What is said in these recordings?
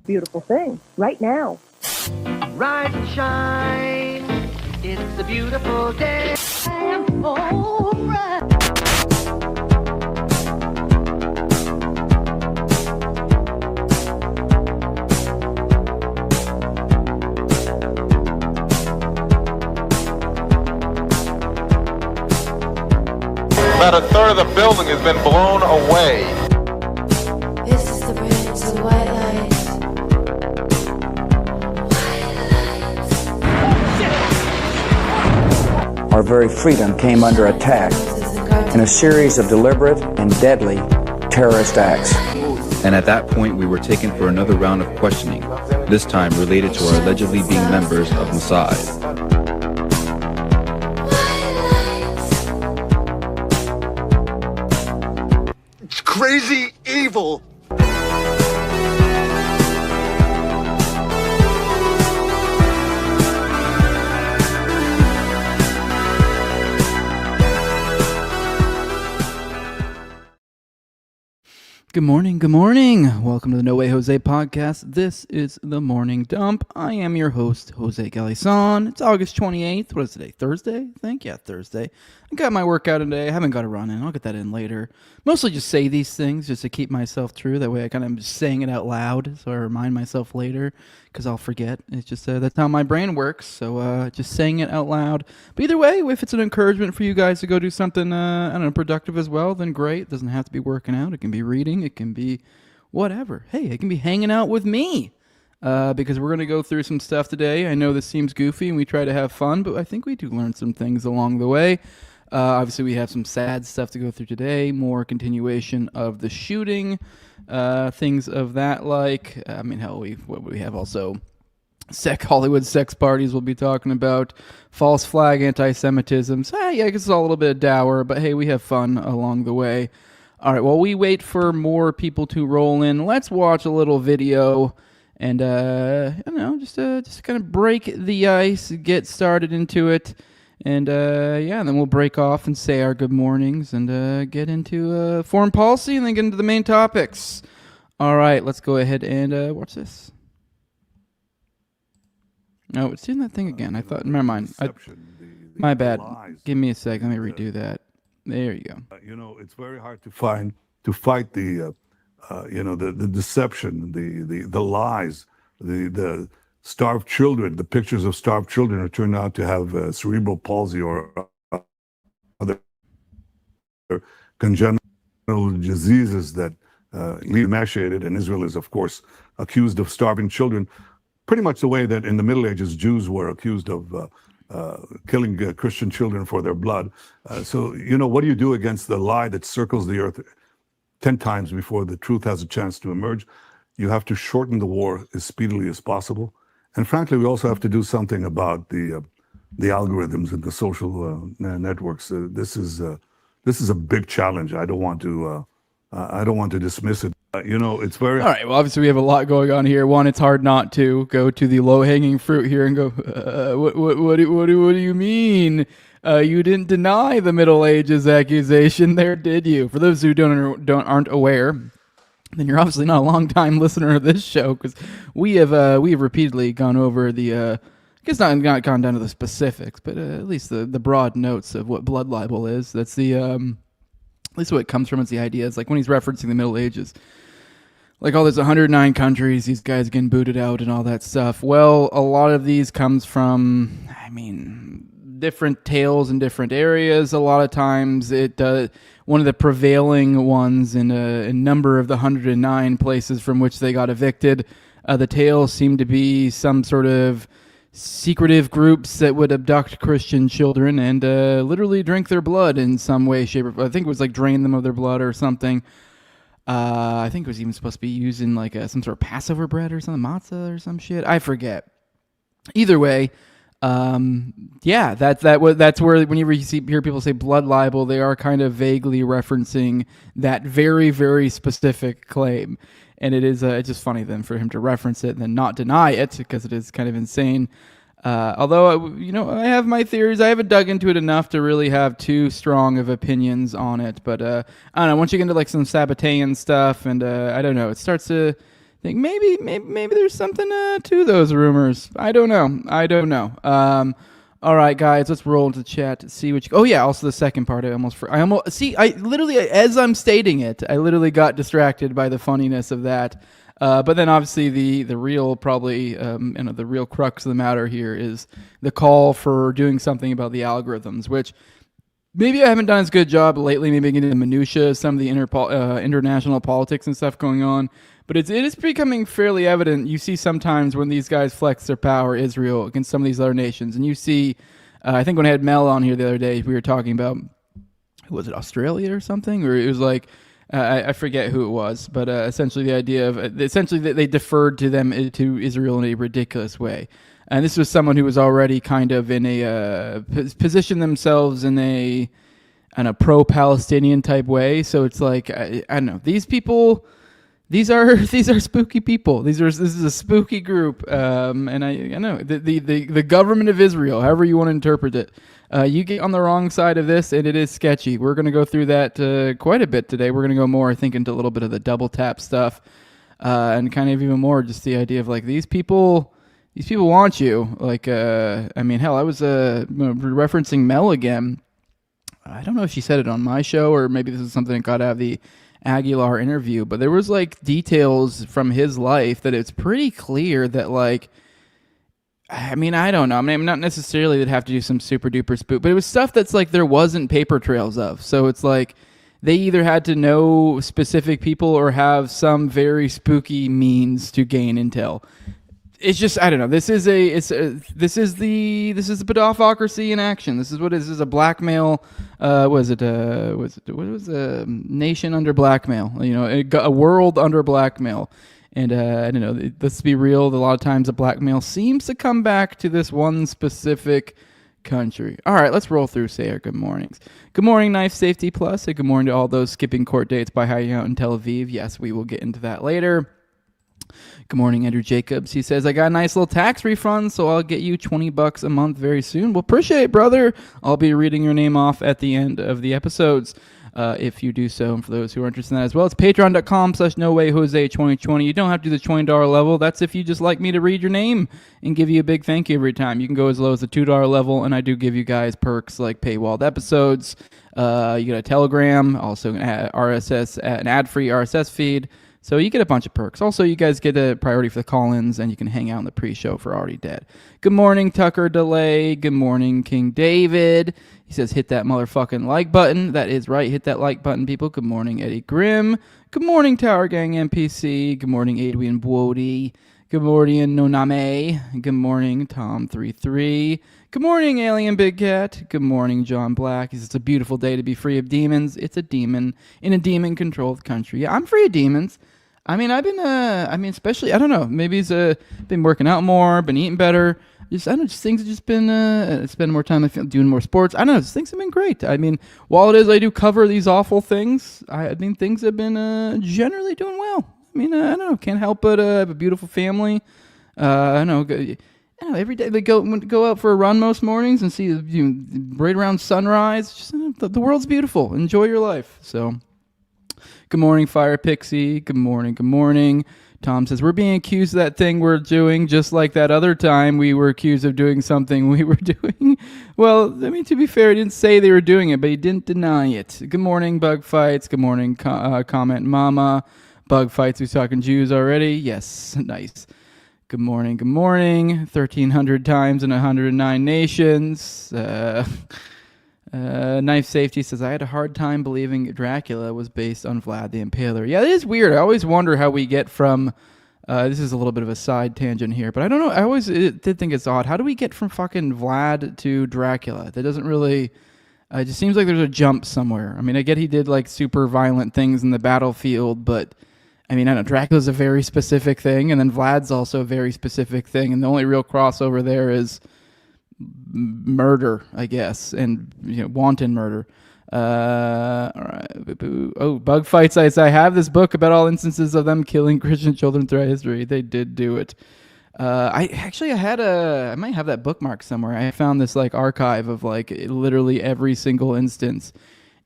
beautiful thing right now. Rise and shine, it's a beautiful day. I am alright. About a third of the building has been blown away. This is the bridge to the white light. Our very freedom came under attack in a series of deliberate and deadly terrorist acts. And at that point, we were taken for another round of questioning, this time related to our allegedly being members of Mossad. It's crazy evil. Good morning, good morning. Welcome to the No Way Jose podcast. This is the Morning Dump. I am your host, Jose Galison. It's August 28th. What is today? Thursday? I think? Yeah, Thursday. I got my workout today. I haven't got a run in. I'll get that in later. Mostly just say these things just to keep myself true. That way I kind of am just saying it out loud so I remind myself later because I'll forget. It's just that's how my brain works. So just saying it out loud. But either way, if it's an encouragement for you guys to go do something I don't know, productive as well, then great. It doesn't have to be working out. It can be reading. It can be whatever. Hey, it can be hanging out with me. Because we're going to go through some stuff today. I know this seems goofy and we try to have fun, but I think we do learn some things along the way. Obviously, we have some sad stuff to go through today, more continuation of the shooting, things of that like. I mean, hell, we have also Hollywood sex parties we'll be talking about, false flag antisemitism. So, yeah, I guess it's all a little bit dour, but hey, we have fun along the way. All right, while we wait for more people to roll in, let's watch a little video and, I don't know, just kind of break the ice, get started into it. And, then we'll break off and say our good mornings and get into foreign policy and then get into the main topics. All right, let's go ahead and watch this. No, it's doing that thing again. I thought, never mind. My bad. Give me a sec. Let me redo that. There you go. It's very hard to fight the, the deception, the lies, the starved children, the pictures of starved children who turn out to have cerebral palsy or other congenital diseases that leave emaciated. And Israel is, of course, accused of starving children, pretty much the way that in the Middle Ages Jews were accused of killing Christian children for their blood. So, what do you do against the lie that circles the earth 10 times before the truth has a chance to emerge? You have to shorten the war as speedily as possible. And frankly, we also have to do something about the algorithms and the social networks. This is a big challenge. I don't want to dismiss it. It's very all right. Well, obviously, we have a lot going on here. One, it's hard not to go to the low-hanging fruit here and go, what do you mean? You didn't deny the Middle Ages accusation there, did you? For those who aren't aware, then you're obviously not a long-time listener of this show, because we have repeatedly gone over the, I guess not gone down to the specifics, but at least the broad notes of what blood libel is. That's the, at least what it comes from is the idea. It's like when he's referencing the Middle Ages, like, oh, there's 109 countries, these guys getting booted out and all that stuff. Well, a lot of these comes from, different tales in different areas. A lot of times one of the prevailing ones in a number of the 109 places from which they got evicted, the tales seem to be some sort of secretive groups that would abduct Christian children and literally drink their blood in some way, shape, or I think it was like drain them of their blood or something. I think it was even supposed to be used in like some sort of Passover bread or something, matzah or some shit. I forget. Either way, that's where whenever you hear people say blood libel, they are kind of vaguely referencing that very, very specific claim. And it is it's just funny then for him to reference it and then not deny it, because it is kind of insane. Although, I have my theories. I haven't dug into it enough to really have too strong of opinions on it. But I don't know, once you get into like some Sabbatean stuff and I don't know, it starts to think maybe there's something to those rumors. I don't know. All right, guys, let's roll into the chat to see what you. Oh yeah, also the second part. I literally, as I'm stating it, I literally got distracted by the funniness of that. But then obviously the real probably the real crux of the matter here is the call for doing something about the algorithms, which maybe I haven't done as good a job lately. Maybe getting into the minutia, some of the international politics and stuff going on. But it is becoming fairly evident. You see sometimes when these guys flex their power, Israel, against some of these other nations. And you see, I think when I had Mel on here the other day, we were talking about, was it Australia or something? Or it was like, I forget who it was. But essentially the idea of, that they deferred to them, to Israel in a ridiculous way. And this was someone who was already kind of in a, positioned themselves in a pro-Palestinian type way. So it's like, I don't know, these people... These are spooky people. This is a spooky group, and I know the government of Israel, however you want to interpret it. You get on the wrong side of this, and it is sketchy. We're going to go through that quite a bit today. We're going to go more, I think, into a little bit of the double tap stuff, and kind of even more just the idea of like these people want you. Like, hell, I was referencing Mel again. I don't know if she said it on my show or maybe this is something that got out of the Aguilar interview, but there was like details from his life that it's pretty clear that like, I don't know. I'm not necessarily that have to do some super duper spook, but it was stuff that's like there wasn't paper trails of. So it's like they either had to know specific people or have some very spooky means to gain intel. It's just, I don't know. This is the pedofocracy in action. This is a blackmail. What was a nation under blackmail? A world under blackmail. And I don't know. Let's be real. A lot of times, the blackmail seems to come back to this one specific country. All right, let's roll through. Say our good mornings. Good morning, Knife Safety Plus. And good morning to all those skipping court dates by hiding out in Tel Aviv. Yes, we will get into that later. Good morning, Andrew Jacobs. He says, I got a nice little tax refund, so I'll get you $20 a month very soon. Well, appreciate it, brother. I'll be reading your name off at the end of the episodes if you do so. And for those who are interested in that as well, it's patreon.com/NoWayJose2020. You don't have to do the $20 level. That's if you just like me to read your name and give you a big thank you every time. You can go as low as the $2 level, and I do give you guys perks like paywalled episodes. You get a Telegram, also an RSS, an ad-free RSS feed. So you get a bunch of perks. Also, you guys get a priority for the call-ins, and you can hang out in the pre-show for Already Dead. Good morning, Tucker Delay. Good morning, King David. He says, hit that motherfucking like button. That is right. Hit that like button, people. Good morning, Eddie Grimm. Good morning, Tower Gang NPC. Good morning, Adrian Bwody. Good morning, Noname. Good morning, Tom33. Good morning, Alien Big Cat. Good morning, John Black. He says, it's a beautiful day to be free of demons. It's a demon in a demon-controlled country. Yeah, I'm free of demons. I've been, especially, I don't know, maybe it's been working out more, been eating better. Things have just been, spending more time doing more sports. I don't know, things have been great. While it is I do cover these awful things, things have been generally doing well. I don't know, can't help but have a beautiful family. I don't know, every day they go out for a run most mornings and see right around sunrise. Just the world's beautiful. Enjoy your life. So, good morning, Fire Pixie. Good morning. Tom says, we're being accused of that thing we're doing, just like that other time we were accused of doing something we were doing. Well, to be fair, he didn't say they were doing it, but he didn't deny it. Good morning, Bug Fights. Good morning, Comment Mama. Bug Fights, who's talking Jews already? Yes, nice. Good morning. 1,300 times in 109 nations. Knife Safety says, I had a hard time believing Dracula was based on Vlad the Impaler. Yeah, it is weird. I always wonder how we get from, this is a little bit of a side tangent here, but I don't know. I always did think it's odd. How do we get from fucking Vlad to Dracula? That doesn't really, it just seems like there's a jump somewhere. I get he did like super violent things in the battlefield, but I don't know, Dracula's a very specific thing, and then Vlad's also a very specific thing, and the only real crossover there is murder, I guess, and wanton murder. All right. Oh, Bug Fights. I have this book about all instances of them killing Christian children throughout history. They did do it. I might have that bookmark somewhere. I found this like archive of like literally every single instance.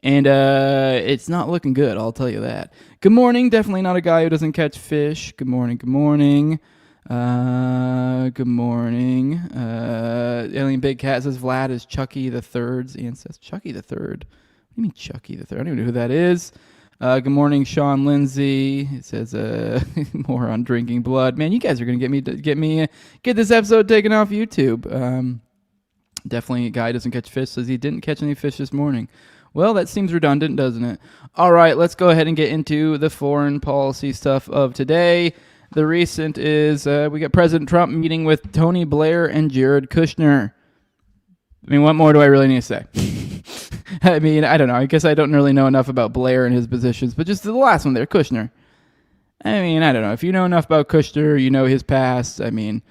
And it's not looking good, I'll tell you that. Good morning. Definitely not a guy who doesn't catch fish. Good morning. Good morning. Good morning. Alien Big Cat says Vlad is Chucky the Third's ancestor. Chucky the Third? What do you mean Chucky the Third? I don't even know who that is. Good morning, Sean Lindsay. It says more on drinking blood. Man, you guys are gonna get this episode taken off YouTube. Definitely a guy who doesn't catch fish says he didn't catch any fish this morning. Well, that seems redundant, doesn't it? All right, let's go ahead and get into the foreign policy stuff of today. The recent is we got President Trump meeting with Tony Blair and Jared Kushner. I mean, what more do I really need to say? I mean, I don't know. I guess I don't really know enough about Blair and his positions, but just the last one there, Kushner. I mean, I don't know. If you know enough about Kushner, you know his past. I mean,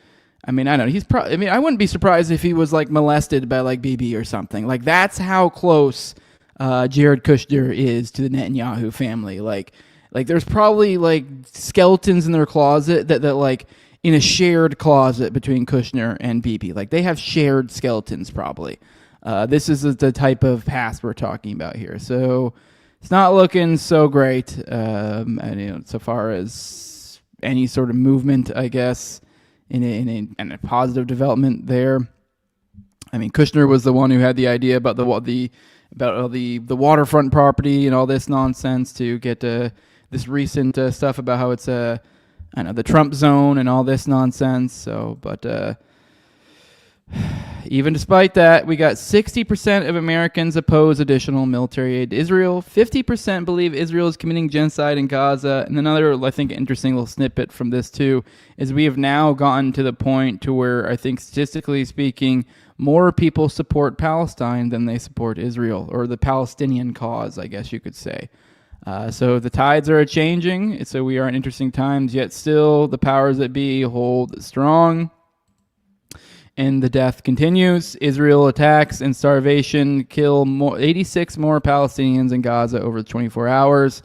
I don't know. He's probably. I mean, I wouldn't be surprised if he was like molested by like Bibi or something. Like that's how close Jared Kushner is to the Netanyahu family. Like there's probably like skeletons in their closet that like in a shared closet between Kushner and Bibi. Like they have shared skeletons probably. This is the type of past we're talking about here. So it's not looking so great. And, so far as any sort of movement, I guess, in a positive development there. I mean, Kushner was the one who had the idea about the waterfront property and all this nonsense to get this recent stuff about how it's the Trump zone and all this nonsense. So, but even despite that, we got 60% of Americans oppose additional military aid to Israel. 50% believe Israel is committing genocide in Gaza. And another, I think, interesting little snippet from this too is we have now gotten to the point to where I think statistically speaking, more people support Palestine than they support Israel, or the Palestinian cause, I guess you could say. So the tides are changing. So we are in interesting times, yet still the powers that be hold strong. And the death continues. Israel attacks and starvation kill 86 more Palestinians in Gaza over the 24 hours.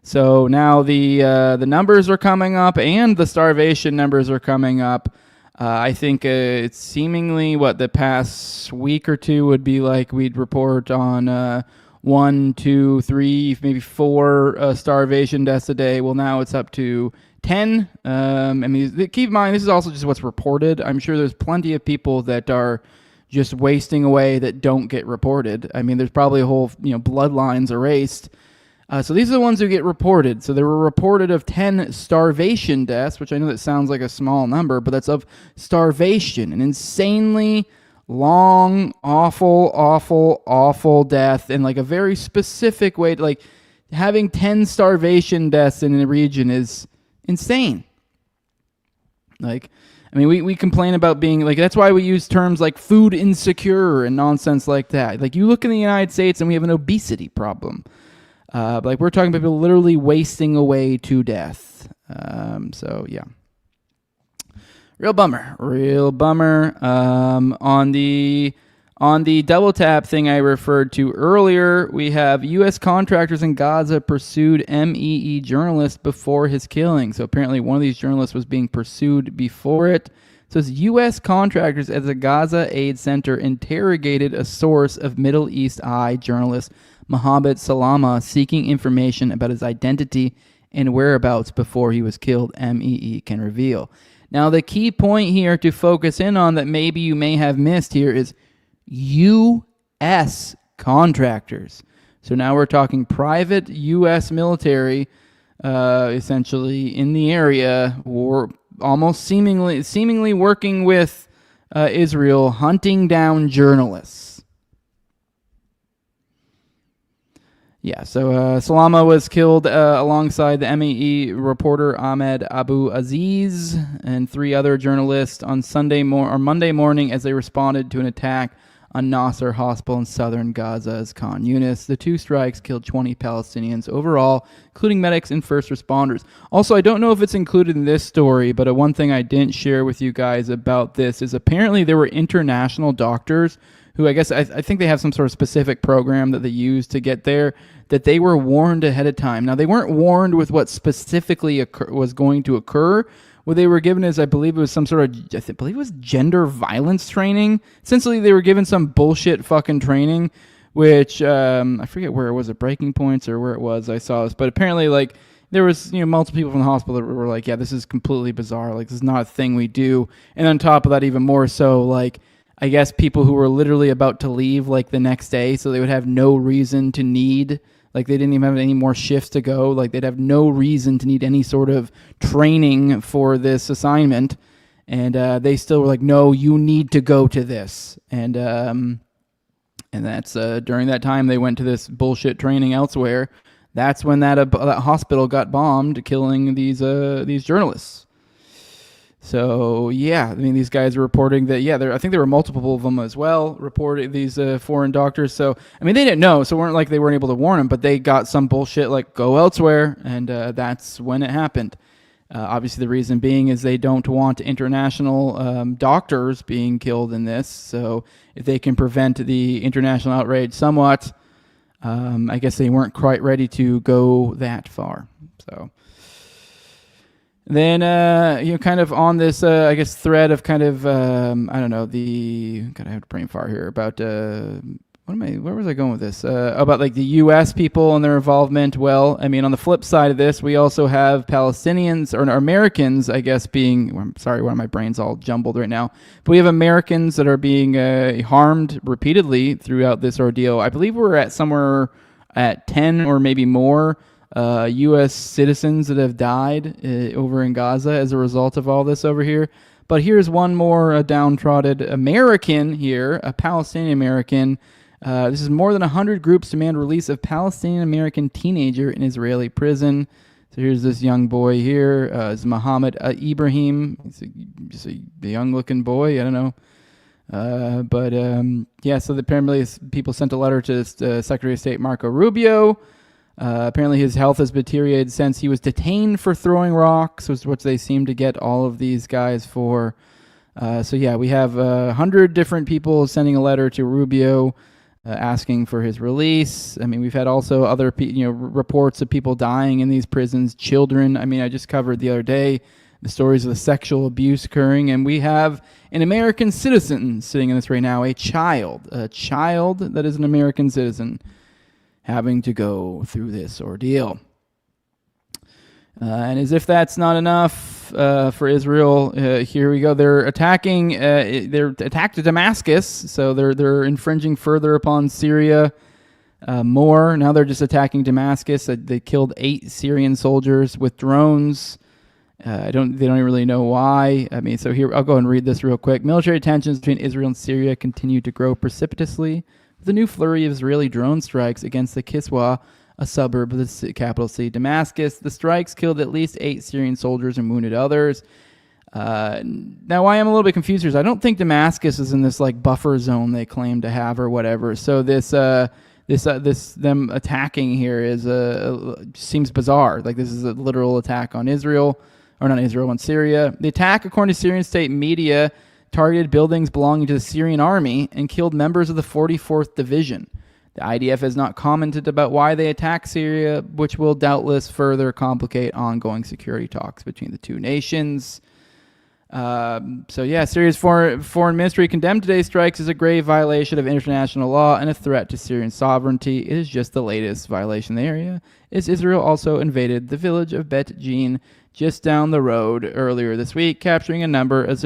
So now the numbers are coming up, and the starvation numbers are coming up. I think it's seemingly what the past week or two would be like. We'd report on 1, 2, 3, maybe 4 starvation deaths a day. Well, now it's up to 10. I mean, keep in mind, this is also just what's reported. I'm sure there's plenty of people that are just wasting away that don't get reported. I mean, there's probably a whole, bloodlines erased. So these are the ones who get reported. So there were reported of 10 starvation deaths, which I know that sounds like a small number, but that's of starvation, an insanely long, awful death, and like a very specific way to, like, having 10 starvation deaths in a region is insane. Like, I mean, we complain about being, like, that's why we use terms like food insecure and nonsense like that. Like, you look in the United States and we have an obesity problem. Like, we're talking about people literally wasting away to death. So, yeah. Real bummer. On the double tap thing I referred to earlier, we have U.S. contractors in Gaza pursued MEE journalist before his killing. So apparently one of these journalists was being pursued before it. So it's U.S. contractors at the Gaza Aid Center interrogated a source of Middle East Eye journalist Mohammed Salama seeking information about his identity and whereabouts before he was killed, MEE can reveal. Now, the key point here to focus in on that maybe you may have missed here is U.S. contractors. So now we're talking private U.S. military, essentially in the area, or almost seemingly working with Israel, hunting down journalists. Yeah, so Salama was killed alongside the MEE reporter Ahmed Abu Aziz and 3 other journalists on Monday morning as they responded to an attack on Nasser Hospital in southern Gaza's Khan Yunis. The 2 strikes killed 20 Palestinians overall, including medics and first responders. Also, I don't know if it's included in this story, but one thing I didn't share with you guys about this is apparently there were international doctors who I guess I think they have some sort of specific program that they use to get there, that they were warned ahead of time. Now, they weren't warned with what specifically was going to occur. What they were given is, I believe it was some sort of, I believe it was gender violence training. Essentially, they were given some bullshit fucking training which I forget where it was at Breaking Points or where it was I saw this, but apparently like there was multiple people from the hospital that were like, yeah, this is completely bizarre. Like, this is not a thing we do. And on top of that, even more so, like, I guess people who were literally about to leave like the next day, so they would have no reason to need, like they didn't even have any more shifts to go. Like they'd have no reason to need any sort of training for this assignment. And they still were like, no, you need to go to this. And that's during that time they went to this bullshit training elsewhere. That's when that hospital got bombed, killing these journalists. So, yeah, I mean, these guys are reporting that, I think there were multiple of them as well, reporting these foreign doctors. So, I mean, they didn't know, so it weren't like they weren't able to warn them, but they got some bullshit like, go elsewhere, and that's when it happened. Obviously, the reason being is they don't want international doctors being killed in this, so if they can prevent the international outrage somewhat, I guess they weren't quite ready to go that far, so... Then, kind of on this, I guess, thread of kind of, I don't know, God, I have to brain fart here about, where was I going with this? About like the U.S. people and their involvement. Well, I mean, on the flip side of this, we also have Palestinians or Americans, I guess, I'm sorry, one of my brain's all jumbled right now. But we have Americans that are being harmed repeatedly throughout this ordeal. I believe we're at somewhere at 10 or maybe more U.S. citizens that have died over in Gaza as a result of all this over here. But here's one more downtrodden American here, a Palestinian American. This is more than 100 groups demand release of Palestinian American teenager in Israeli prison. So here's this young boy here. It's Mohammed Ibrahim. He's just a young-looking boy. I don't know. So apparently people sent a letter to Secretary of State Marco Rubio. Apparently his health has deteriorated since he was detained for throwing rocks, which they seem to get all of these guys for. We have 100 different people sending a letter to Rubio asking for his release. I mean, we've had also other reports of people dying in these prisons, children. I mean, I just covered the other day the stories of the sexual abuse occurring, and we have an American citizen sitting in this right now, a child that is an American citizen, having to go through this ordeal. And as if that's not enough for Israel, here we go. They're attacking. They're attacked Damascus, so they're infringing further upon Syria. More now, they're just attacking Damascus. They killed 8 Syrian soldiers with drones. They don't really know why. I mean, so here I'll go and read this real quick. Military tensions between Israel and Syria continue to grow precipitously, with a new flurry of Israeli drone strikes against the Kiswa, a suburb of the capital city, Damascus. The strikes killed at least 8 Syrian soldiers and wounded others. Now, why I'm a little bit confused here is I don't think Damascus is in this like buffer zone they claim to have or whatever. So this them attacking here is seems bizarre. Like this is a literal attack on Israel, or not Israel, on Syria. The attack, according to Syrian state media, targeted buildings belonging to the Syrian army and killed members of the 44th Division. The IDF has not commented about why they attacked Syria, which will doubtless further complicate ongoing security talks between the two nations. Syria's foreign ministry condemned today's strikes as a grave violation of international law and a threat to Syrian sovereignty. It is just the latest violation in the area, as Israel also invaded the village of Bet Jean just down the road earlier this week, capturing a number of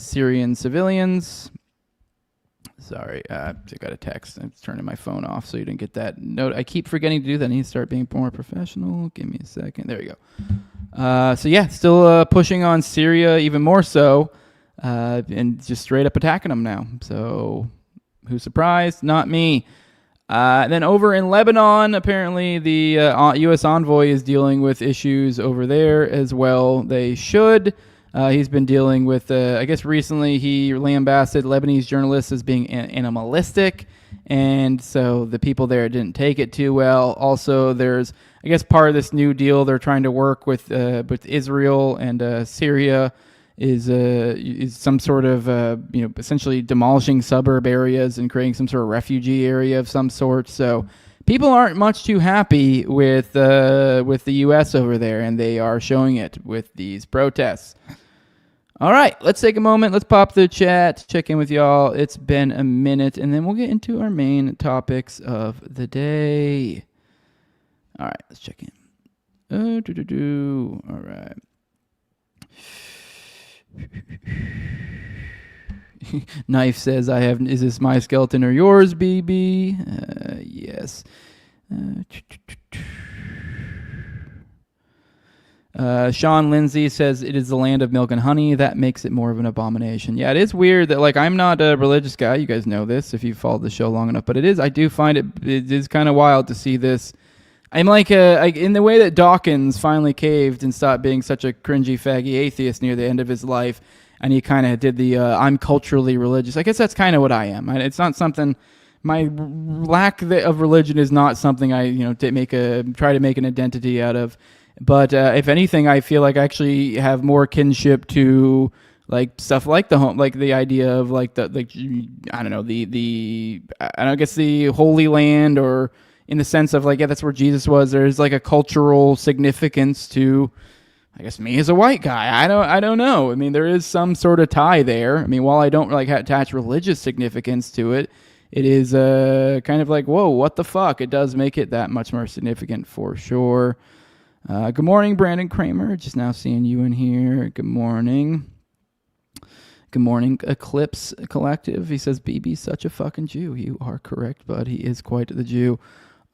Syrian civilians. Sorry, I got a text. I'm turning my phone off so you didn't get that note. I keep forgetting to do that. I need to start being more professional. Give me a second. There you go. Still pushing on Syria even more so, and just straight up attacking them now. So, who's surprised? Not me. Then over in Lebanon, apparently the U.S. envoy is dealing with issues over there as well. They should. He's been dealing with, I guess recently he lambasted Lebanese journalists as being animalistic, and so the people there didn't take it too well. Also, there's, I guess, part of this new deal they're trying to work with Israel and Syria is some sort of essentially demolishing suburb areas and creating some sort of refugee area of some sort. So people aren't much too happy with the U.S. over there, and they are showing it with these protests. All right, let's take a moment. Let's pop the chat, check in with y'all. It's been a minute, and then we'll get into our main topics of the day. All right, let's check in. All right. Knife says, is this my skeleton or yours, BB? Yes. Sean Lindsay says it is the land of milk and honey. That makes it more of an abomination. Yeah, it is weird that, like, I'm not a religious guy. You guys know this if you've followed the show long enough. But I do find it is kind of wild to see this. I'm like in the way that Dawkins finally caved and stopped being such a cringy, faggy atheist near the end of his life. And he kind of did the I'm culturally religious. I guess that's kind of what I am. It's not something. My lack of religion is not something I try to make an identity out of. But if anything, I feel like I actually have more kinship to like stuff like the idea of I guess the Holy Land, or in the sense of like, yeah, that's where Jesus was. There's like a cultural significance to, I guess, me as a white guy. I don't know. I mean, there is some sort of tie there. I mean, while I don't like attach religious significance to it, it is kind of like, whoa, what the fuck? It does make it that much more significant for sure. Good morning, Brandon Kramer. Just now seeing you in here. Good morning. Good morning, Eclipse Collective. He says, BB's such a fucking Jew. You are correct, bud. He is quite the Jew.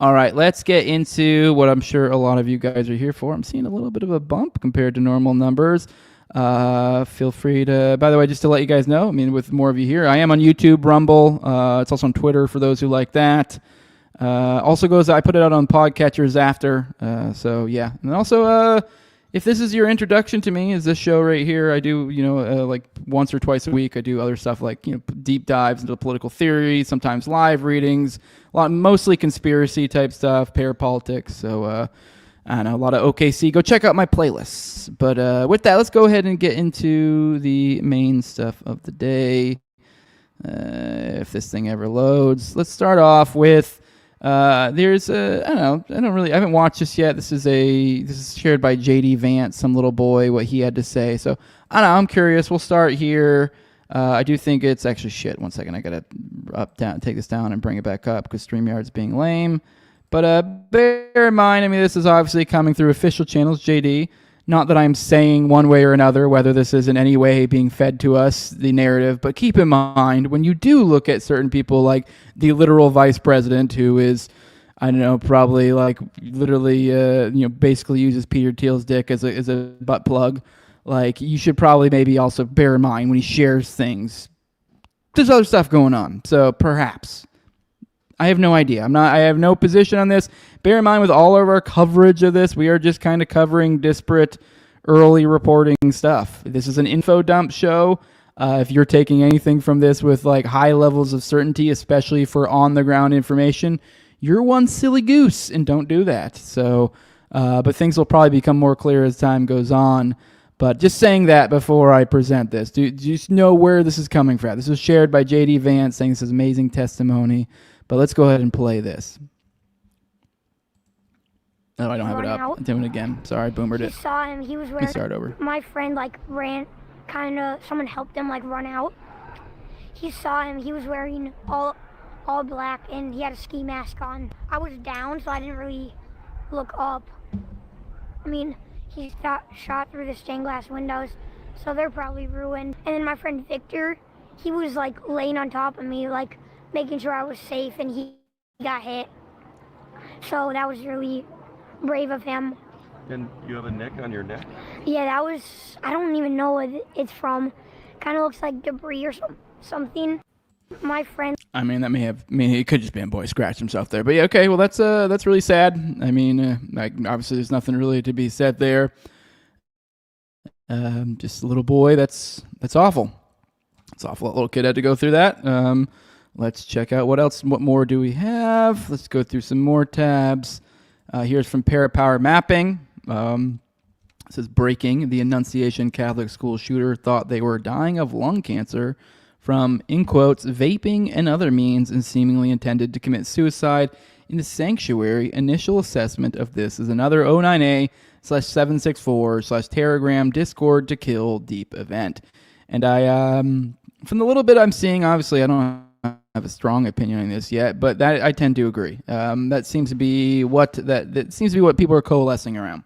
All right, let's get into what I'm sure a lot of you guys are here for. I'm seeing a little bit of a bump compared to normal numbers. Feel free to, by the way, just to let you guys know, I mean, with more of you here, I am on YouTube, Rumble. It's also on Twitter for those who like that. Also I put it out on podcatchers after. So yeah. And also, if this is your introduction to me, is this show right here, I do, like once or twice a week, I do other stuff like, deep dives into political theory, sometimes live readings, mostly conspiracy type stuff, parapolitics. So, I don't know, a lot of OKC. Go check out my playlists. But with that, let's go ahead and get into the main stuff of the day. If this thing ever loads, let's start off with there's I haven't watched this yet. This is shared by JD Vance, some little boy, what he had to say. So I don't know, I'm curious. We'll start here. I do think it's actually shit. One second, I gotta take this down and bring it back up because StreamYard's being lame. But bear in mind, I mean, this is obviously coming through official channels, JD. Not that I'm saying one way or another whether this is in any way being fed to us, the narrative, but keep in mind, when you do look at certain people like the literal vice president, who is, I don't know, probably like literally, basically uses Peter Thiel's dick as a butt plug, like, you should probably maybe also bear in mind when he shares things, there's other stuff going on. So perhaps. I have no idea. I have no position on this. Bear in mind, with all of our coverage of this, we are just kind of covering disparate early reporting stuff. This is an info dump show. If you're taking anything from this with like high levels of certainty, especially for on the ground information, you're one silly goose, and don't do that. So, but things will probably become more clear as time goes on. But just saying that before I present this, do you just know where this is coming from? This was shared by JD Vance, saying this is amazing testimony. But let's go ahead and play this. Oh, I don't have it up. I'm doing it again. Sorry, boomered it. Saw him. He was wearing. Start over. My friend ran, someone helped him run out. He saw him. He was wearing all black, and he had a ski mask on. I was down, so I didn't really look up. I mean, he got shot through the stained glass windows, so they're probably ruined. And then my friend Victor, he was laying on top of me, making sure I was safe, and he got hit. So that was really brave of him. And you have a nick on your neck? Yeah, I don't even know what it's from. Kind of looks like debris or something. My friend. I mean, it could just be a boy scratched himself there. But yeah, okay, well, that's really sad. I mean, obviously there's nothing really to be said there. Just a little boy, that's awful. It's awful. That little kid had to go through that. Let's check out what more do we have? Let's go through some more tabs. Here's from Parapower Mapping. It says, breaking, the Annunciation Catholic school shooter thought they were dying of lung cancer from, in quotes, vaping and other means, and seemingly intended to commit suicide in the sanctuary. Initial assessment of this is another 09A/764/Telegram Discord to kill deep event. And I, from the little bit I'm seeing, obviously I don't have a strong opinion on this yet, but that I tend to agree. That seems to be what people are coalescing around.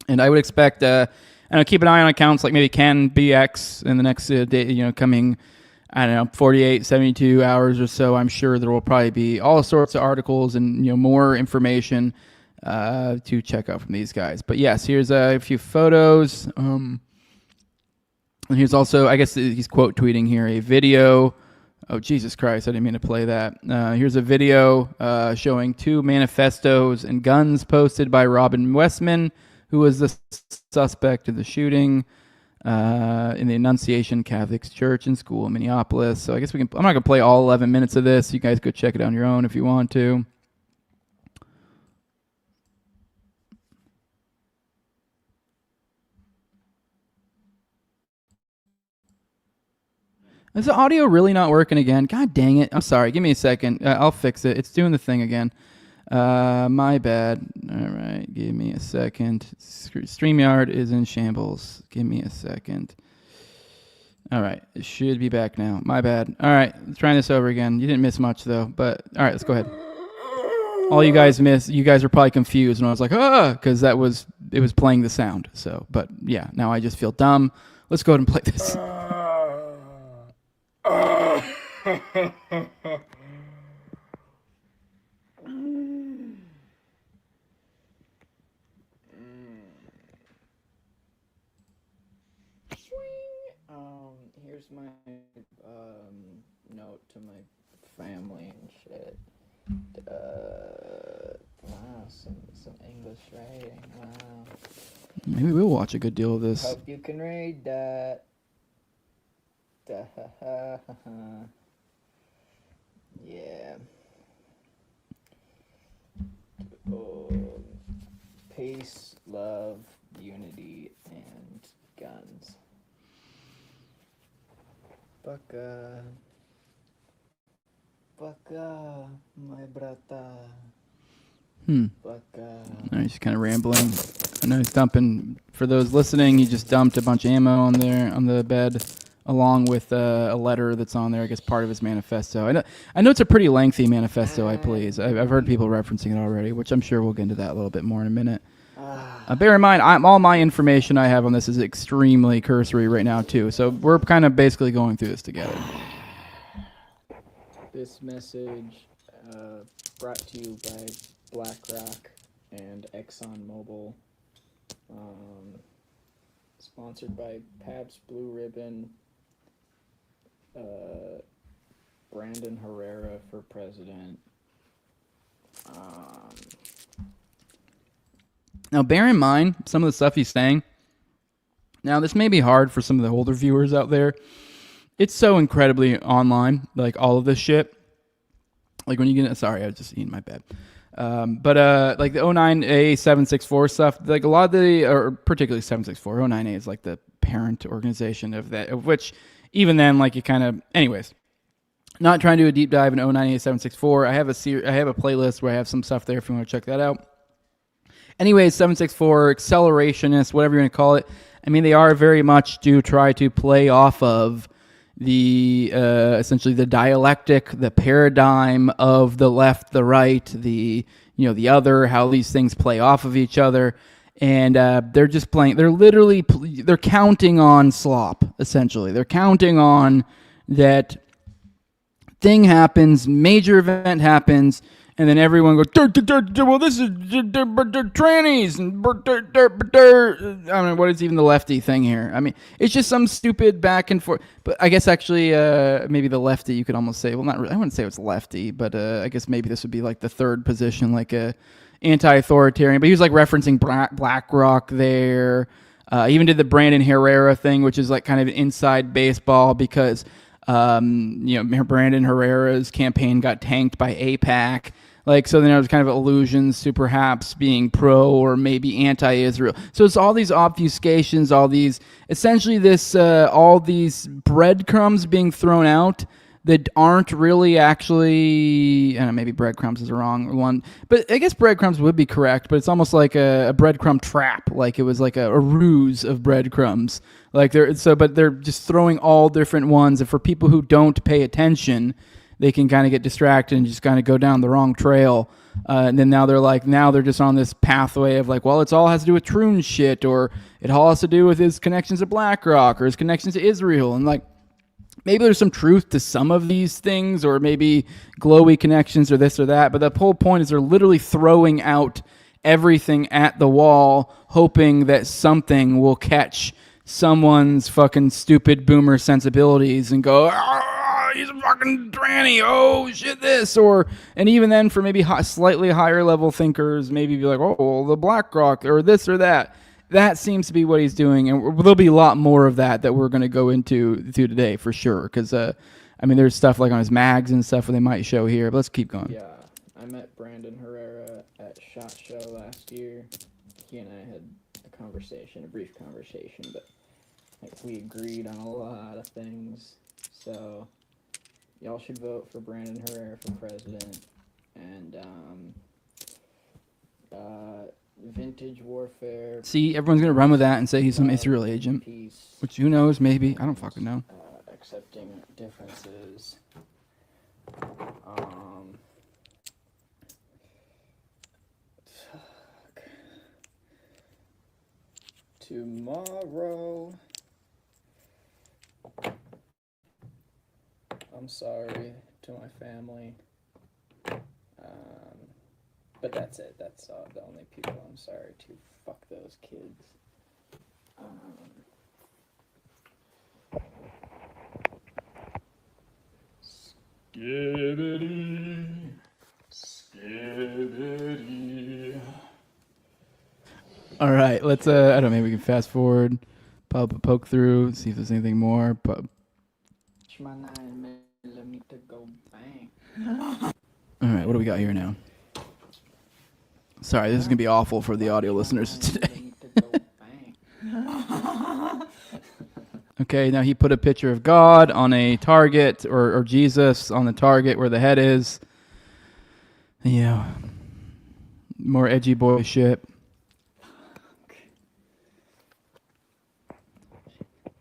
And I would expect, keep an eye on accounts like maybe CanBX in the next day, coming, 48, 72 hours or so. I'm sure there will probably be all sorts of articles and more information to check out from these guys. But yes, here's a few photos. And here's also, I guess he's quote tweeting here, a video. Oh, Jesus Christ, I didn't mean to play that. Here's a video showing 2 manifestos and guns posted by Robin Westman, who was the suspect in the shooting in the Annunciation Catholic Church and School in Minneapolis. So I guess I'm not going to play all 11 minutes of this. You guys go check it out on your own if you want to. Is the audio really not working again? God dang it. I'm sorry. Give me a second. I'll fix it. It's doing the thing again. My bad. All right. Give me a second. StreamYard is in shambles. Give me a second. All right. It should be back now. My bad. All right. Trying this over again. You didn't miss much, though. But, all right. Let's go ahead. All you guys missed, you guys were probably confused. And I was like, because it was playing the sound. So, but, yeah. Now I just feel dumb. Let's go ahead and play this. Here's my note to my family and shit. Wow, some English writing. Wow. Maybe we'll watch a good deal of this. Hope you can read that. Yeah. Peace, love, unity, and guns. Baka, my brata. Baka. He's just kind of rambling. I know he's dumping. For those listening, he just dumped a bunch of ammo on the bed, along with a letter that's on there, I guess part of his manifesto. I know it's a pretty lengthy manifesto, I've heard people referencing it already, which I'm sure we'll get into that a little bit more in a minute. Bear in mind, all my information I have on this is extremely cursory right now, too. So we're kind of basically going through this together. This message brought to you by BlackRock and ExxonMobil. Sponsored by Pabst Blue Ribbon, Brandon Herrera for president. Now, bear in mind some of the stuff he's saying. Now, this may be hard for some of the older viewers out there. It's so incredibly online, like all of this shit. Like when you get, sorry, I was just eating my bed. Like the 09A764 stuff, like a lot of or particularly 764, 09A is like the parent organization of that, of which even then, like you kind of, anyways, not trying to do a deep dive in 09A764. I have a playlist where I have some stuff there if you want to check that out. Anyways, 764, accelerationists, whatever you want to call it. I mean, they are very much do try to play off of the essentially the dialectic, the paradigm of the left, the right, the other, how these things play off of each other, and they're just playing. They're counting on slop. Essentially, they're counting on that thing happens, major event happens, and then everyone goes, well, this is trannies, and I don't know what is even the lefty thing here. I mean, it's just some stupid back and forth. But I guess actually, maybe the lefty, you could almost say, well, not really, I wouldn't say it's lefty, but I guess maybe this would be like the third position, like a anti-authoritarian. But he was like referencing BlackRock there. Even did the Brandon Herrera thing, which is like kind of inside baseball because Brandon Herrera's campaign got tanked by AIPAC. Like, so then there was kind of allusions to perhaps being pro or maybe anti-Israel. So it's all these obfuscations, all these, essentially this, all these breadcrumbs being thrown out that aren't really actually, I don't know, maybe breadcrumbs is the wrong one, but I guess breadcrumbs would be correct, but it's almost like a breadcrumb trap, like it was like a ruse of breadcrumbs. Like but they're just throwing all different ones, and for people who don't pay attention, they can kind of get distracted and just kind of go down the wrong trail. And then now they're just on this pathway of like, well, it's all has to do with Troon shit, or it all has to do with his connections to BlackRock or his connections to Israel. And like, maybe there's some truth to some of these things, or maybe glowy connections or this or that. But the whole point is they're literally throwing out everything at the wall, hoping that something will catch someone's fucking stupid boomer sensibilities and go, he's a fucking tranny, oh shit this, and even then for maybe slightly higher level thinkers, maybe be like, oh, well, the BlackRock or this or that. That seems to be what he's doing, and there'll be a lot more of that we're going to go into today for sure, because there's stuff like on his mags and stuff that they might show here, but let's keep going. Yeah, I met Brandon Herrera at SHOT Show last year. He and I had a brief conversation, but we agreed on a lot of things, so y'all should vote for Brandon Herrera for president, and Vintage Warfare. See, everyone's going to run with that and say he's some Israel agent, which who knows, maybe. I don't fucking know. Accepting differences. Tomorrow. I'm sorry to my family. But that's it. That's the only people I'm sorry to. Fuck those kids. Skibbity. All right, let's. I don't know. Maybe we can fast forward, poke through, see if there's anything more. My 9mm go bang. All right, what do we got here now? Sorry, this is going to be awful for the audio listeners today. Okay, now he put a picture of God on a target, or Jesus on the target where the head is. Yeah. More edgy boy shit.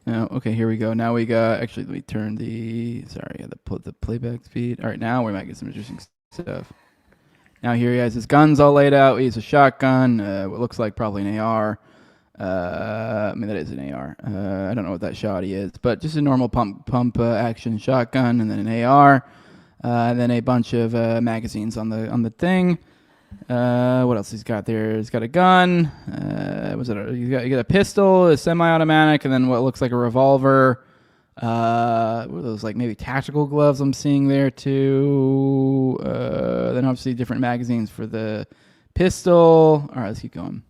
Now, okay, here we go. Now we got, actually, let me turn the playback speed. All right, now we might get some interesting stuff. Now here he has his guns all laid out. He has a shotgun, what looks like probably an AR. That is an AR. I don't know what that shotty is, but just a normal pump action shotgun, and then an AR, and then a bunch of magazines on the thing. What else he's got there? He's got a gun. You got a pistol, a semi-automatic, and then what looks like a revolver. What are those, like maybe tactical gloves I'm seeing there too. Then obviously different magazines for the pistol. All right, let's keep going.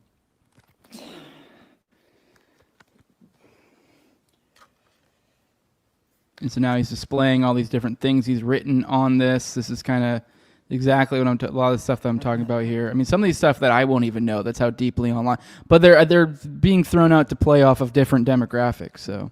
And so now he's displaying all these different things he's written on this. This is kind of exactly what a lot of the stuff that I'm talking about here. I mean, some of these stuff that I won't even know. That's how deeply online. But they're being thrown out to play off of different demographics. So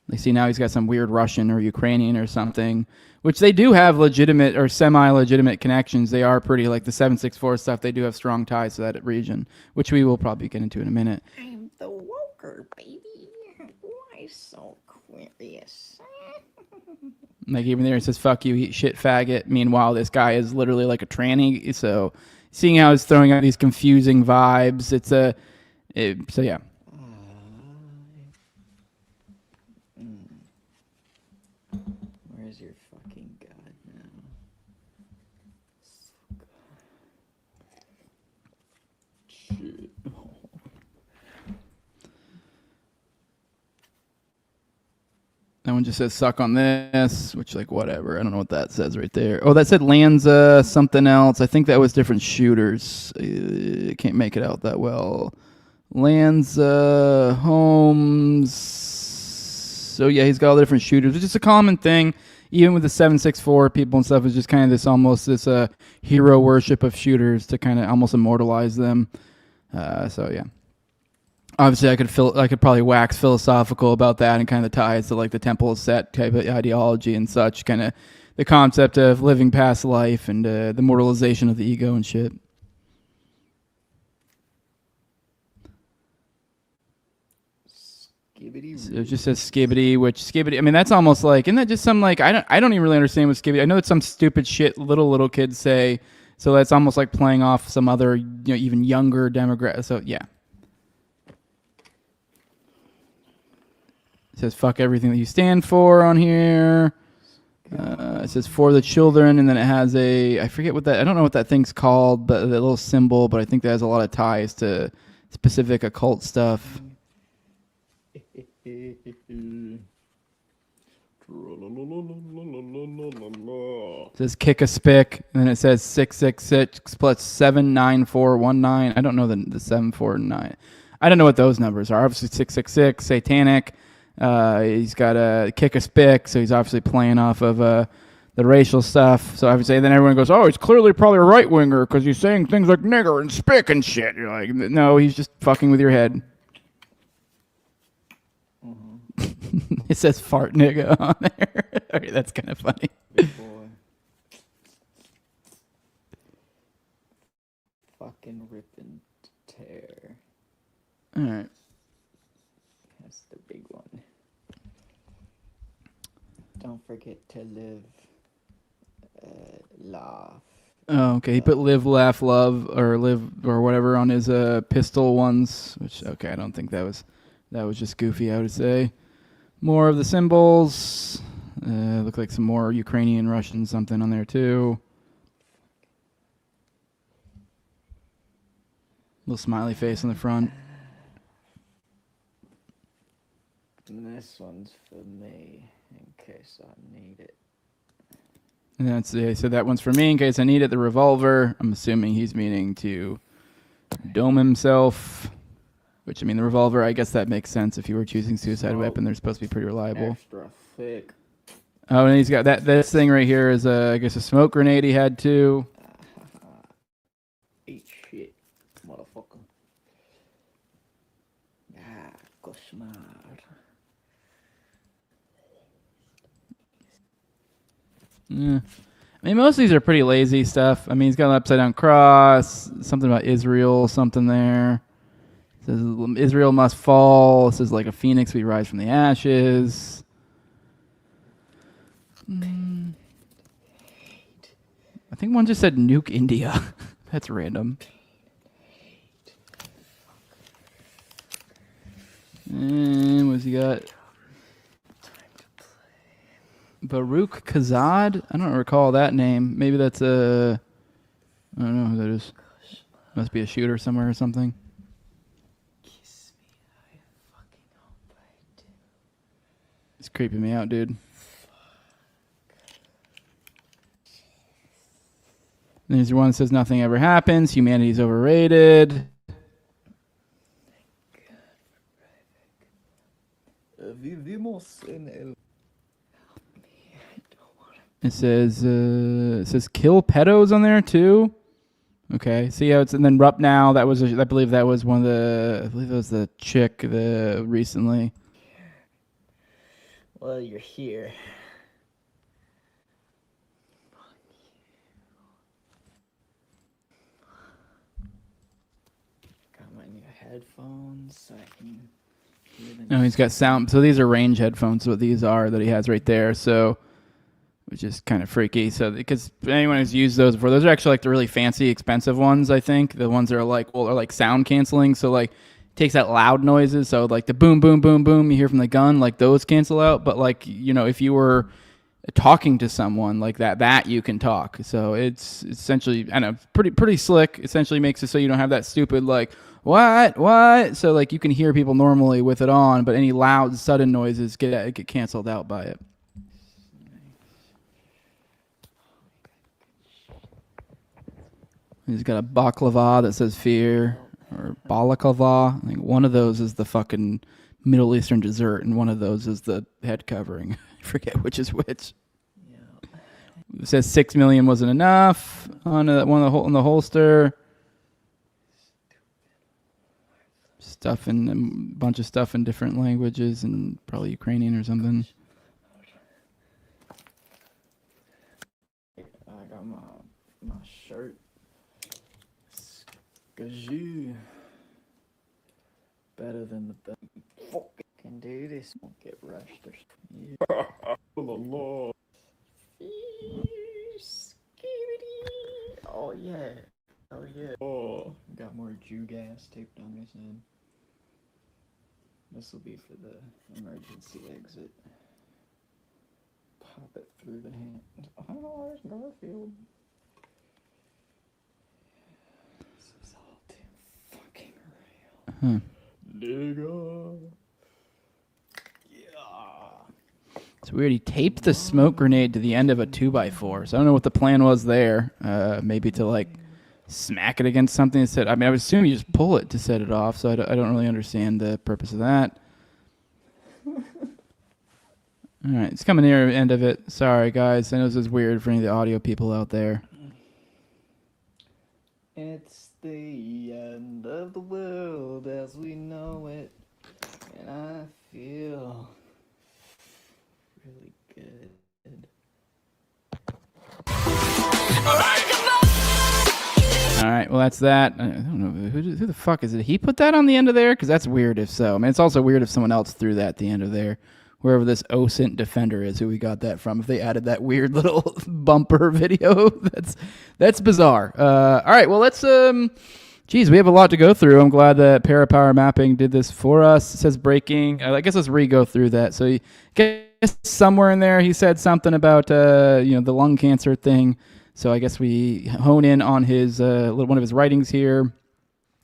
they see now he's got some weird Russian or Ukrainian or something, which they do have legitimate or semi-legitimate connections. They are pretty, like the 764 stuff. They do have strong ties to that region, which we will probably get into in a minute. I'm the woker, baby. Why so curious? Like even there it says, fuck you, eat shit, faggot. Meanwhile, this guy is literally like a tranny. So seeing how he's throwing out these confusing vibes, so yeah. Where's your fucking God now? Shit. That one just says suck on this, which like whatever. I don't know what that says right there. Oh, that said Lanza something else. I think that was different shooters. Can't make it out that well. Lanza Holmes. So yeah, he's got all the different shooters, which is a common thing. Even with the 764 people and stuff, it's just kind of this hero worship of shooters to kind of almost immortalize them. So yeah. Obviously, I could probably wax philosophical about that and kind of the ties to like the temple set type of ideology and such, kind of the concept of living past life and the mortalization of the ego and shit. So it just says skibbity, which skibbity. I mean, that's almost like, isn't that just some like I don't even really understand what skibbity. I know it's some stupid shit little kids say. So that's almost like playing off some other, even younger demographic. So yeah, it says fuck everything that you stand for on here. It says for the children, and then it has I forget what that. I don't know what that thing's called, but the little symbol. But I think that has a lot of ties to specific occult stuff. It says kick a spick, and then it says 666 plus 79419. I don't know the 749. I don't know what those numbers are. Obviously 666 satanic. He's got a kick a spick, so he's obviously playing off of the racial stuff. So obviously, then everyone goes, "Oh, he's clearly probably a right winger because he's saying things like nigger and spick and shit." You're like, no, he's just fucking with your head. It says fart nigga on there. Okay, that's kind of funny. Good boy. Fucking rip and tear. All right. That's the big one. Don't forget to live, laugh. Oh, okay. He put live, laugh, love, or live, or whatever on his pistol ones. Which, okay, I don't think that was just goofy, I would say. More of the symbols. Look like some more Ukrainian, Russian something on there too. Little smiley face on the front. And this one's for me, in case I need it. And that's so that one's for me in case I need it. The revolver. I'm assuming he's meaning to dome himself. Which, I mean, the revolver, I guess that makes sense. If you were choosing suicide weapon, they're supposed to be pretty reliable. Extra thick. Oh, and he's got this thing right here is, I guess, a smoke grenade he had, too. Eat shit, motherfucker. Ah, koshmar. Yeah. I mean, most of these are pretty lazy stuff. I mean, he's got an upside-down cross, something about Israel, something there. It says Israel must fall. This is like a phoenix, we rise from the ashes. I think one just said nuke India. That's random. And what's he got? Baruch Kazad? I don't recall that name. Maybe that's I don't know who that is. Must be a shooter somewhere or something. It's creeping me out, dude. There's the one that says nothing ever happens. Humanity's overrated. It says kill pedos on there too. Okay, see how it's, and then Rup now. That was I believe that was one of the. I believe it was the chick recently. Well, you're here. Got my new headphones so I can hear them. No, he's got sound. So these are range headphones. What these are that he has right there. So, which is kind of freaky. So because anyone who's used those before, those are actually like the really fancy, expensive ones. I think the ones that are like are like sound canceling. So like. Takes out loud noises, so like the boom, boom, boom, boom you hear from the gun, like those cancel out. But like, if you were talking to someone like that you can talk. So it's essentially, I know, pretty slick. Essentially makes it so you don't have that stupid like what. So like you can hear people normally with it on, but any loud, sudden noises get canceled out by it. He's got a baklava that says fear. Or balaclava. I think one of those is the fucking Middle Eastern dessert, and one of those is the head covering. I forget which is which. Yeah. It says 6 million wasn't enough on one in the holster. stuff in a bunch of stuff in different languages and probably Ukrainian or something. I got my shirt. Skazoo. Better than the fuck can do this. Won't get rushed or something. Oh yeah. Oh yeah. Oh, got more Jew gas taped on his head. This will be for the emergency exit. Pop it through the hand. Oh, there's Garfield. This is all too fucking real. Nigga. Yeah. It's weird. He taped the smoke grenade to the end of a 2x4. So I don't know what the plan was there. Maybe to like smack it against something. That I mean, I would assume you just pull it to set it off. So I don't really understand the purpose of that. All right, it's coming near the end of it. Sorry, guys. I know this is weird for any of the audio people out there. It's the end of the world as we know it, and I feel really good. All right, well, that's that. I don't know. Who the fuck is it? He put that on the end of there? Because that's weird if so. I mean, it's also weird if someone else threw that at the end of there. Wherever this OSINT defender is, who we got that from. If they added that weird little bumper video, that's bizarre. All right, well, let's... Geez, we have a lot to go through. I'm glad that Parapower Mapping did this for us. It says breaking. I guess let's re-go through that. So I guess somewhere in there he said something about the lung cancer thing. So I guess we hone in on his one of his writings here.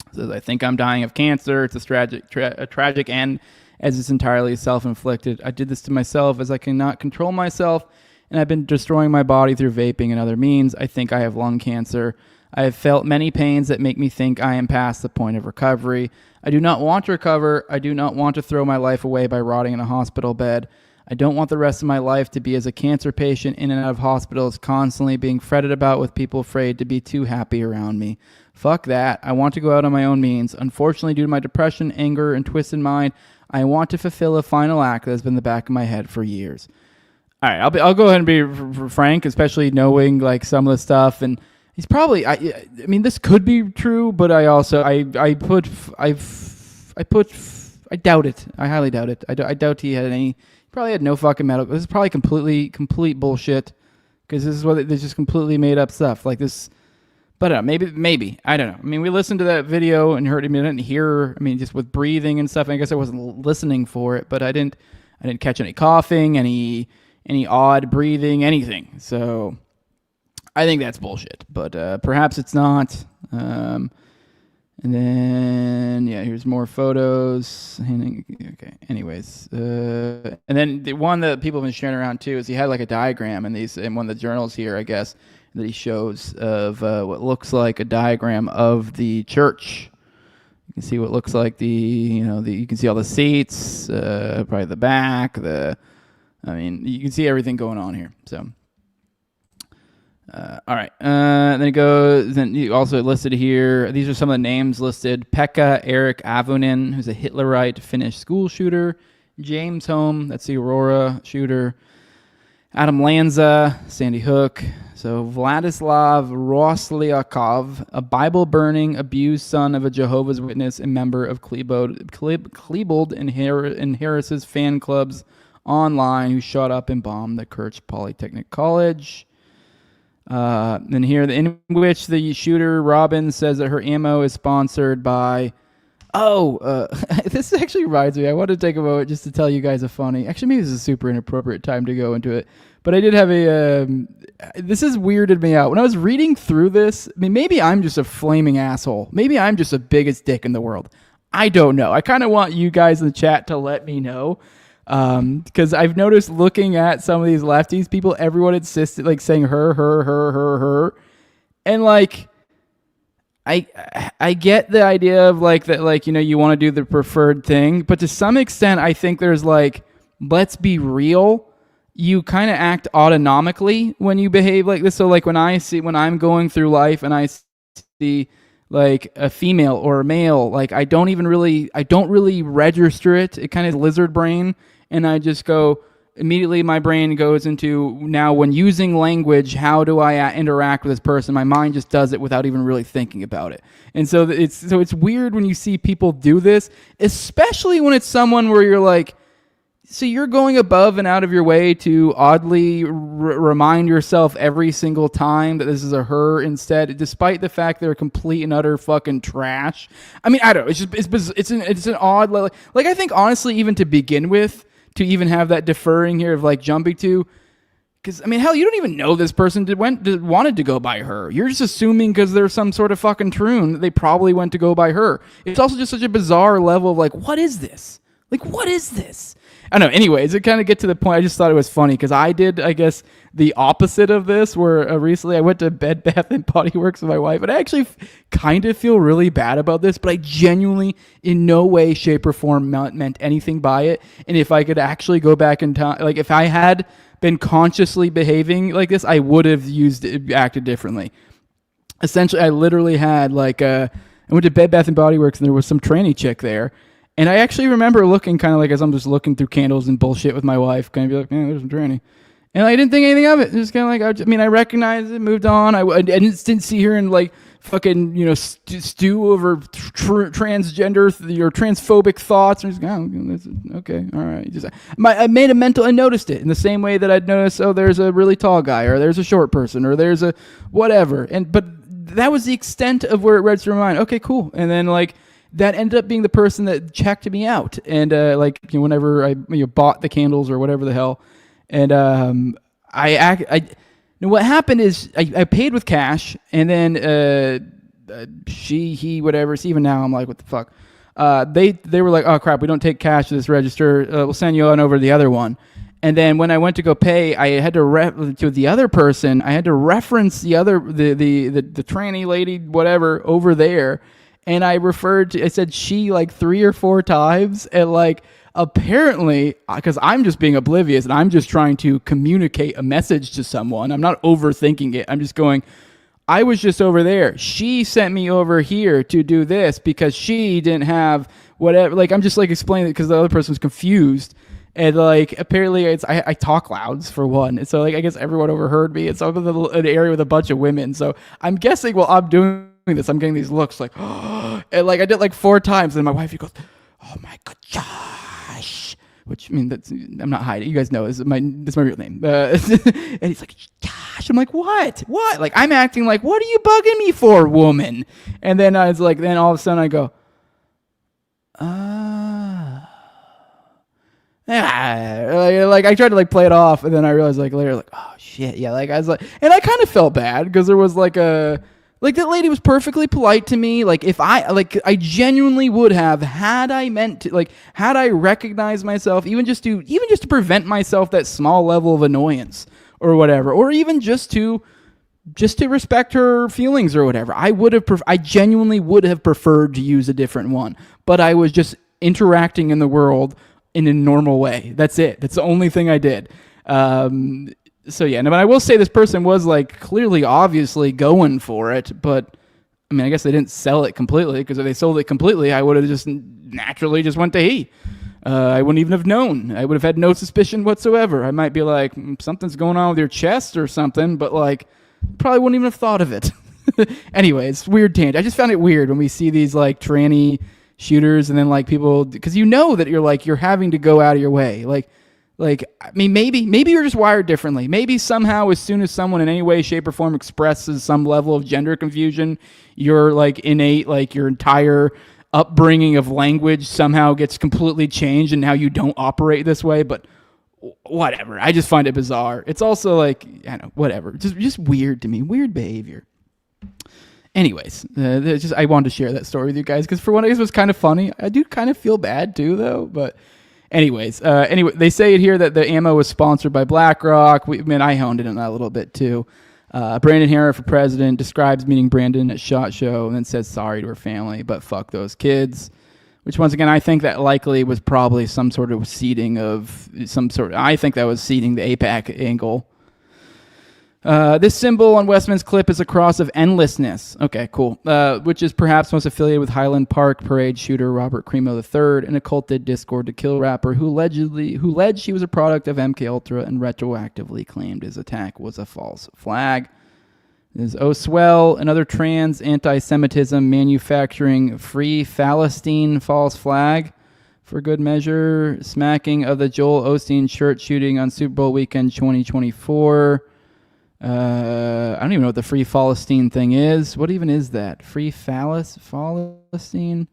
It says, I think I'm dying of cancer. It's a tragic end, as it's entirely self-inflicted. I did this to myself as I cannot control myself, and I've been destroying my body through vaping and other means. I think I have lung cancer. I have felt many pains that make me think I am past the point of recovery. I do not want to recover. I do not want to throw my life away by rotting in a hospital bed. I don't want the rest of my life to be as a cancer patient in and out of hospitals, constantly being fretted about with people afraid to be too happy around me. Fuck that. I want to go out on my own means. Unfortunately, due to my depression, anger, and twisted mind, I want to fulfill a final act that has been in the back of my head for years. All right, I'll go ahead and be frank, especially knowing like some of the stuff. And he's probably, I mean, this could be true, but I also, I doubt it. I highly doubt it. I doubt he had any. He probably had no fucking medical. This is probably complete bullshit, because this is what they just completely made up stuff like this. But maybe I don't know. I mean, we listened to that video and heard him. I didn't hear. I mean, just with breathing and stuff. I guess I wasn't listening for it, but I didn't catch any coughing, any odd breathing, anything. So I think that's bullshit. But perhaps it's not. And then here's more photos. Okay. Anyways, and then the one that people have been sharing around too is he had like a diagram in one of the journals here, I guess, that he shows of what looks like a diagram of the church. You can see what looks like you can see all the seats, probably the back, you can see everything going on here. So, all right. Then it goes, then you also listed here, these are some of the names listed. Pekka Erik Avonen, who's a Hitlerite Finnish school shooter. James Holm, that's the Aurora shooter. Adam Lanza, Sandy Hook. So Vladislav Roslyakov, a Bible-burning, abused son of a Jehovah's Witness and member of Klebold and Harris's fan clubs online, who shot up and bombed the Kerch Polytechnic College. Then here, in which the shooter, Robin, says that her ammo is sponsored by... this actually reminds me. I want to take a moment just to tell you guys a funny... Actually, maybe this is a super inappropriate time to go into it. But I did have this has weirded me out. When I was reading through this, I mean, maybe I'm just a flaming asshole. Maybe I'm just the biggest dick in the world. I don't know. I kind of want you guys in the chat to let me know. Because I've noticed looking at some of these lefties, everyone insisted, like, saying her. And, like... I get the idea of like that, like, you want to do the preferred thing, but to some extent, I think there's like, let's be real. You kind of act autonomically when you behave like this. So like when I'm going through life and I see like a female or a male, like I don't really register it. It kind of lizard brain, and I just go immediately. My brain goes into, now when using language, how do I interact with this person? My mind just does it without even really thinking about it. And so it's weird when you see people do this, especially when it's someone where you're like, so you're going above and out of your way to oddly remind yourself every single time that this is a her instead, despite the fact they're complete and utter fucking trash. I mean, I don't know. It's an odd, like I think honestly, even to begin with, to even have that deferring here of like jumping to, because I mean, hell, you don't even know this person wanted to go by her. You're just assuming because there's some sort of fucking troon that they probably went to go by her. It's also just such a bizarre level of like, what is this? Like, what is this? I don't know. Anyways, it kind of get to the point. I just thought it was funny because I did, I guess, the opposite of this, where recently I went to Bed Bath & Body Works with my wife, and I actually kind of feel really bad about this, but I genuinely, in no way, shape, or form meant anything by it. And if I could actually go back in time, like if I had been consciously behaving like this, I would have acted differently. Essentially, I literally had I went to Bed Bath & Body Works, and there was some tranny chick there. And I actually remember looking kind of like, as I'm just looking through candles and bullshit with my wife, kind of be like, man, there's some tranny. And I didn't think anything of it. Just kind of like, I recognized it, moved on. I didn't see her and like fucking, stew over transgender or transphobic thoughts. And just go, okay, all right. I made a mental, I noticed it in the same way that I'd notice, oh, there's a really tall guy, or there's a short person, or there's a whatever. But that was the extent of where it registered in my mind. Okay, cool. And then that ended up being the person that checked me out. And whenever I bought the candles or whatever the hell, and what happened is I paid with cash, and then he, whatever. So even now I'm like, what the fuck? They were like, oh crap, we don't take cash to this register. We'll send you on over to the other one. And then when I went to go pay, I had to to the other person. I had to reference the tranny lady, whatever, over there. And I said she like 3 or 4 times, and apparently, because I'm just being oblivious and I'm just trying to communicate a message to someone. I'm not overthinking it. I'm just going, I was just over there. She sent me over here to do this because she didn't have whatever. I'm just explaining it because the other person was confused. And apparently I talk louds for one. And so I guess everyone overheard me. It's over an area with a bunch of women. So I'm guessing while I'm doing this, I'm getting these looks and I did 4 times. And my wife, goes, oh my God, Josh. Which, I'm not hiding. You guys know this is my real name. And he's like, Josh. I'm like, what? What? I'm acting like, what are you bugging me for, woman? And then I was then all of a sudden I go, I tried to play it off, and then I realized later, oh shit, yeah, I was and I kind of felt bad because there was that lady was perfectly polite to me. If I genuinely would have, had I meant to, had I recognized myself, even just to prevent myself that small level of annoyance or whatever, or even just to respect her feelings or whatever, I genuinely would have preferred to use a different one, but I was just interacting in the world in a normal way. That's it. That's the only thing I did. So yeah, but I will say this person was clearly, obviously going for it, but I guess they didn't sell it completely, because if they sold it completely, I would have just naturally just went to he. I wouldn't even have known. I would have had no suspicion whatsoever. I might be like, something's going on with your chest or something, but probably wouldn't even have thought of it. Anyways, weird tangent. I just found it weird when we see these tranny shooters, and then people, because that you're having to go out of your way. Maybe you're just wired differently. Maybe somehow, as soon as someone in any way, shape, or form expresses some level of gender confusion, your innate, your entire upbringing of language somehow gets completely changed, and now you don't operate this way. But whatever. I just find it bizarre. It's also I don't know, whatever. Just weird to me. Weird behavior. Anyways, I wanted to share that story with you guys because for one, I guess it was kind of funny. I do kind of feel bad too, though. But anyways, they say it here that the ammo was sponsored by BlackRock. I honed in on that a little bit too. Brandon Harris for president, describes meeting Brandon at SHOT Show, and then says sorry to her family, but fuck those kids. Which once again, I think that likely was probably some sort of seeding of some sort. I think that was seeding the AIPAC angle. This symbol on Westman's clip is a cross of endlessness. Okay, cool. Which is perhaps most affiliated with Highland Park parade shooter Robert Cremo III, an occulted Discord to kill rapper who alleged she was a product of MK Ultra and retroactively claimed his attack was a false flag. There's Oswell, another trans anti-Semitism manufacturing free Palestine false flag. For good measure, smacking of the Joel Osteen shirt shooting on Super Bowl weekend 2024. I don't even know what the free Palestine thing is. What even is that? Free Palestine?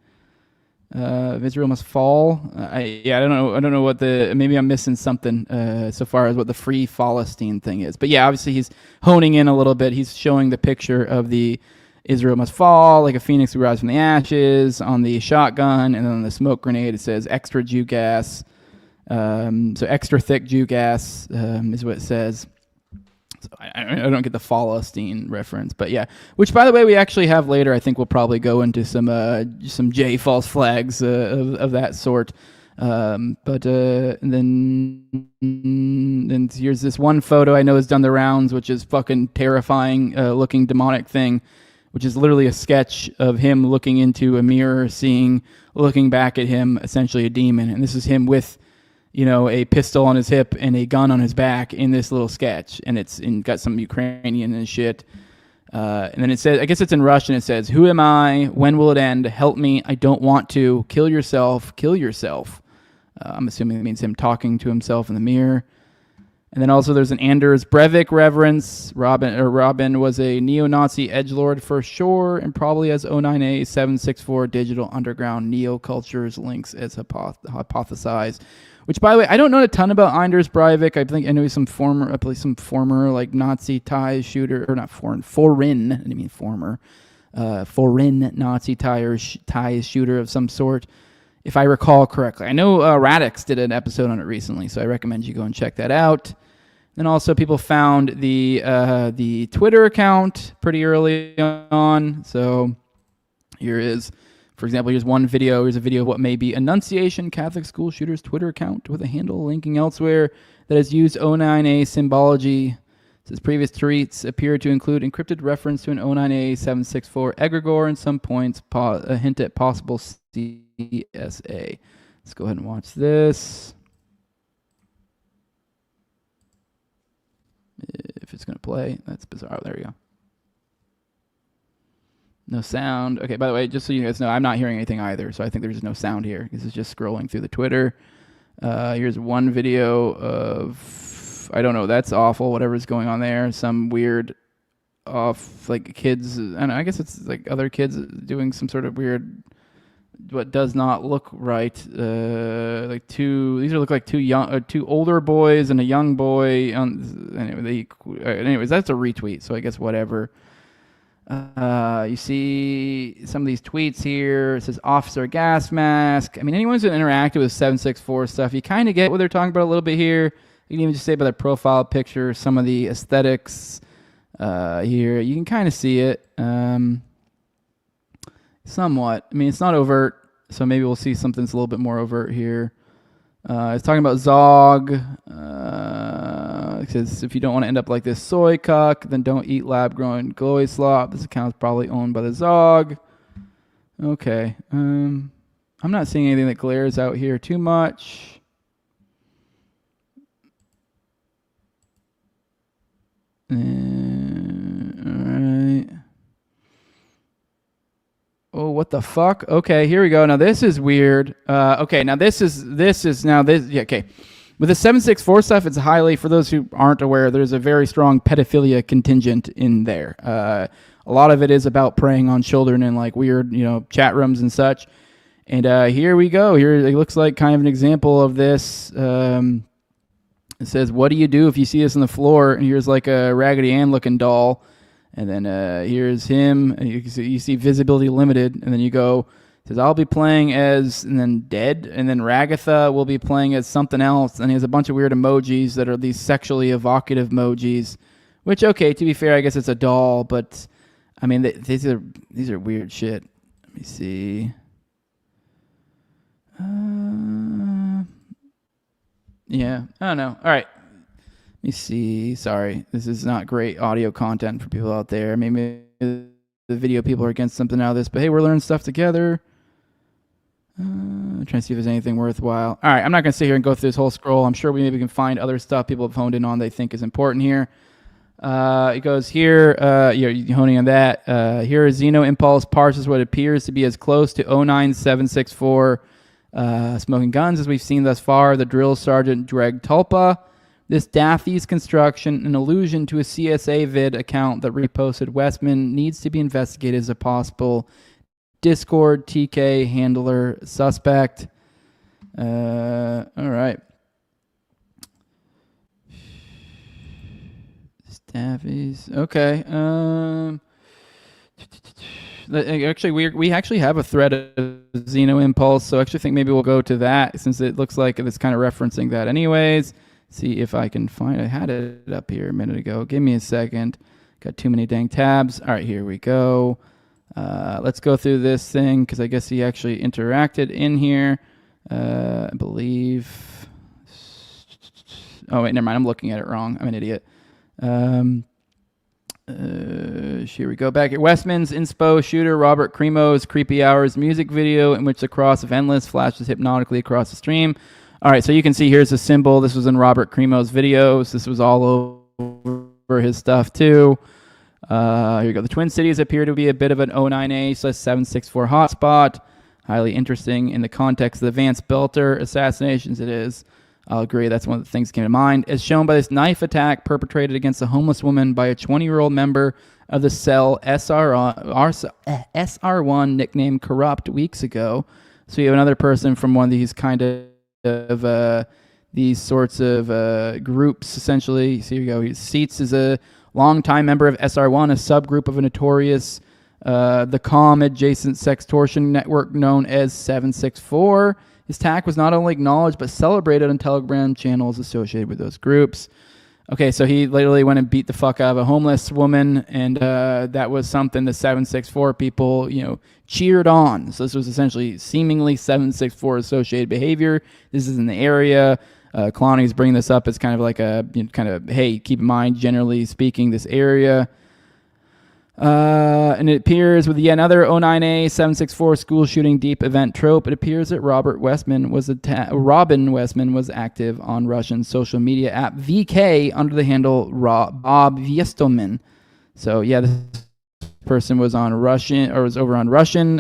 Israel must fall. I don't know. I don't know what maybe I'm missing something so far as what the free Palestine thing is. But yeah, obviously he's honing in a little bit. He's showing the picture of the Israel must fall, like a phoenix who rise from the ashes, on the shotgun, and then on the smoke grenade it says extra Jew gas. So extra thick Jew gas is what it says. So I don't get the Palestine reference, but yeah. Which, by the way, we actually have later. I think we'll probably go into some J false flags of that sort. And then here's this one photo I know has done the rounds, which is fucking terrifying looking demonic thing, which is literally a sketch of him looking into a mirror, looking back at him, essentially a demon. And this is him with, a pistol on his hip and a gun on his back in this little sketch. And it's got some Ukrainian and shit. And then it says, I guess it's in Russian, it says, "Who am I? When will it end? Help me. I don't want to. Kill yourself. Kill yourself." I'm assuming it means him talking to himself in the mirror. And then also there's an Anders Breivik reference. Robin was a neo-Nazi edgelord for sure, and probably has 09A 764 digital underground neo-cultures links as hypothesized. Which, by the way, I don't know a ton about Anders Breivik. I think I know he's some former like Nazi ties shooter, or not foreign. I didn't mean former. Foreign Nazi ties shooter of some sort, if I recall correctly. I know Radix did an episode on it recently, so I recommend you go and check that out. Then also people found the Twitter account pretty early on. So here is, for example, here's one video. Here's a video of what may be Annunciation Catholic School Shooter's Twitter account with a handle linking elsewhere that has used 09A symbology. It says previous tweets appear to include encrypted reference to an 09A 764 egregore and some points a hint at possible CSA. Let's go ahead and watch this. If it's going to play, that's bizarre. Oh, there we go. No sound. Okay, by the way, just so you guys know, I'm not hearing anything either, so I think there's no sound here. This is just scrolling through the Twitter. Here's one video of, I don't know, that's awful, whatever's going on there. Some weird off, like kids, and I guess it's like other kids doing some sort of weird, what does not look right. These look like two older boys and a young boy. Anyways, that's a retweet, so I guess whatever. You see some of these tweets here. It says officer gas mask. I mean, anyone who's interacted with 764 stuff, you kind of get what they're talking about a little bit here. You can even just say by the profile picture, some of the aesthetics here. You can kind of see it. Somewhat. I mean, it's not overt, so maybe we'll see something that's a little bit more overt here. It's talking about Zog. It says, if you don't want to end up like this soy cuck, then don't eat lab-grown glowy slop. This account is probably owned by the Zog. Okay. I'm not seeing anything that glares out here too much. All right. Oh, what the fuck? Okay, here we go. Now this is weird. Okay, now this is okay. With the 764 stuff, it's highly, for those who aren't aware, there's a very strong pedophilia contingent in there. A lot of it is about preying on children in like weird, chat rooms and such. And here we go. Here it looks like kind of an example of this. It says, "What do you do if you see us on the floor?" And here's like a Raggedy Ann looking doll. And then here's him. You see visibility limited. And then you go, it says, "I'll be playing as," and then dead. And then Ragatha will be playing as something else. And he has a bunch of weird emojis that are these sexually evocative emojis. Which, okay, to be fair, I guess it's a doll. But, I mean, these are weird shit. Let me see. Yeah, I don't know. All right. me see. Sorry, this is not great audio content for people out there. Maybe the video people are against something out of this, but hey, we're learning stuff together. I'm trying to see if there's anything worthwhile. All right, I'm not going to sit here and go through this whole scroll. I'm sure we maybe can find other stuff people have honed in on they think is important here. It goes here, you're honing on that. Here, Xeno Impulse parses what appears to be as close to 09764 smoking guns as we've seen thus far. The drill sergeant Dreg Tulpa. This Daffy's construction, an allusion to a CSA vid account that reposted Westman, needs to be investigated as a possible Discord TK handler suspect. All right. Staffies. Okay. Actually, we actually have a thread of Xeno Impulse, so I actually think maybe we'll go to that since it looks like it's kind of referencing that anyways. See if I can find it. I had it up here a minute ago. Give me a second. Got too many dang tabs. All right, here we go. Let's go through this thing because I guess he actually interacted in here. I believe. Oh, wait, never mind. I'm looking at it wrong. I'm an idiot. Here we go. Back at Westman's inspo shooter Robert Cremo's Creepy Hours music video in which the cross of Endless flashes hypnotically across the stream. All right, so you can see here's a symbol. This was in Robert Cremo's videos. This was all over his stuff too. Here we go. The Twin Cities appear to be a bit of an 09A/764 hotspot. Highly interesting in the context of the Vance Belter assassinations. It is. I'll agree. That's one of the things that came to mind. As shown by this knife attack perpetrated against a homeless woman by a 20-year-old member of the cell SR1, nicknamed Corrupt, weeks ago. So you have another person from one of these kind of these sorts of groups, essentially. So here we go. Seats is a longtime member of SR1, a subgroup of a notorious, the calm adjacent sextortion network known as 764. His attack was not only acknowledged but celebrated on Telegram channels associated with those groups. Okay, so he literally went and beat the fuck out of a homeless woman, and that was something the 764 people, cheered on. So this was essentially seemingly 764 associated behavior. This is in the area. Kalani's bringing this up as kind of like a hey, keep in mind, generally speaking, this area. And it appears with yet another 09A/764 school shooting deep event trope. It appears that Robin Westman was active on Russian social media app VK under the handle Bob Viestelman. So yeah, this person was on Russian, or was over on Russian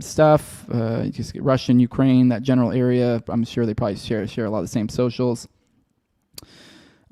stuff, just Russian, Ukraine, that general area. I'm sure they probably share a lot of the same socials.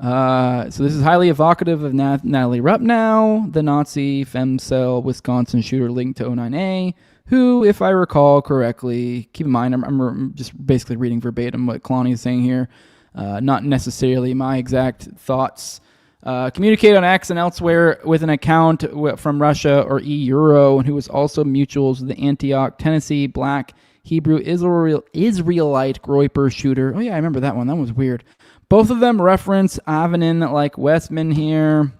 So this is highly evocative of Natalie Rupnow, the Nazi femcel Wisconsin shooter linked to 09A, who, if I recall correctly, keep in mind, I'm just basically reading verbatim what Kalani is saying here, not necessarily my exact thoughts. Communicated on X and elsewhere with an account from Russia or E-Euro, and who was also mutuals with the Antioch, Tennessee, Black Hebrew Israelite Groyper shooter. Oh yeah, I remember that one. That was weird. Both of them reference Avanin like Westman here.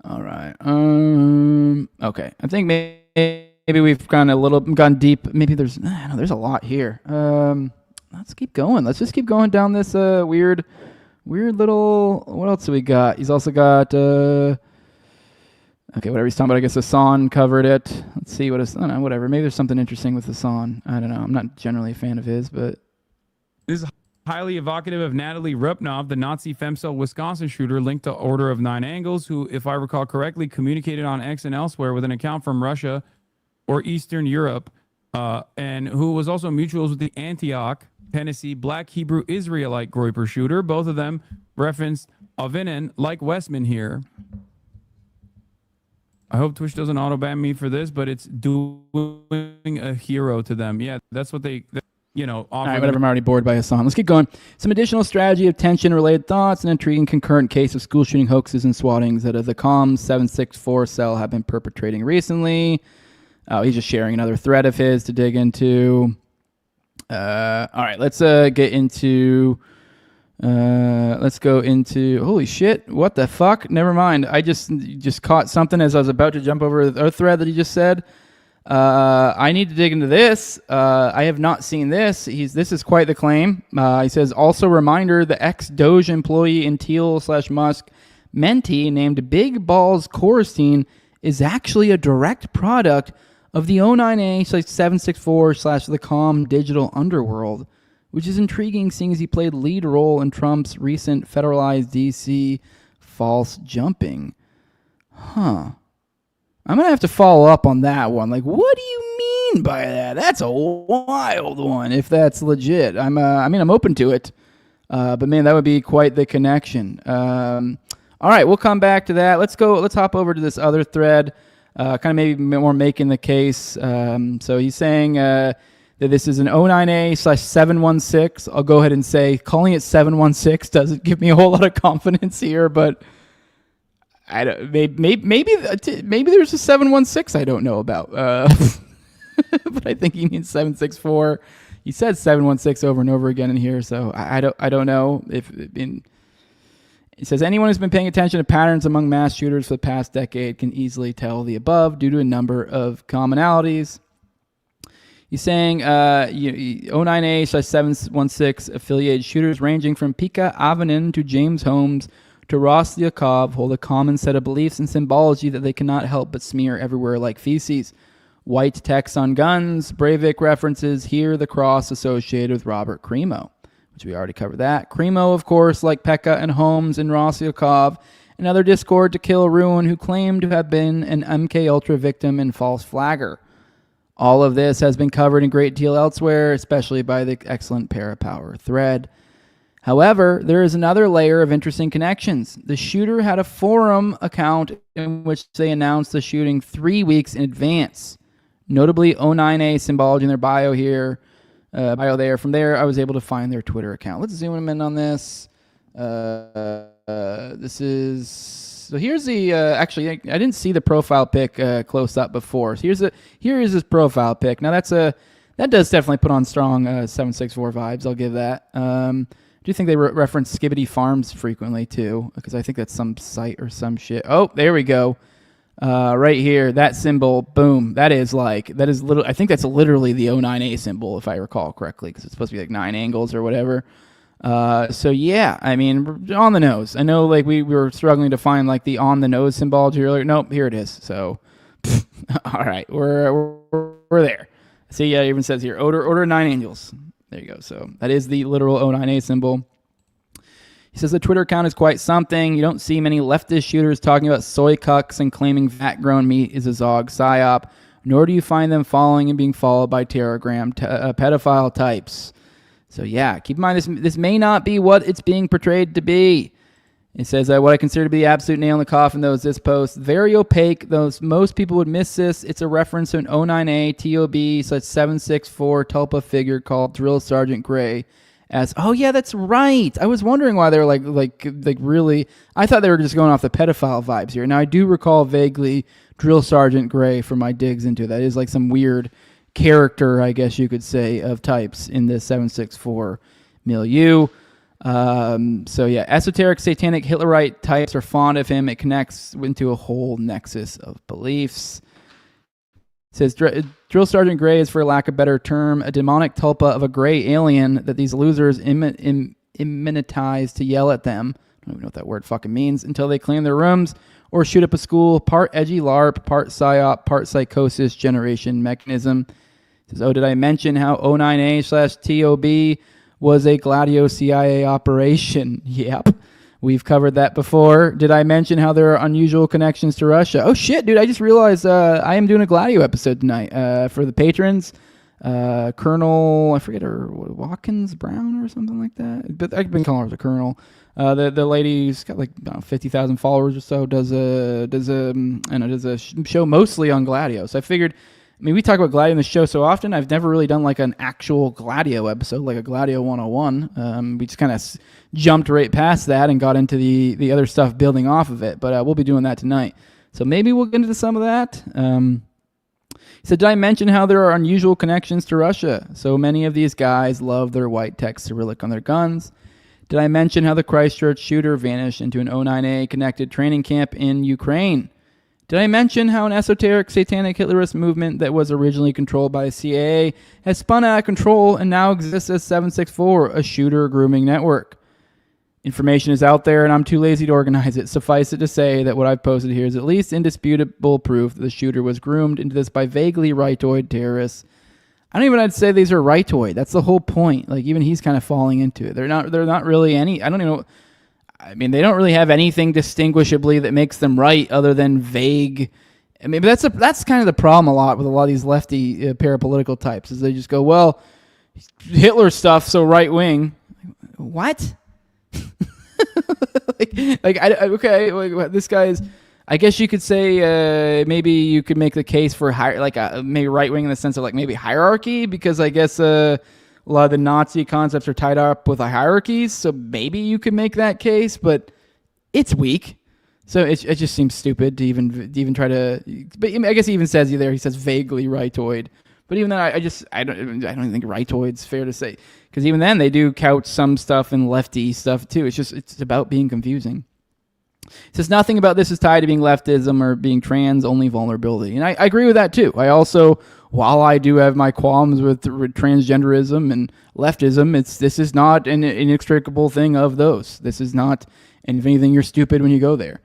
All right. Okay. I think maybe we've gone deep. Maybe there's a lot here. Let's keep going. Let's just keep going down this weird little. What else do we got? He's also got. Okay, whatever he's talking about. I guess Hassan covered it. Let's see what I don't know. Whatever. Maybe there's something interesting with Hassan. I don't know. I'm not generally a fan of his, but this is highly evocative of Natalie Rupnow, the Nazi femcel Wisconsin shooter linked to Order of Nine Angles, who, if I recall correctly, communicated on X and elsewhere with an account from Russia or Eastern Europe, and who was also mutuals with the Antioch, Tennessee, Black Hebrew Israelite Groyper shooter. Both of them referenced Avinin, like Westman here. I hope Twitch doesn't auto-ban me for this, but it's doing a hero to them. Yeah, that's what they... All right, whatever. I'm already bored by Hassan. Let's keep going. Some additional strategy of tension-related thoughts and intriguing concurrent case of school shooting hoaxes and swattings that the COM 764 cell have been perpetrating recently. Oh, he's just sharing another thread of his to dig into. All right, let's get into. Let's go into. Holy shit! What the fuck? Never mind. I just caught something as I was about to jump over the thread that he just said. I need to dig into this. I have not seen this. This is quite the claim. He says, also reminder, the ex-Doge employee in Thiel/Musk mentee named Big Balls Chorstein is actually a direct product of the 09A/764/ the calm digital underworld, which is intriguing seeing as he played lead role in Trump's recent federalized DC false jumping. Huh. I'm going to have to follow up on that one. Like, what do you mean by that? That's a wild one, if that's legit. I'm open to it. But man, that would be quite the connection. All right, we'll come back to that. Let's hop over to this other thread, kind of maybe more making the case. So he's saying that this is an 09A/716. I'll go ahead and say calling it 716 doesn't give me a whole lot of confidence here, but I don't. Maybe there's a 716 I don't know about. But I think he means 764. He said 716 over and over again in here, so I don't know if in. It says anyone who's been paying attention to patterns among mass shooters for the past decade can easily tell the above due to a number of commonalities. He's saying 09A/716 affiliated shooters ranging from Pika Avanen to James Holmes to Roslyakov hold a common set of beliefs and symbology that they cannot help but smear everywhere like feces. White text on guns, Breivik references, here the cross associated with Robert Crimo, which we already covered that. Crimo, of course, like Pekka and Holmes and Roslyakov, another Discord to kill ruin who claimed to have been an MK Ultra victim and false flagger. All of this has been covered in great deal elsewhere, especially by the excellent Parapower thread. However, there is another layer of interesting connections. The shooter had a forum account in which they announced the shooting 3 weeks in advance. Notably, 09A symbology in their bio here. From there, I was able to find their Twitter account. Let's zoom in on this. This is... So here's the... actually, I didn't see the profile pic close up before. So here is his profile pic. Now, that does definitely put on strong 764 vibes. I'll give that. I do think they reference Skibbity Farms frequently, too, because I think that's some site or some shit. Oh, there we go. Right here, that symbol, boom. I think that's literally the 09A symbol, if I recall correctly, because it's supposed to be like 9 angles or whatever. So yeah, I mean, on the nose. I know, like we were struggling to find like the on the nose symbology earlier. Nope, here it is. So, all right, we're there. See, it even says here, order 9 angels. There you go. So that is the literal 09A symbol. He says the Twitter account is quite something. You don't see many leftist shooters talking about soy cucks and claiming vat-grown meat is a Zog psyop, nor do you find them following and being followed by terrorgram pedophile types. So yeah, keep in mind this may not be what it's being portrayed to be. It says what I consider to be the absolute nail in the coffin, though, is this post. Very opaque, though most people would miss this. It's a reference to an 09A TOB/764 Tulpa figure called Drill Sergeant Gray. Oh yeah, that's right. I was wondering why they were like really. I thought they were just going off the pedophile vibes here. Now I do recall vaguely Drill Sergeant Gray from my digs into that. It is like some weird character, I guess you could say, of types in the 764 milieu. So yeah, esoteric, satanic, Hitlerite types are fond of him. It connects into a whole nexus of beliefs. It says Drill Sergeant Gray is, for lack of a better term, a demonic tulpa of a gray alien that these losers immunitize to yell at them. I don't even know what that word fucking means, until they clean their rooms or shoot up a school. Part edgy LARP, part psyop, part psychosis generation mechanism. It says, did I mention how 09A/TOB was a Gladio CIA operation? Yep. We've covered that before. Did I mention how there are unusual connections to Russia? Oh, shit, dude. I just realized I am doing a Gladio episode tonight for the patrons. Colonel, I forget her, Watkins Brown or something like that. But I've been calling her the Colonel. The lady's got like 50,000 followers or so. Does a show mostly on Gladio. So I figured, we talk about Gladio in the show so often. I've never really done like an actual Gladio episode, like a Gladio 101. We just kind of jumped right past that and got into the other stuff building off of it. But we'll be doing that tonight. So maybe we'll get into some of that. He said, did I mention how there are unusual connections to Russia? So many of these guys love their white text Cyrillic on their guns. Did I mention how the Christchurch shooter vanished into an 09A connected training camp in Ukraine? Did I mention how an esoteric satanic Hitlerist movement that was originally controlled by the CIA has spun out of control and now exists as 764, a shooter grooming network? Information is out there and I'm too lazy to organize it. Suffice it to say that what I've posted here is at least indisputable proof that the shooter was groomed into this by vaguely rightoid terrorists. I don't even I'd say these are rightoid. That's the whole point. Like even he's kind of falling into it. They're not really any, I don't even know. I mean, they don't really have anything distinguishably that makes them right other than vague. I mean, but that's kind of the problem a lot with a lot of these lefty parapolitical types is they just go, well, Hitler stuff, so right wing. What? This guy is. I guess you could say maybe you could make the case for maybe right wing in the sense of like maybe hierarchy because I guess. A lot of the Nazi concepts are tied up with the hierarchies, so maybe you could make that case, but it's weak. So it just seems stupid to even try to. But I guess he even says there. He says vaguely rightoid, but even then, I don't even think rightoid's fair to say because even then they do couch some stuff in lefty stuff too. It's about being confusing. It says nothing about this is tied to being leftism or being trans, only vulnerability, and I agree with that too. I also. While I do have my qualms with transgenderism and leftism, this is not an inextricable thing of those. This is not, and if anything, you're stupid when you go there.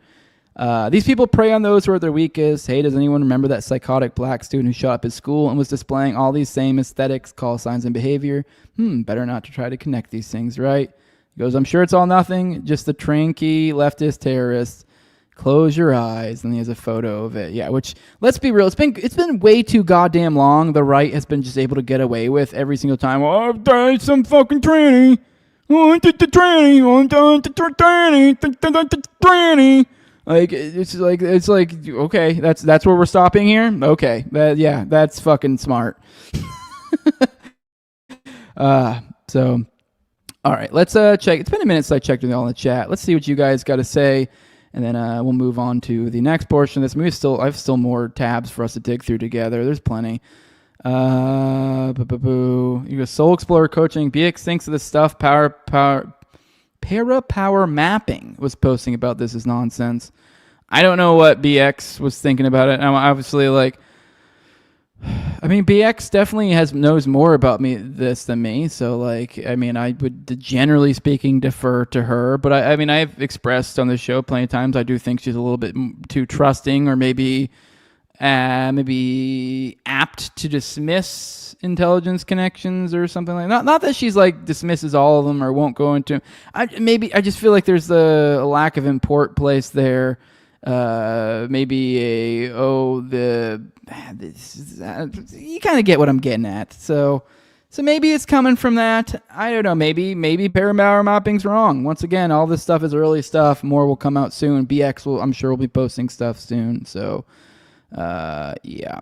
These people prey on those who are their weakest. Hey, does anyone remember that psychotic black student who shot up his school and was displaying all these same aesthetics, call signs, and behavior? Better not to try to connect these things, right? He goes, I'm sure it's all nothing, just the tranky leftist terrorists. Close your eyes, and he has a photo of it. Yeah, which let's be real, it's been way too goddamn long. The right has been just able to get away with every single time. Oh, I've done some fucking tranny. Oh, I did the tranny. Oh, I did the tranny. Like it's like okay, that's where we're stopping here. Okay, that's fucking smart. So, all right, let's check. It's been a minute since I checked with all in the chat. Let's see what you guys got to say. And then we'll move on to the next portion of this. I have still more tabs for us to dig through together. There's plenty. You go Soul Explorer Coaching. BX thinks of the stuff Power Mapping was posting about this is nonsense. I don't know what BX was thinking about it. I'm obviously like... I mean, BX definitely knows more about this than me. So, like, I mean, I would, generally speaking, defer to her. But I mean, I've expressed on the show plenty of times I do think she's a little bit too trusting, or maybe apt to dismiss intelligence connections or something like that. Not that she's like dismisses all of them or won't go into. I just feel like there's a lack of import placed there. You kind of get what I'm getting at. So maybe it's coming from that. I don't know. Maybe Power Mapping's wrong. Once again, all this stuff is early stuff. More will come out soon. BX I'm sure will be posting stuff soon. So, yeah.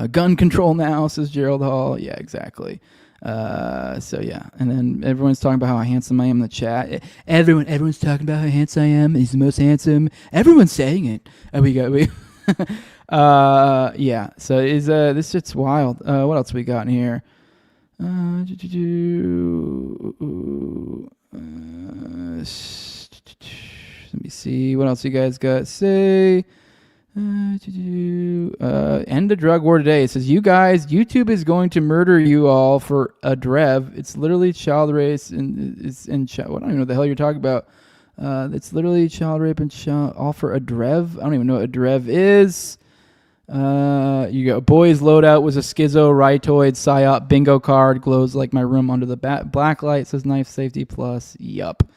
Gun control now, says Gerald Hall. Yeah, exactly. So yeah, and then everyone's talking about how handsome I am in the chat. Everyone's talking about how handsome I am. He's the most handsome. Everyone's saying it. Yeah. So this shit's wild. What else we got in here? Let me see. What else you guys got to say? End the drug war today. It says, you guys, YouTube is going to murder you all for a drev. It's literally child rape and I don't even know what the hell you're talking about. It's literally child rape and all for a drev. I don't even know what a drev is. You go, boys loadout was a schizo rightoid psyop bingo card, glows like my room under the black light, says knife safety plus. Yup.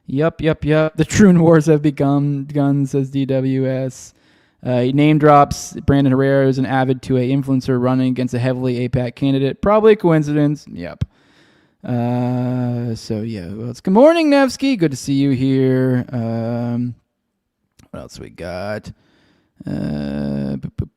The Troon wars have begun, guns, says DWS. He name drops Brandon Herrera, who's an avid 2A influencer running against a heavily APAC candidate. Probably a coincidence. Yep. So, yeah. Well, it's good morning, Nevsky. Good to see you here. What else we got?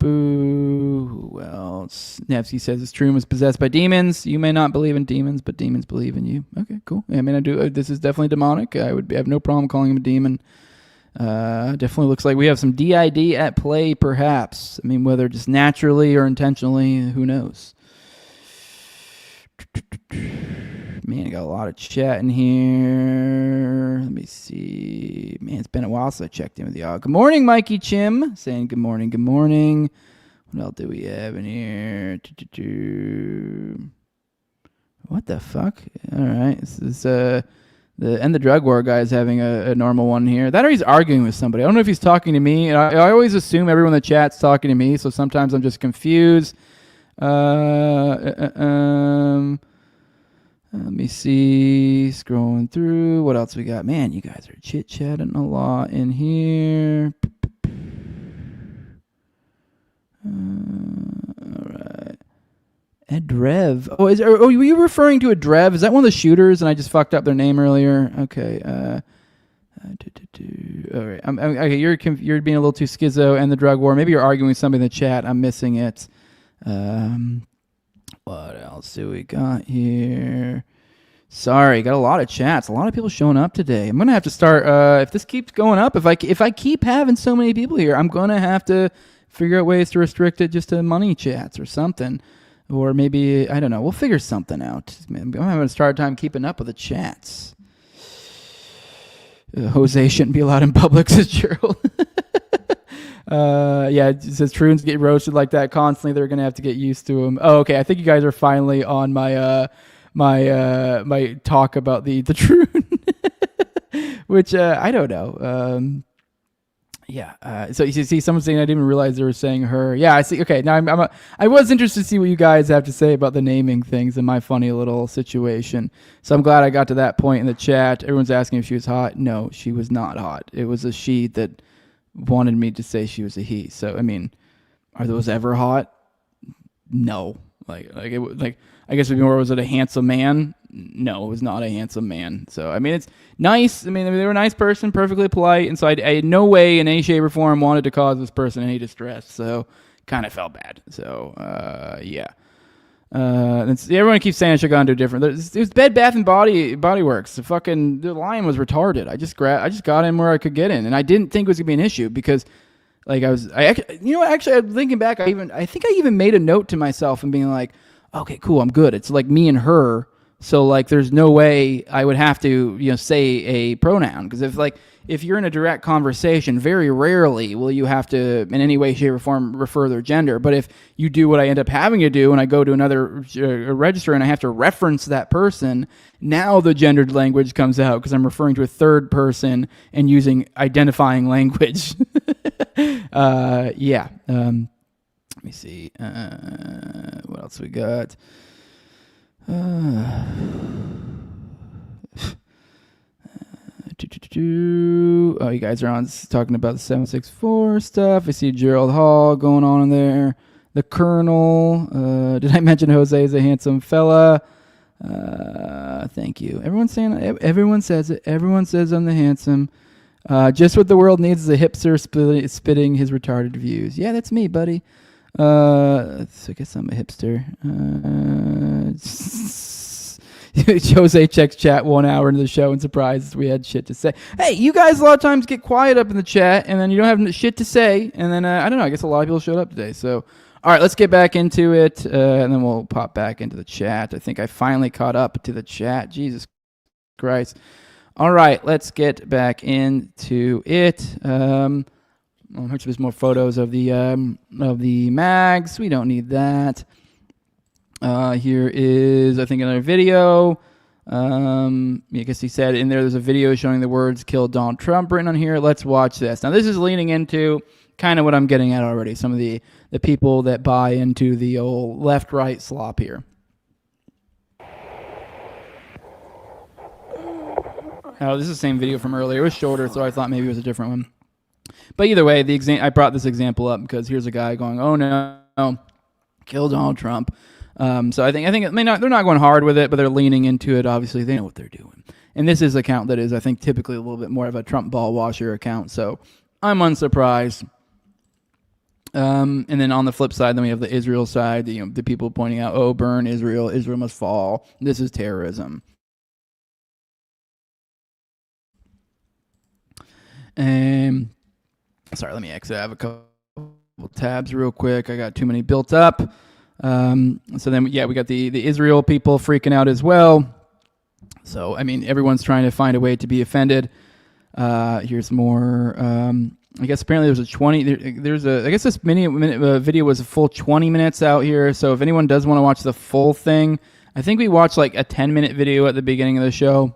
Who else? Nevsky says this Troon was possessed by demons. You may not believe in demons, but demons believe in you. Okay, cool. I mean, I do. This is definitely demonic. I have no problem calling him a demon. Definitely looks like we have some DID at play, perhaps. I mean, whether just naturally or intentionally, who knows? Man, I got a lot of chat in here. Let me see. Man, it's been a while since I checked in with y'all. Good morning, Mikey Chim. Saying good morning, good morning. What else do we have in here? What the fuck? All right. This is the drug war guy is having a normal one here. That or he's arguing with somebody. I don't know if he's talking to me. And I always assume everyone in the chat's talking to me, so sometimes I'm just confused. Let me see. Scrolling through. What else we got? Man, you guys are chit-chatting a lot in here. All right. Edrev. Oh, were you referring to Edrev? Is that one of the shooters? And I just fucked up their name earlier. Okay. All right. Okay. You're being a little too schizo. And the drug war. Maybe you're arguing with somebody in the chat. I'm missing it. What else do we got here? Sorry, got a lot of chats. A lot of people showing up today. I'm gonna have to start. If this keeps going up, if I keep having so many people here, I'm gonna have to figure out ways to restrict it just to money chats or something, or maybe I don't know. We'll figure something out. I'm having a hard time keeping up with the chats. Jose shouldn't be allowed in public, says Gerald. Yeah, it says Troons get roasted like that constantly. They're gonna have to get used to them. Oh, okay. I think you guys are finally on my my talk about the Troon, which I don't know. Yeah. So you see someone saying I didn't even realize they were saying her. Yeah, I see. Okay, now I was interested to see what you guys have to say about the naming things in my funny little situation. So I'm glad I got to that point in the chat. Everyone's asking if she was hot. No, she was not hot. It was a she that wanted me to say she was a he. So I mean, are those ever hot? No. Like I guess it'd be more, was it a handsome man? No, it was not a handsome man. So I mean, it's nice. I mean they were a nice person, perfectly polite, and so I in no way in any shape or form wanted to cause this person any distress. So kind of felt bad. So yeah. Everyone keeps saying I should have gone to a different. It was Bed Bath and Body Works. The line was retarded. I just got in where I could get in, and I didn't think it was gonna be an issue because, like, I'm thinking back. I think I even made a note to myself and being like, okay, cool, I'm good. It's like me and her, so like there's no way I would have to say a pronoun, because if you're in a direct conversation, very rarely will you have to, in any way, shape, or form, refer their gender. But if you do what I end up having to do, and I go to another register and I have to reference that person, now the gendered language comes out because I'm referring to a third person and using identifying language. Yeah. Let me see. What else we got? Oh, you guys are on talking about the 764 stuff. I see Gerald Hall going on in there. The Colonel. Did I mention Jose is a handsome fella? Thank you. Everyone says it. Everyone says I'm the handsome. Just what the world needs is a hipster spitting his retarded views. Yeah, that's me, buddy. So I guess I'm a hipster. Jose checks chat 1 hour into the show and surprised we had shit to say. Hey, you guys a lot of times get quiet up in the chat and then you don't have shit to say, and then I don't know, I guess a lot of people showed up today. So all right, let's get back into it, and then we'll pop back into the chat. I think I finally caught up to the chat. Jesus Christ. All right, let's get back into it. There's more photos of the mags. We don't need that. Here is, I think, another video. I guess he said in there's a video showing the words "Kill Donald Trump" written on here. Let's watch this. Now, this is leaning into kind of what I'm getting at already. Some of the people that buy into the old left-right slop here. Oh, this is the same video from earlier. It was shorter, so I thought maybe it was a different one. But either way, I brought this example up because here's a guy going, "Oh no, kill Donald Trump." So I think they're not going hard with it, but they're leaning into it. Obviously, they know what they're doing. And this is an account that is, I think, typically a little bit more of a Trump ball washer account. So I'm unsurprised. And then on the flip side, then we have the Israel side. The people pointing out, "Oh, burn Israel! Israel must fall. This is terrorism." Sorry, let me exit. I have a couple tabs real quick. I got too many built up. So then, yeah, we got the Israel people freaking out as well. So, I mean, everyone's trying to find a way to be offended. Here's more. I guess apparently there's a 20. There's a. I guess this video was a full 20 minutes out here. So if anyone does want to watch the full thing, I think we watched like a 10-minute video at the beginning of the show.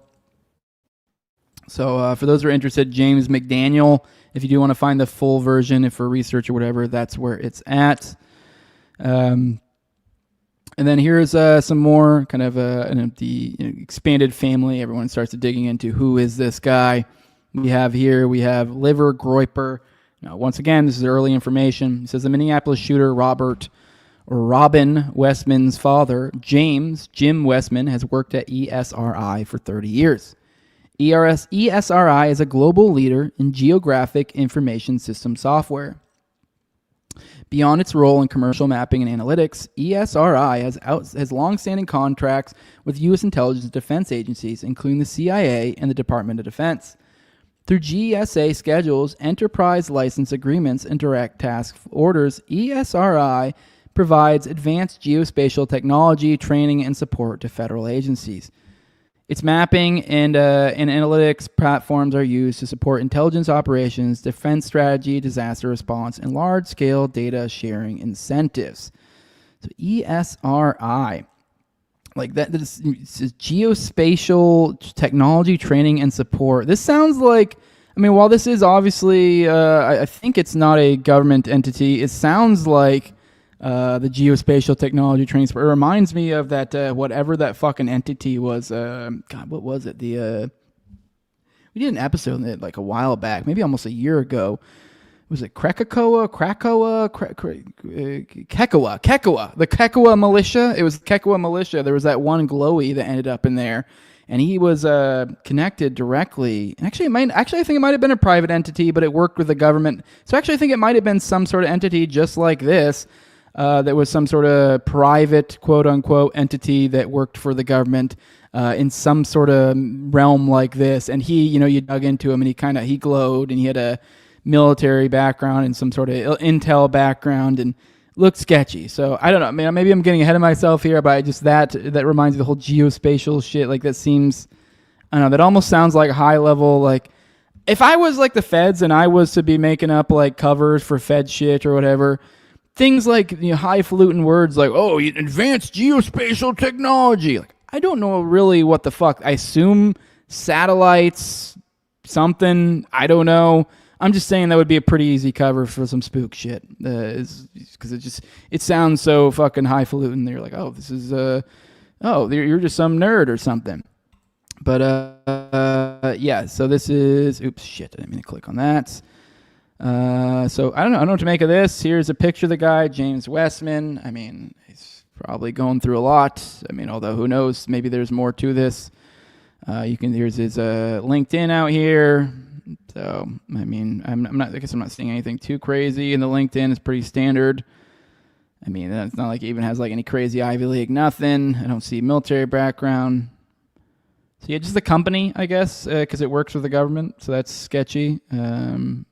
So for those who are interested, James McDaniel, if you do want to find the full version, if for research or whatever, that's where it's at. And then here's some more kind of the expanded family. Everyone starts to digging into who is this guy. We have Liver Groyper. Now, once again, this is early information. It says the Minneapolis shooter Robin Westman's father, Jim Westman, has worked at ESRI for 30 years. ESRI is a global leader in geographic information system software. Beyond its role in commercial mapping and analytics, ESRI has long-standing contracts with U.S. intelligence and defense agencies, including the CIA and the Department of Defense. Through GSA schedules, enterprise license agreements, and direct task orders, ESRI provides advanced geospatial technology, training, and support to federal agencies. Its mapping and analytics platforms are used to support intelligence operations, defense strategy, disaster response, and large-scale data sharing incentives. So ESRI, like that, this is geospatial technology training and support. This sounds like, I mean, while this is obviously, I think it's not a government entity, it sounds like the geospatial technology training support. It reminds me of that, whatever that fucking entity was. God, what was it? We did an episode on it like a while back, maybe almost a year ago. Was it Kekawa, the Kekawa militia? It was Kekawa militia. There was that one glowy that ended up in there, and he was connected directly. Actually, I think it might have been a private entity, but it worked with the government. So actually, I think it might have been some sort of entity just like this, that was some sort of private, quote unquote, entity that worked for the government in some sort of realm like this. And he, you dug into him, and he glowed, and he had a military background and some sort of intel background, and looked sketchy. So I don't know. I mean, maybe I'm getting ahead of myself here, but that reminds me of the whole geospatial shit. Like that seems, I don't know, that almost sounds like high level. Like if I was like the feds and I was to be making up like covers for Fed shit or whatever, things like highfalutin words like, oh, advanced geospatial technology. Like I don't know really what the fuck. I assume satellites, something. I don't know. I'm just saying that would be a pretty easy cover for some spook shit, because it sounds so fucking highfalutin. You're like, oh, this is you're just some nerd or something. But yeah, so this is, oops, shit, I didn't mean to click on that. So I don't know what to make of this. Here's a picture of the guy, James Westman. I mean, he's probably going through a lot. I mean, although who knows, maybe there's more to this. Here's his LinkedIn out here. So, I mean, I guess I'm not seeing anything too crazy. And the LinkedIn is pretty standard. I mean, it's not like it even has like any crazy Ivy League, nothing. I don't see military background. So yeah, just the company, I guess, because it works with the government. So that's sketchy. All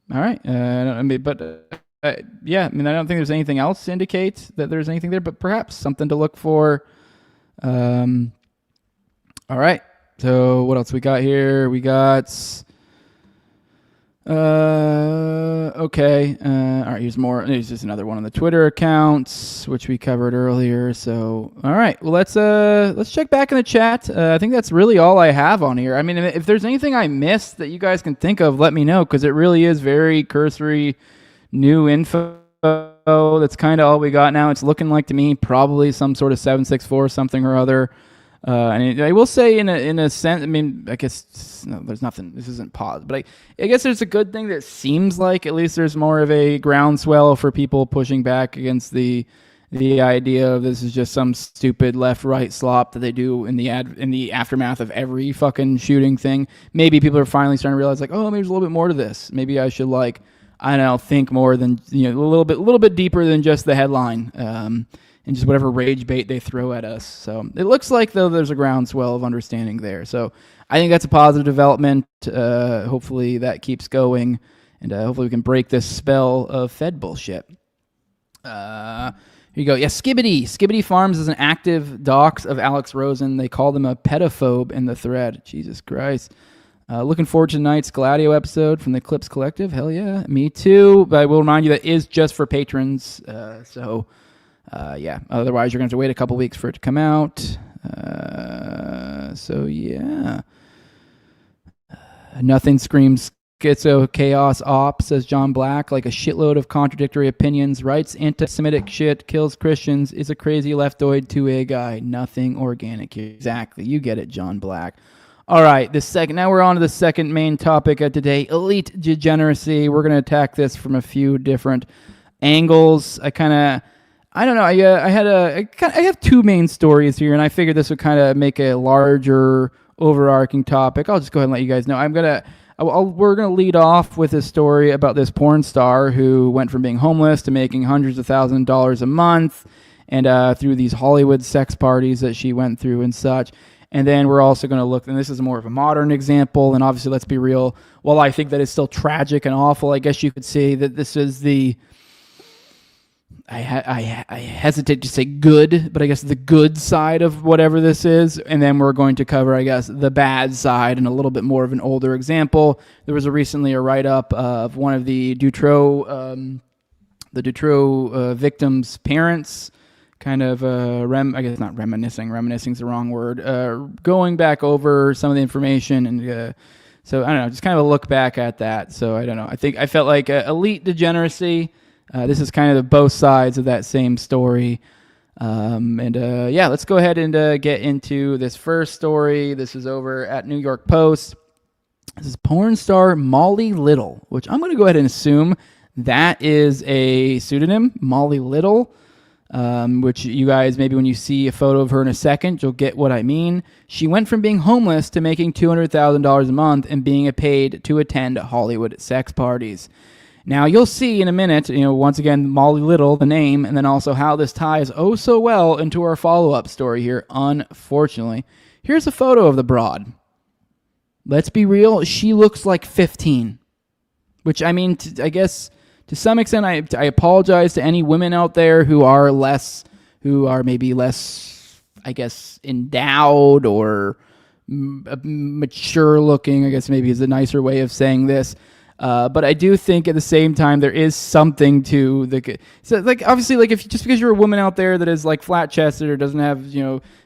right. Yeah, I mean, I don't think there's anything else to indicate that there's anything there, but perhaps something to look for. All right. So what else we got here? We got... okay. All right, here's more. There's just another one on the Twitter accounts, which we covered earlier. So, all right. Well, let's check back in the chat. I think that's really all I have on here. I mean, if there's anything I missed that you guys can think of, let me know, because it really is very cursory new info. That's kind of all we got now. It's looking like to me probably some sort of 764 something or other. And I will say in a sense, I mean, I guess there's nothing, this isn't pause, but I guess there's a good thing that seems like at least there's more of a groundswell for people pushing back against the idea of this is just some stupid left-right slop that they do in the aftermath of every fucking shooting thing. Maybe people are finally starting to realize like, oh, maybe there's a little bit more to this. Maybe I should I don't know, think more than, a little bit deeper than just the headline. And just whatever rage bait they throw at us. So it looks like, though, there's a groundswell of understanding there. So I think that's a positive development. Hopefully that keeps going, and hopefully we can break this spell of Fed bullshit. Here's Here you go. Yeah, Skibbity. Skibbity Farms is an active docs of Alex Rosen. They call them a pedophobe in the thread. Jesus Christ. Looking forward to tonight's Gladio episode from the Clips Collective. Hell yeah. Me too. But I will remind you that is just for patrons. Yeah. Otherwise, you're going to have to wait a couple weeks for it to come out. Yeah. Nothing screams schizo chaos op, says John Black, like a shitload of contradictory opinions, writes anti-Semitic shit, kills Christians, is a crazy leftoid 2A guy. Nothing organic here. Exactly. You get it, John Black. All right, now we're on to the second main topic of today, elite degeneracy. We're going to attack this from a few different angles. I don't know. I have two main stories here, and I figured this would kind of make a larger overarching topic. I'll just go ahead and let you guys know. We're going to lead off with a story about this porn star who went from being homeless to making hundreds of thousands of dollars a month, and through these Hollywood sex parties that she went through and such. And then we're also going to look, and this is more of a modern example, and obviously, let's be real, while I think that is still tragic and awful, I guess you could say that this is I hesitate to say good, but I guess the good side of whatever this is. And then we're going to cover, I guess, the bad side and a little bit more of an older example. There was recently a write-up of one of the Dutroux victims' parents, kind of I guess not reminiscing is the wrong word, going back over some of the information, and so I don't know, just kind of a look back at that. So I don't know, I felt like elite degeneracy, this is kind of the both sides of that same story, let's go ahead and get into this first story. This is over at New York Post. This is porn star Molly Little, which I'm going to go ahead and assume that is a pseudonym, Molly Little. Which you guys, maybe when you see a photo of her in a second, you'll get what I mean. She went from being homeless to making $200,000 a month and being paid to attend Hollywood sex parties. Now, you'll see in a minute, once again, Molly Little, the name, and then also how this ties oh so well into our follow-up story here, unfortunately. Here's a photo of the broad. Let's be real, she looks like 15. Which, I mean, I guess... to some extent, I apologize to any women out there who are maybe less, I guess, endowed or mature looking, I guess maybe is a nicer way of saying this. But I do think at the same time there is something to so like obviously like if just because you're a woman out there that is like flat chested or doesn't have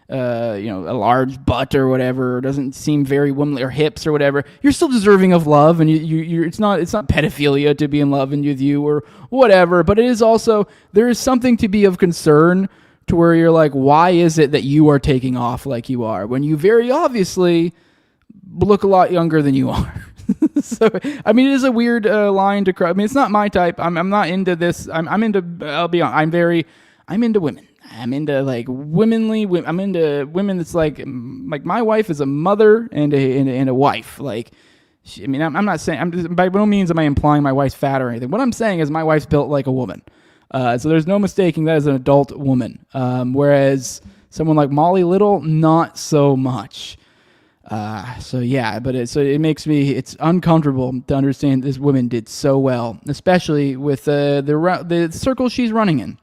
a large butt or whatever, or doesn't seem very womanly, or hips or whatever, you're still deserving of love, and you're it's not pedophilia to be in love with you or whatever. But it is also, there is something to be of concern to where you're like, why is it that you are taking off like you are when you very obviously look a lot younger than you are? So, I mean, it is a weird line to cross. I mean, it's not my type. I'm not into this. I'm into, I'll be honest, I'm into women. I'm into like womenly. I'm into women that's like my wife is a mother and a wife. Like, I'm not saying, by no means am I implying my wife's fat or anything. What I'm saying is my wife's built like a woman. So there's no mistaking that as an adult woman. Whereas someone like Molly Little, not so much. It makes me, it's uncomfortable to understand this woman did so well, especially with the circle she's running in.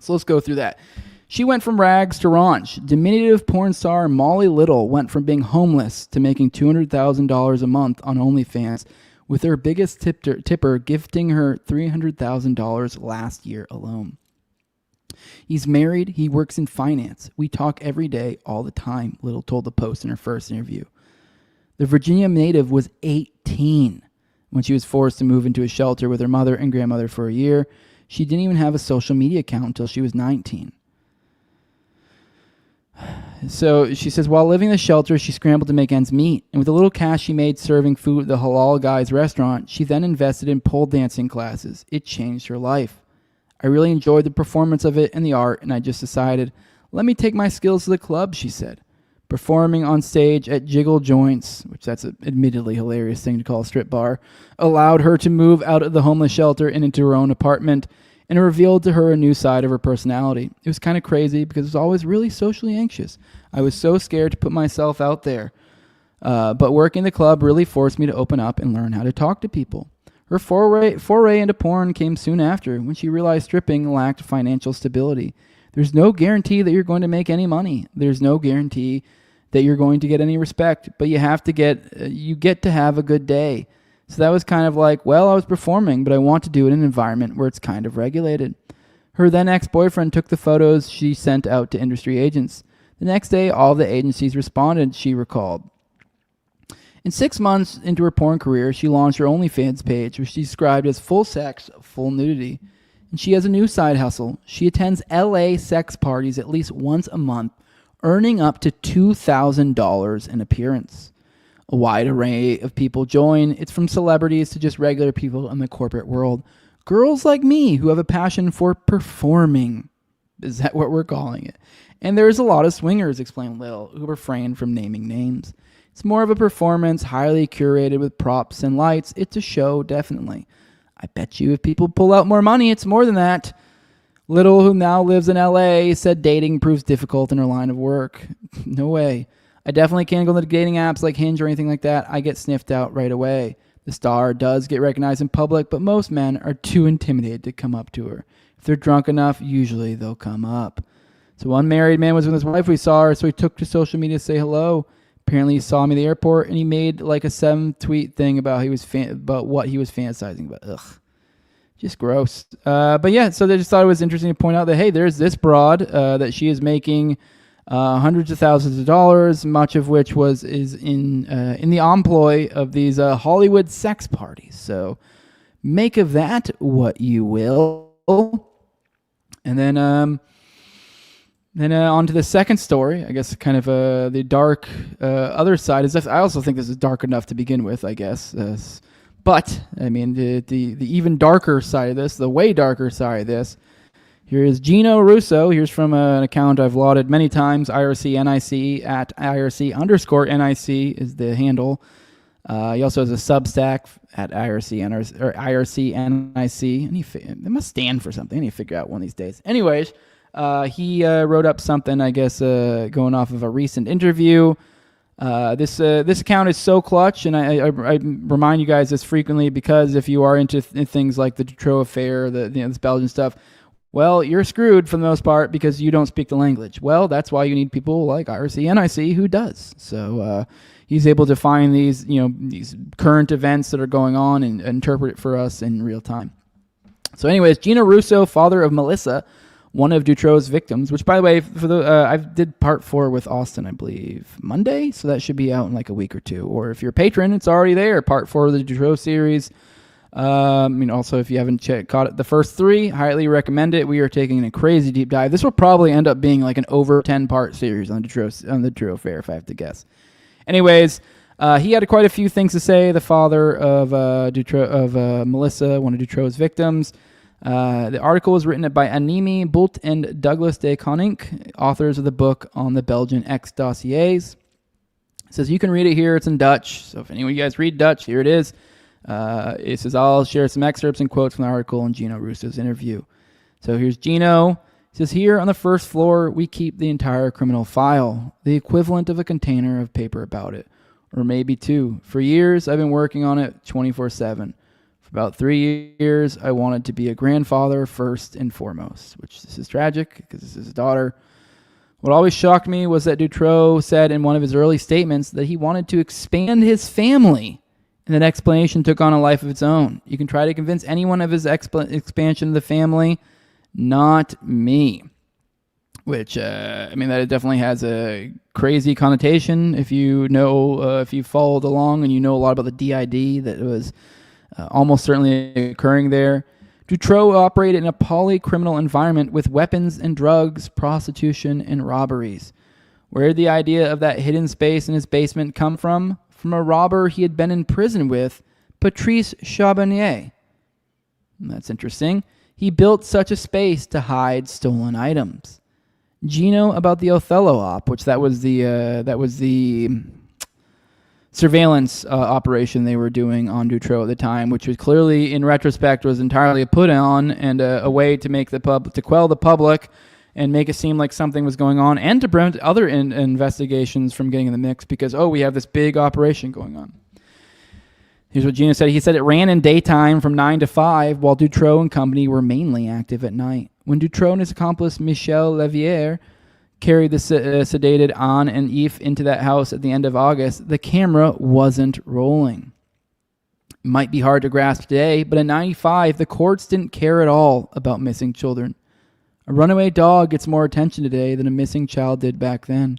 So let's go through that. She went from rags to raunch. Diminutive porn star Molly Little went from being homeless to making $200,000 a month on OnlyFans, with her biggest tipper gifting her $300,000 last year alone. He's married. He works in finance. We talk every day, all the time, Little told the Post in her first interview. The Virginia native was 18 when she was forced to move into a shelter with her mother and grandmother for a year. She didn't even have a social media account until she was 19. So she says, while living in the shelter, she scrambled to make ends meet. And with the little cash she made serving food at the Halal Guy's restaurant, she then invested in pole dancing classes. It changed her life. I really enjoyed the performance of it and the art, and I just decided, let me take my skills to the club, she said. Performing on stage at Jiggle Joints, which that's an admittedly hilarious thing to call a strip bar, allowed her to move out of the homeless shelter and into her own apartment, and it revealed to her a new side of her personality. It was kind of crazy because I was always really socially anxious. I was so scared to put myself out there. But working the club really forced me to open up and learn how to talk to people. Her foray into porn came soon after, when she realized stripping lacked financial stability. There's no guarantee that you're going to make any money. There's no guarantee that you're going to get any respect, but you get to have a good day. So that was kind of like, well, I was performing, but I want to do it in an environment where it's kind of regulated. Her then ex-boyfriend took the photos she sent out to industry agents. The next day, all the agencies responded, she recalled. In 6 months into her porn career, she launched her OnlyFans page, which she described as full sex, full nudity. And she has a new side hustle. She attends LA sex parties at least once a month, earning up to $2,000 an appearance. A wide array of people join. It's from celebrities to just regular people in the corporate world. Girls like me who have a passion for performing. Is that what we're calling it? And there's a lot of swingers, explained Lil, who refrain from naming names. It's more of a performance, highly curated with props and lights. It's a show, definitely. I bet you if people pull out more money, it's more than that. Little, who now lives in LA, said dating proves difficult in her line of work. No way. I definitely can't go into dating apps like Hinge or anything like that. I get sniffed out right away. The star does get recognized in public, but most men are too intimidated to come up to her. If they're drunk enough, usually they'll come up. So one married man was with his wife. We saw her, so he took to social media to say hello. Apparently he saw me at the airport, and he made like a 7-tweet thing about what he was fantasizing about. Ugh. Just gross. But yeah, so they just thought it was interesting to point out that, hey, there's this broad that she is making hundreds of thousands of dollars, much of which is in the employ of these Hollywood sex parties. So make of that what you will. And then on to the second story, I guess kind of the dark other side. I also think this is dark enough to begin with, I guess. But, I mean, the even darker side of this, the way darker side of this, here is Gino Russo. Here's from an account I've lauded many times, IRC-NIC, at IRC_NIC is the handle. He also has a Substack at IRC-NIC. It must stand for something. I need to figure out one of these days. Anyways, he wrote up something, I guess, going off of a recent interview. This account is so clutch, and I remind you guys this frequently because if you are into things like the Dutroux affair, this Belgian stuff, well, you're screwed for the most part because you don't speak the language. Well, that's why you need people like IRC-NIC who does. So he's able to find these current events that are going on and interpret it for us in real time. So anyways, Gino Russo, father of Melissa, one of Dutroux's victims, which, by the way, I did part 4 with Austin, I believe, Monday, so that should be out in like a week or two. Or if you're a patron, it's already there, part 4 of the Dutroux series. Also, if you haven't caught it, the first 3, highly recommend it. We are taking a crazy deep dive. This will probably end up being like an over 10-part series on the Dutroux affair, if I have to guess. Anyways, he had quite a few things to say. The father of Melissa, one of Dutroux's victims. The article was written by Animi Bult and Douglas de Konink, authors of the book on the Belgian X dossiers. It says you can read it here. It's in Dutch. So if anyone of you guys read Dutch, here it is. It says I'll share some excerpts and quotes from the article in Gino Russo's interview. So here's Gino. He says, here on the first floor, we keep the entire criminal file, the equivalent of a container of paper about it, or maybe 2. For years, I've been working on it 24/7. For about 3 years, I wanted to be a grandfather first and foremost, which this is tragic because this is his daughter. What always shocked me was that Dutroux said in one of his early statements that he wanted to expand his family, and that explanation took on a life of its own. You can try to convince anyone of his expansion of the family, not me. Which, that definitely has a crazy connotation if you know, if you followed along and you know a lot about the DID that was almost certainly occurring there. Dutroux operated in a poly-criminal environment with weapons and drugs, prostitution, and robberies. Where did the idea of that hidden space in his basement come from? From a robber he had been in prison with, Patrice Charbonnier. That's interesting. He built such a space to hide stolen items. Gino about the Othello op, which that was the surveillance operation they were doing on Dutroux at the time, which was clearly, in retrospect, was entirely a put on and a way to make to quell the public and make it seem like something was going on, and to prevent other investigations from getting in the mix because we have this big operation going on. Here's what Gino said. He said it ran in daytime from 9 to 5, while Dutroux and company were mainly active at night. When Dutroux and his accomplice Michel Levier carried the sedated Anne and Yves into that house at the end of August, the camera wasn't rolling. It might be hard to grasp today, but in 95, the courts didn't care at all about missing children. A runaway dog gets more attention today than a missing child did back then.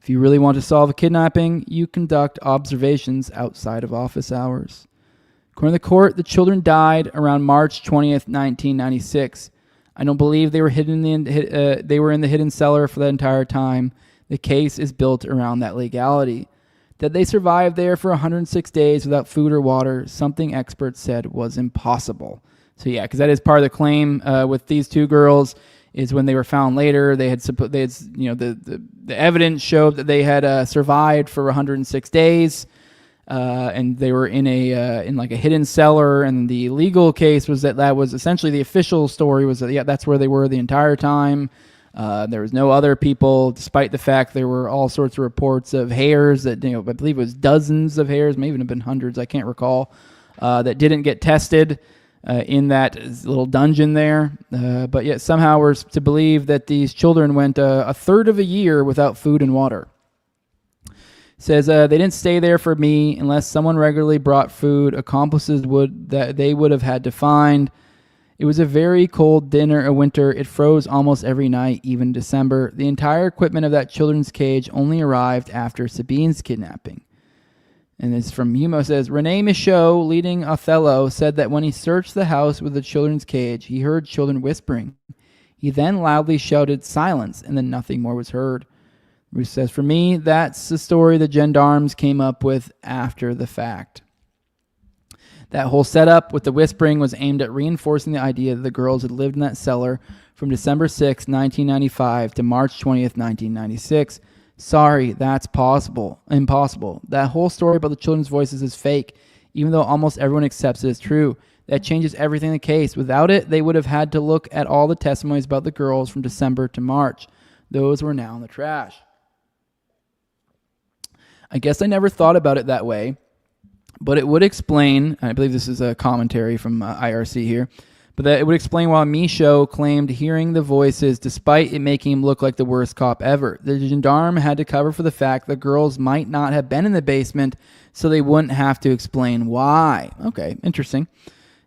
If you really want to solve a kidnapping, you conduct observations outside of office hours. According to the court, the children died around March 20th, 1996. I don't believe they were they were in the hidden cellar for the entire time. The case is built around that legality. That they survived there for 106 days without food or water, something experts said was impossible. So yeah, because that is part of the claim with these two girls. Is when they were found later, the evidence showed that they had survived for 106 days, and they were in like a hidden cellar. And the legal case was that was essentially the official story was that that's where they were the entire time. There was no other people, despite the fact there were all sorts of reports of hairs that I believe it was dozens of hairs, may even have been hundreds, I can't recall, that didn't get tested. In that little dungeon there. But yet somehow we're to believe that these children went a third of a year without food and water. It says they didn't stay there for me unless someone regularly brought food. Accomplices they would have had to find. It was a very cold winter. It froze almost every night, even December. The entire equipment of that children's cage only arrived after Sabine's kidnapping. And it's from Humo. Says, René Michaud, leading Othello, said that when he searched the house with the children's cage, he heard children whispering. He then loudly shouted silence, and then nothing more was heard. Bruce says, for me, that's the story the gendarmes came up with after the fact. That whole setup with the whispering was aimed at reinforcing the idea that the girls had lived in that cellar from December 6, 1995 to March 20th, 1996. Sorry, that's impossible. That whole story about the children's voices is fake, even though almost everyone accepts it as true. That changes everything in the case. Without it, they would have had to look at all the testimonies about the girls from December to March. Those were now in the trash. I guess I never thought about it that way, but it would explain, I believe this is a commentary from IRC here, but that it would explain why Michaud claimed hearing the voices despite it making him look like the worst cop ever. The gendarme had to cover for the fact the girls might not have been in the basement, so they wouldn't have to explain why. Okay, interesting.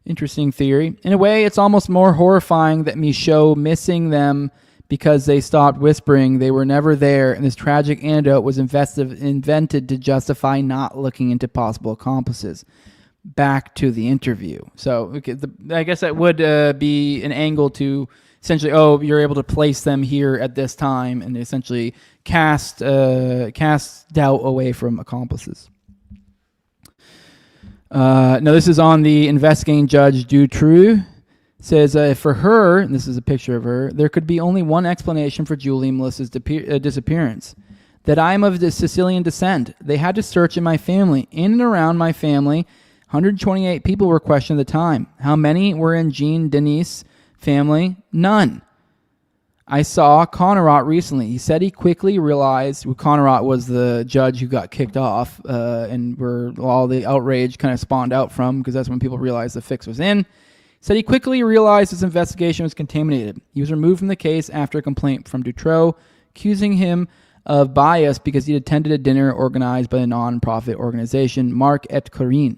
Interesting theory. In a way, it's almost more horrifying that Michaud missing them because they stopped whispering. They were never there, and this tragic antidote was invented to justify not looking into possible accomplices. Back to the interview. So okay, I guess that would be an angle to essentially, you're able to place them here at this time and essentially cast doubt away from accomplices. Now this is on the investigating judge Dutroux. Says for her, and this is a picture of her, there could be only one explanation for Julie and Melissa's disappearance. That I am of the Sicilian descent. They had to search in my family. In and around my family, 128 people were questioned at the time. How many were in Jean Denis' family? None. I saw Connerat recently. He said he quickly realized, Connerat was the judge who got kicked off and where all the outrage kind of spawned out from, because that's when people realized the fix was in. He said he quickly realized his investigation was contaminated. He was removed from the case after a complaint from Dutroux, accusing him of bias because he attended a dinner organized by a non-profit organization, Marc et Corinne.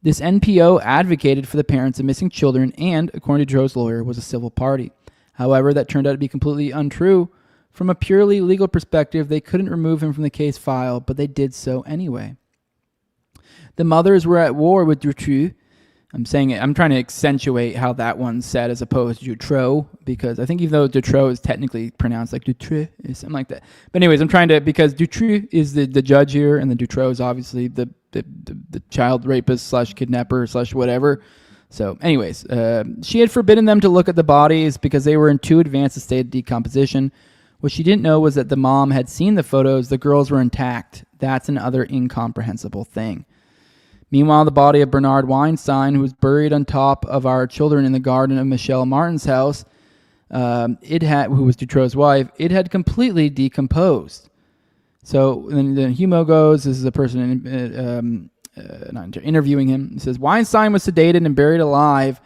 This NPO advocated for the parents of missing children and, according to Dutroux's lawyer, was a civil party. However, that turned out to be completely untrue. From a purely legal perspective, they couldn't remove him from the case file, but they did so anyway. The mothers were at war with Dutroux. I'm trying to accentuate how that one's said as opposed to Dutroux, because I think even though Dutroux is technically pronounced like Dutroux, or something like that. But anyways, because Dutroux is the judge here, and the Dutroux is obviously the child rapist / kidnapper / whatever. So anyways, she had forbidden them to look at the bodies because they were in too advanced a state of decomposition. What she didn't know was that the mom had seen the photos. The girls were intact. That's another incomprehensible thing. Meanwhile, the body of Bernard Weinstein, who was buried on top of our children in the garden of Michelle Martin's house, who was Dutroux's wife, it had completely decomposed. So then Humo goes, this is a person interviewing him. He says, Weinstein was sedated and buried alive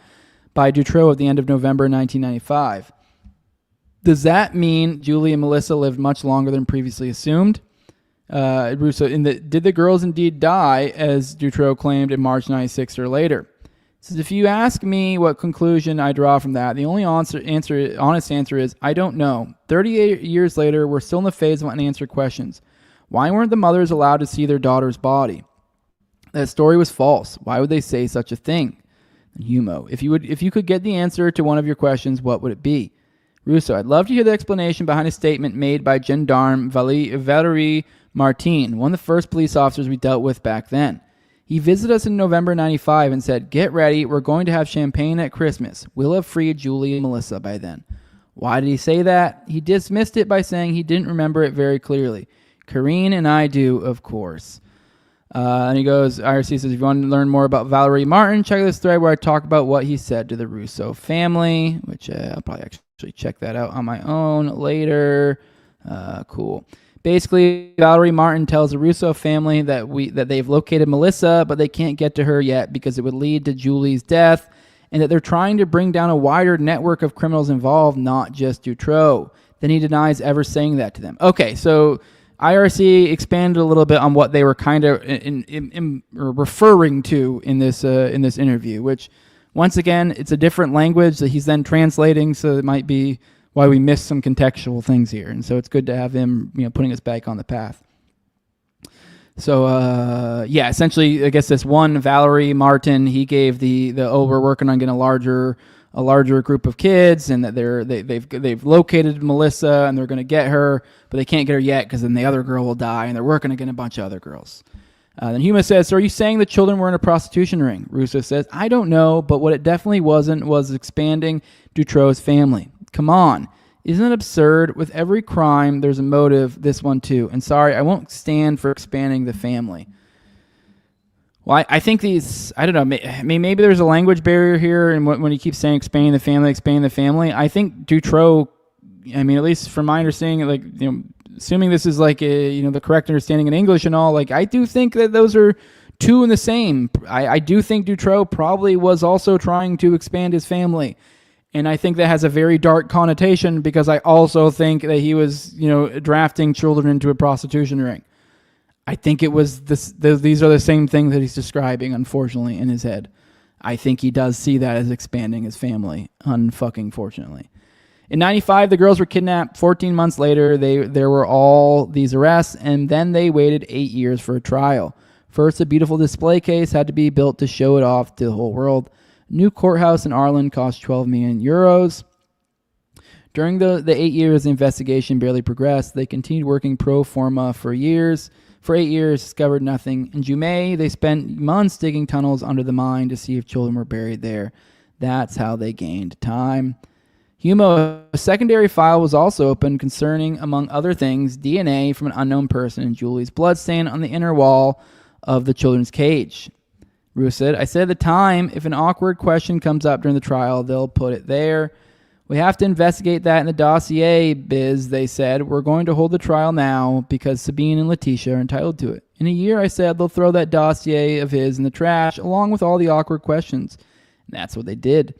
by Dutroux at the end of November 1995. Does that mean Julie and Melissa lived much longer than previously assumed? Russo, did the girls indeed die, as Dutroux claimed in March 96 or later? He says, if you ask me what conclusion I draw from that, the only honest answer is, I don't know. 38 years later, we're still in the phase of unanswered questions. Why weren't the mothers allowed to see their daughter's body? That story was false. Why would they say such a thing? And Humo, if you could get the answer to one of your questions, what would it be? Russo, I'd love to hear the explanation behind a statement made by Gendarme Valerie Martin, one of the first police officers we dealt with back then. He visited us in November 95 and said, get ready, we're going to have champagne at Christmas. We'll have freed Julie and Melissa by then. Why did he say that? He dismissed it by saying he didn't remember it very clearly. Karine and I do, of course. And he goes, IRC says, if you want to learn more about Valerie Martin, check this thread where I talk about what he said to the Russo family, which I'll probably actually check that out on my own later. Cool. Basically, Valerie Martin tells the Russo family that they've located Melissa, but they can't get to her yet because it would lead to Julie's death, and that they're trying to bring down a wider network of criminals involved, not just Dutroux. Then he denies ever saying that to them. Okay, so IRC expanded a little bit on what they were kind of referring to in this interview, which, once again, it's a different language that he's then translating, so it might be why we missed some contextual things here. And so it's good to have him, putting us back on the path. So, essentially, I guess this one, Valerie Martin, he gave we're working on getting a larger group of kids, and that they've located Melissa and they're going to get her, but they can't get her yet because then the other girl will die, and they're working to get a bunch of other girls. Then Huma says, so are you saying the children were in a prostitution ring? Russo says, I don't know, but what it definitely wasn't was expanding Dutroux's family. Come on. Isn't it absurd? With every crime, there's a motive, this one too. And sorry, I won't stand for expanding the family. Well, I think I don't know, maybe there's a language barrier here, and when he keeps saying expanding the family, I think Dutroux, at least from my understanding, assuming this is the correct understanding in English and all, I do think that those are two in the same. I do think Dutroux probably was also trying to expand his family. And I think that has a very dark connotation because I also think that he was, drafting children into a prostitution ring. I think it was these are the same things that he's describing, unfortunately, in his head. I think he does see that as expanding his family, unfucking fortunately. In 95, the girls were kidnapped. 14 months later, there were all these arrests, and then they waited 8 years for a trial. First, a beautiful display case had to be built to show it off to the whole world. New courthouse in Arlen cost 12 million euros. During the 8 years, the investigation barely progressed. They continued working pro forma for 8 years, discovered nothing. In Jumet, they spent months digging tunnels under the mine to see if children were buried there. That's how they gained time. Humo, a secondary file was also opened concerning, among other things, DNA from an unknown person and Julie's bloodstain on the inner wall of the children's cage. Ruth said, I said at the time, if an awkward question comes up during the trial, they'll put it there. We have to investigate that in the dossier, Biz, they said. We're going to hold the trial now because Sabine and Letitia are entitled to it. In a year, I said, they'll throw that dossier of his in the trash along with all the awkward questions. And that's what they did.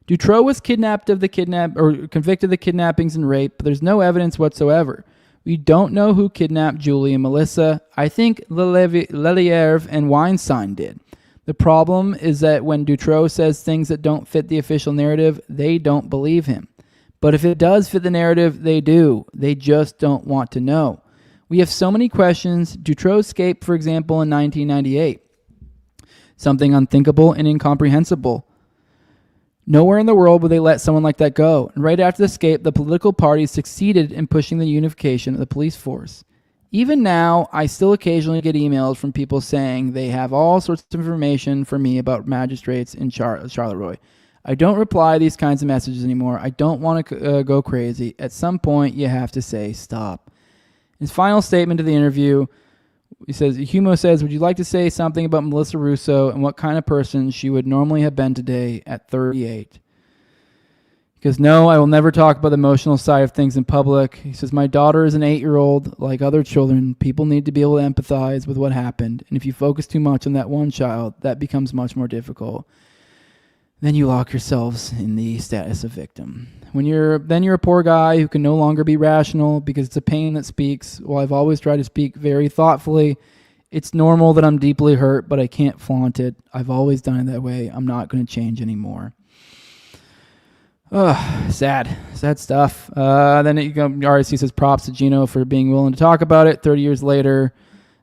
Dutroux was convicted of the kidnappings and rape, but there's no evidence whatsoever. We don't know who kidnapped Julie and Melissa. I think Leliev and Weinstein did. The problem is that when Dutroux says things that don't fit the official narrative, they don't believe him. But if it does fit the narrative, they do. They just don't want to know. We have so many questions. Dutroux escaped, for example, in 1998. Something unthinkable and incomprehensible. Nowhere in the world would they let someone like that go. And right after the escape, the political parties succeeded in pushing the unification of the police force. Even now, I still occasionally get emails from people saying they have all sorts of information for me about magistrates in Charleroi. I don't reply these kinds of messages anymore. I don't want to go crazy. At some point, you have to say stop. His final statement to the interview, Humo says, would you like to say something about Melissa Russo and what kind of person she would normally have been today at 38? Because no, I will never talk about the emotional side of things in public. He says, my daughter is an 8-year-old. Like other children, people need to be able to empathize with what happened. And if you focus too much on that one child, that becomes much more difficult. Then you lock yourselves in the status of victim. Then you're a poor guy who can no longer be rational because it's a pain that speaks. Well, I've always tried to speak very thoughtfully. It's normal that I'm deeply hurt, but I can't flaunt it. I've always done it that way. I'm not going to change anymore. Sad stuff. Then RSC says props to Gino for being willing to talk about it. 30 years later,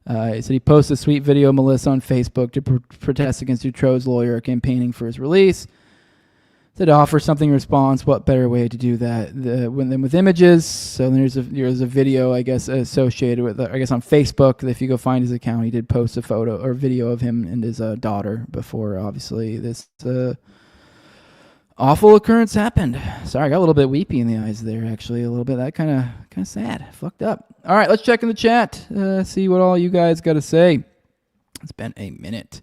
he said he posted a sweet video of Melissa on Facebook to protest against Dutroux lawyer campaigning for his release. Said offer something in response. What better way to do that than with images? So there's a video, I guess, associated with, I guess, on Facebook. If you go find his account, he did post a photo or video of him and his daughter before, obviously, this awful occurrence happened. Sorry, I got a little bit weepy in the eyes there, actually, a little bit. That kind of sad. Fucked up. All right, let's check in the chat. See what all you guys got to say. It's been a minute.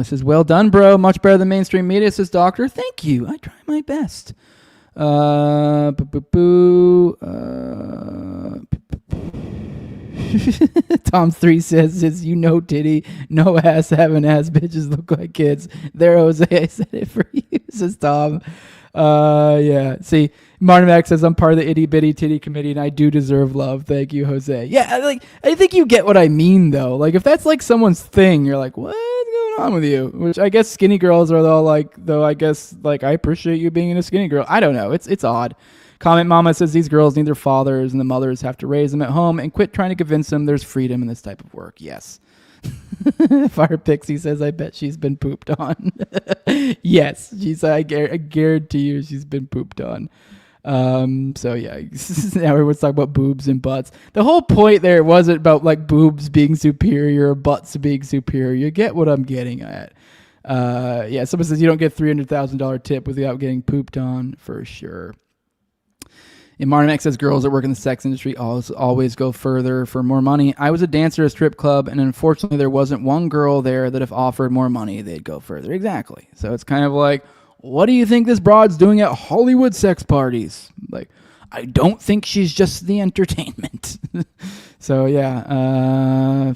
Says, well done, bro. Much better than mainstream media, says Doctor. Thank you. I try my best. Tom3 says, you know, titty, no ass, having ass bitches look like kids. There, Jose, I said it for you, says Tom. Yeah. See, Martin Mac says, I'm part of the itty bitty titty committee and I do deserve love. Thank you, Jose. Yeah, like, I think you get what I mean, though. Like, if that's like someone's thing, you're like, what's going on with you? Which I guess skinny girls are all like, though, I guess, like, I appreciate you being a skinny girl. I don't know. It's odd. Comment Mama says these girls need their fathers and the mothers have to raise them at home and quit trying to convince them there's freedom in this type of work. Yes. Fire Pixie says, I bet she's been pooped on. Yes. I guarantee you she's been pooped on. So yeah, now everyone's talking about boobs and butts. The whole point there wasn't about like boobs being superior or butts being superior. You get what I'm getting at. Yeah, someone says you don't get $300,000 tip without getting pooped on, for sure. And Martin X says girls that work in the sex industry always go further for more money. I was a dancer at a strip club, and unfortunately there wasn't one girl there that if offered more money, they'd go further. Exactly. So it's kind of like, what do you think this broad's doing at Hollywood sex parties? Like, I don't think she's just the entertainment. So yeah.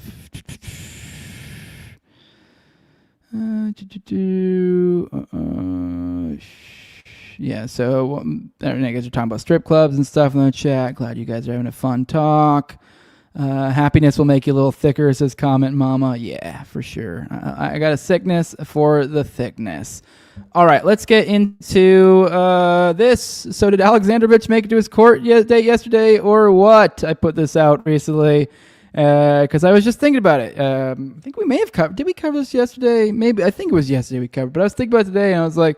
Yeah, so I guess you're talking about strip clubs and stuff in the chat. Glad you guys are having a fun talk. Happiness will make you a little thicker, says Comment Mama. Yeah, for sure. I got a sickness for the thickness. All right, let's get into this. So did Alexandrovitch make it to his court date yesterday or what? I put this out recently because I was just thinking about it. I think we may have covered. Did we cover this yesterday? Maybe. I think it was yesterday we covered. But I was thinking about it today and I was like,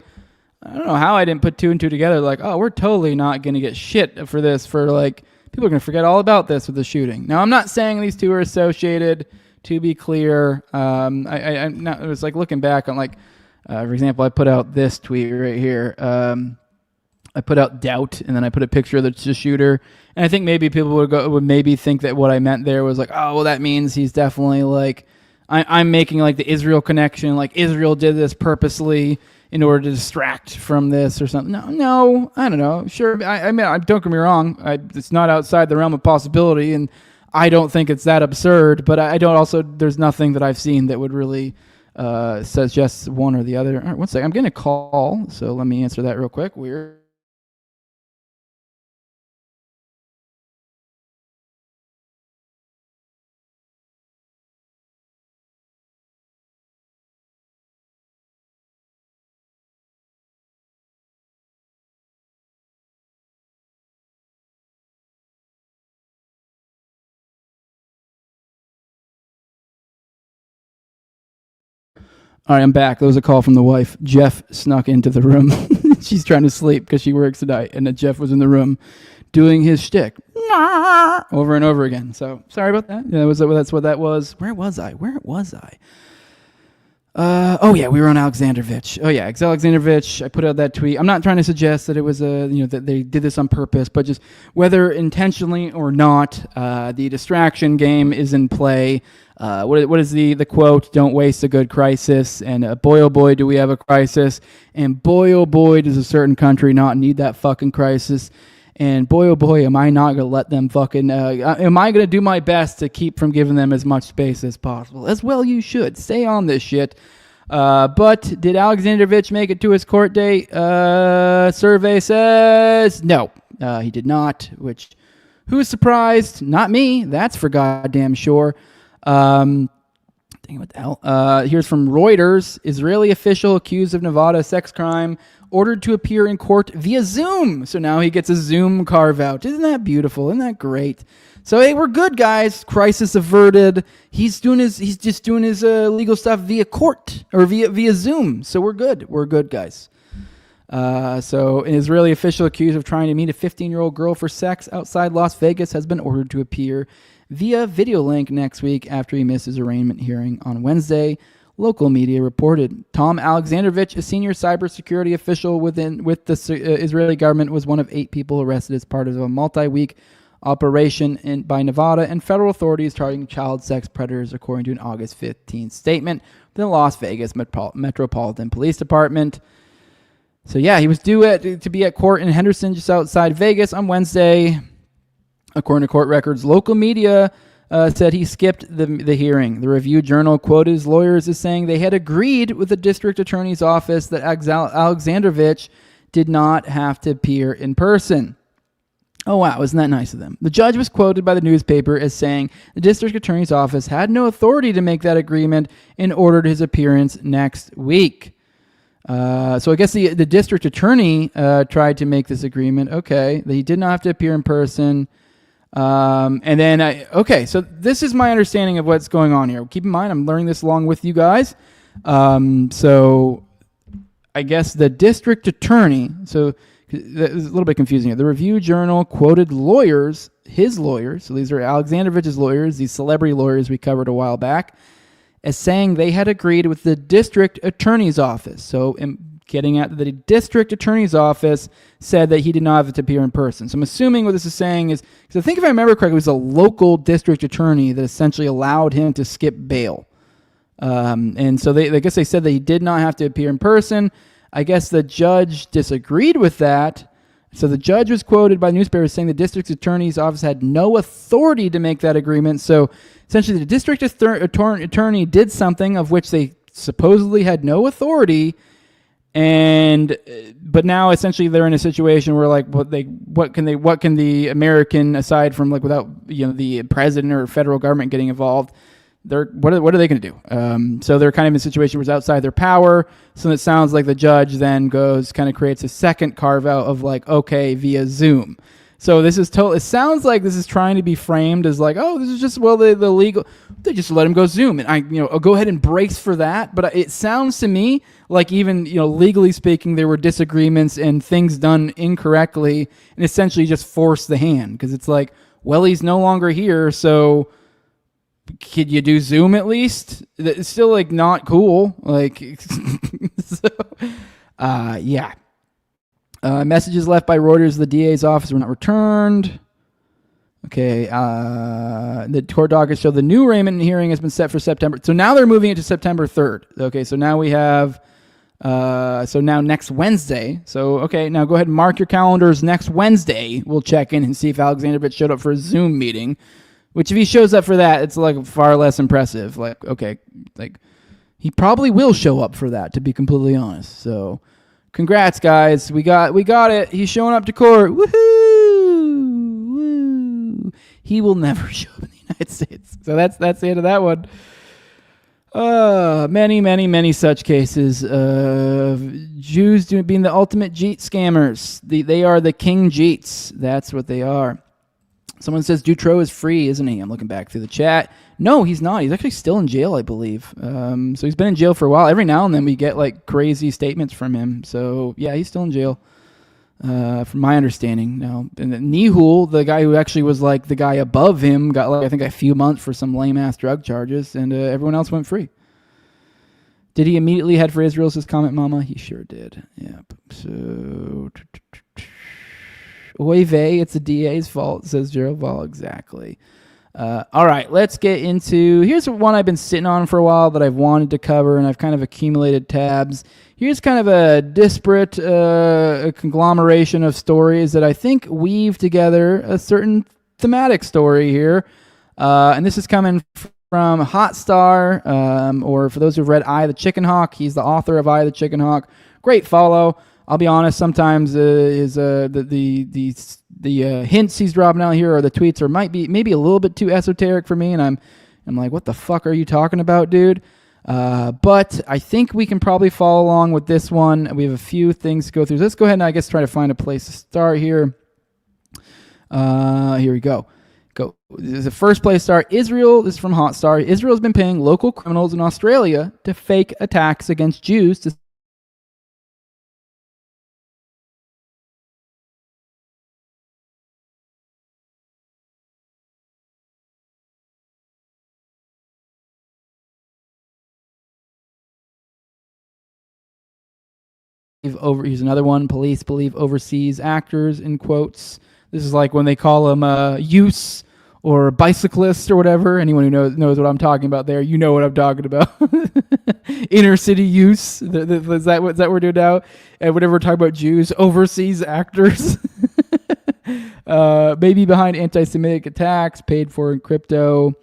I don't know how I didn't put two and two together. Like, oh, we're totally not going to get shit for this. For like, people are going to forget all about this with the shooting. Now, I'm not saying these two are associated. To be clear, I'm not. It was like looking back on like, for example, I put out this tweet right here. I put out doubt, and then I put a picture of the shooter. And I think maybe people would maybe think that what I meant there was like, oh, well, that means he's definitely like, I'm making like the Israel connection. Like Israel did this purposely in order to distract from this or something. No, I don't know. Sure, I mean, don't get me wrong. It's not outside the realm of possibility, and I don't think it's that absurd. But I don't also. There's nothing that I've seen that would really suggest one or the other. All right, one second. I'm getting a call, so let me answer that real quick. Weird. All right, I'm back. There was a call from the wife. Jeff snuck into the room. She's trying to sleep because she works tonight, and then Jeff was in the room doing his shtick over and over again. So sorry about that. Yeah, that's what that was. Where was I? Oh yeah, we were on Alexandrovitch. Oh yeah, Alexandrovitch. I put out that tweet. I'm not trying to suggest that it was that they did this on purpose, but just whether intentionally or not, the distraction game is in play. What is the quote? Don't waste a good crisis. And boy oh boy, do we have a crisis. And boy oh boy, does a certain country not need that fucking crisis. And boy oh boy, am I not gonna let them fucking? Am I gonna do my best to keep from giving them as much space as possible? As well, you should stay on this shit. But did Alexandrovitch make it to his court date? Survey says no, he did not. Which, who's surprised? Not me. That's for goddamn sure. Dang, what the hell? Here's from Reuters. Israeli official accused of Nevada sex crime ordered to appear in court via Zoom. So now he gets a Zoom carve out. Isn't that beautiful? Isn't that great? So hey, we're good, guys. Crisis averted. He's just doing his legal stuff via court or via Zoom. So we're good. We're good, guys. So an Israeli official accused of trying to meet a 15-year-old girl for sex outside Las Vegas has been ordered to appear via video link next week after he missed his arraignment hearing on Wednesday. Local media reported. Tom Alexandrovitch, a senior cybersecurity official with the Israeli government, was one of 8 people arrested as part of a multi-week operation by Nevada and federal authorities targeting child sex predators, according to an August 15th statement from the Las Vegas Metropolitan Police Department. So yeah, he was due to be at court in Henderson, just outside Vegas, on Wednesday. According to court records, local media said he skipped the hearing. The Review Journal quoted his lawyers as saying they had agreed with the district attorney's office that Alexandrovitch did not have to appear in person. Oh wow, isn't that nice of them? The judge was quoted by the newspaper as saying the district attorney's office had no authority to make that agreement and ordered his appearance next week. So I guess the district attorney tried to make this agreement. Okay, that he did not have to appear in person. And then, so this is my understanding of what's going on here. Keep in mind, I'm learning this along with you guys. So I guess the district attorney, so it's a little bit confusing here. The Review Journal quoted his lawyers, so these are Alexandrovich's lawyers, these celebrity lawyers we covered a while back, as saying they had agreed with the district attorney's office. So getting at the district attorney's office said that he did not have to appear in person. So I'm assuming what this is saying is, because I think if I remember correctly, it was a local district attorney that essentially allowed him to skip bail. And so I guess they said that he did not have to appear in person. I guess the judge disagreed with that. So the judge was quoted by newspapers saying the district attorney's office had no authority to make that agreement. So essentially the district attorney did something of which they supposedly had no authority. But now essentially they're in a situation where like what can the American, aside from like without the president or federal government getting involved, what are they going to do? So they're kind of in a situation where it's outside their power. So it sounds like the judge then creates a second carve out of like, okay, via Zoom. So this is it sounds like this is trying to be framed as like, oh, this is just, well, the legal, they just let him go Zoom. And I'll go ahead and brace for that. But it sounds to me like even, legally speaking, there were disagreements and things done incorrectly and essentially just forced the hand. Because it's like, well, he's no longer here. So could you do Zoom at least? It's still like not cool. Like, yeah. Messages left by Reuters, the DA's office, were not returned. Okay, the court docket showed the new arraignment hearing has been set for September. So now they're moving it to September 3rd. Okay, so now we have, now next Wednesday. So, okay, now go ahead and mark your calendars. Next Wednesday, we'll check in and see if Alexandrovitch showed up for a Zoom meeting. Which, if he shows up for that, it's like far less impressive. Like, okay, like he probably will show up for that, to be completely honest. So, congrats, guys. We got it. He's showing up to court. Woohoo! Woo! He will never show up in the United States. So that's the end of that one. Many such cases of Jews being the ultimate Jeet scammers. They are the king Jeets. That's what they are. Someone says Dutroux is free, isn't he? I'm looking back through the chat. No, he's not. He's actually still in jail, I believe. So he's been in jail for a while. Every now and then we get like crazy statements from him. So yeah, he's still in jail, from my understanding. Now, and Nihul, the guy who actually was like the guy above him, got like I think a few months for some lame ass drug charges, and everyone else went free. Did he immediately head for Israel, says Comment Mama? He sure did. Yep. So, oy vey, it's the DA's fault, says Gerald Ball. Exactly. All right, let's get into... Here's one I've been sitting on for a while that I've wanted to cover, and I've kind of accumulated tabs. Here's kind of a disparate conglomeration of stories that I think weave together a certain thematic story here. And this is coming from Hotstar, or for those who've read Eye of the Chicken Hawk, he's the author of Eye of the Chicken Hawk. Great follow. I'll be honest, sometimes the hints he's dropping out here or the tweets might be maybe a little bit too esoteric for me, and I'm like, what the fuck are you talking about, dude? But I think we can probably follow along with this one. We have a few things to go through. Let's go ahead and I guess try to find a place to start here. Here we go. The first place start, Israel. This is from Hotstar. Israel has been paying local criminals in Australia to fake attacks against Jews to here's another one. Police believe overseas actors, in quotes. This is like when they call them use or bicyclist or whatever. Anyone who knows what I'm talking about there, you know what I'm talking about. Inner city use. Is that what we're doing now? And whenever we're talking about Jews, overseas actors. Maybe behind anti-Semitic attacks, paid for in crypto.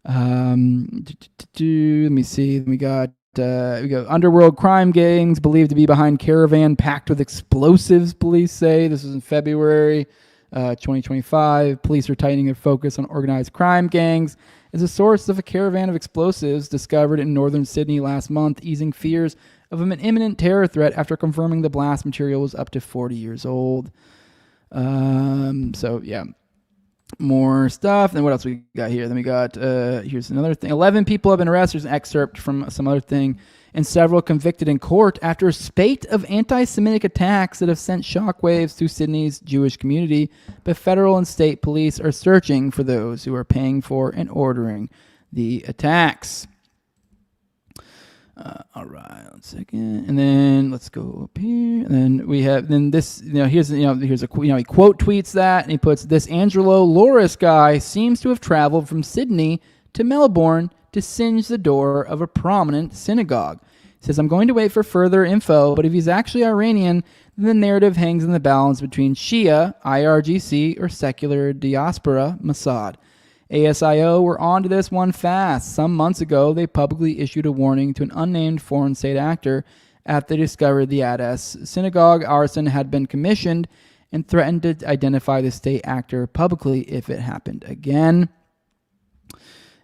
Let me see. We got underworld crime gangs believed to be behind caravan packed with explosives, police say. This was in February 2025. Police are tightening their focus on organized crime gangs as a source of a caravan of explosives discovered in northern Sydney last month, easing fears of an imminent terror threat after confirming the blast material was up to 40 years old. So, yeah. More stuff. Then what else we got here? Then we got, here's another thing. 11 people have been arrested. There's an excerpt from some other thing. And several convicted in court after a spate of anti-Semitic attacks that have sent shockwaves through Sydney's Jewish community. But federal and state police are searching for those who are paying for and ordering the attacks. All right, 1 second, and then let's go up here, and then we have this. Here's a he quote tweets that, and he puts this: Angelo Loris guy seems to have traveled from Sydney to Melbourne to singe the door of a prominent synagogue. He says, I'm going to wait for further info, but if he's actually Iranian, then the narrative hangs in the balance between Shia, IRGC, or secular diaspora, Mossad. ASIO were onto this one fast. Some months ago, they publicly issued a warning to an unnamed foreign state actor after they discovered the Ades synagogue arson had been commissioned and threatened to identify the state actor publicly if it happened again.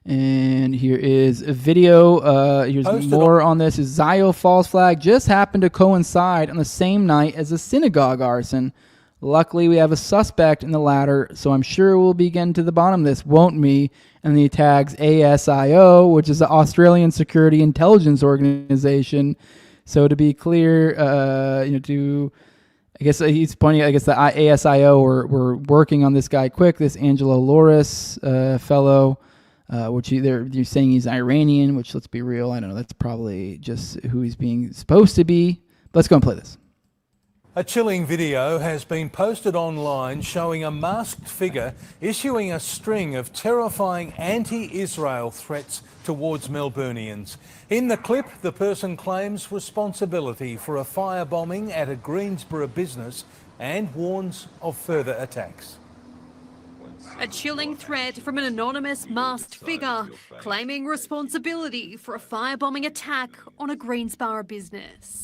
And here is a video. Here's more on this. Zio false flag just happened to coincide on the same night as the synagogue arson. Luckily, we have a suspect in the latter, so I'm sure we'll be getting to the bottom of this, won't we? And he tags ASIO, which is the Australian Security Intelligence Organization. So to be clear, I guess he's pointing. I guess the ASIO were working on this guy quick. This Angelo Loris fellow, which you're saying he's Iranian. Which, let's be real, I don't know. That's probably just who he's being supposed to be. But let's go and play this. A chilling video has been posted online showing a masked figure issuing a string of terrifying anti-Israel threats towards Melburnians. In the clip, the person claims responsibility for a firebombing at a Greensboro business and warns of further attacks. A chilling threat from an anonymous masked figure claiming responsibility for a firebombing attack on a Greensboro business.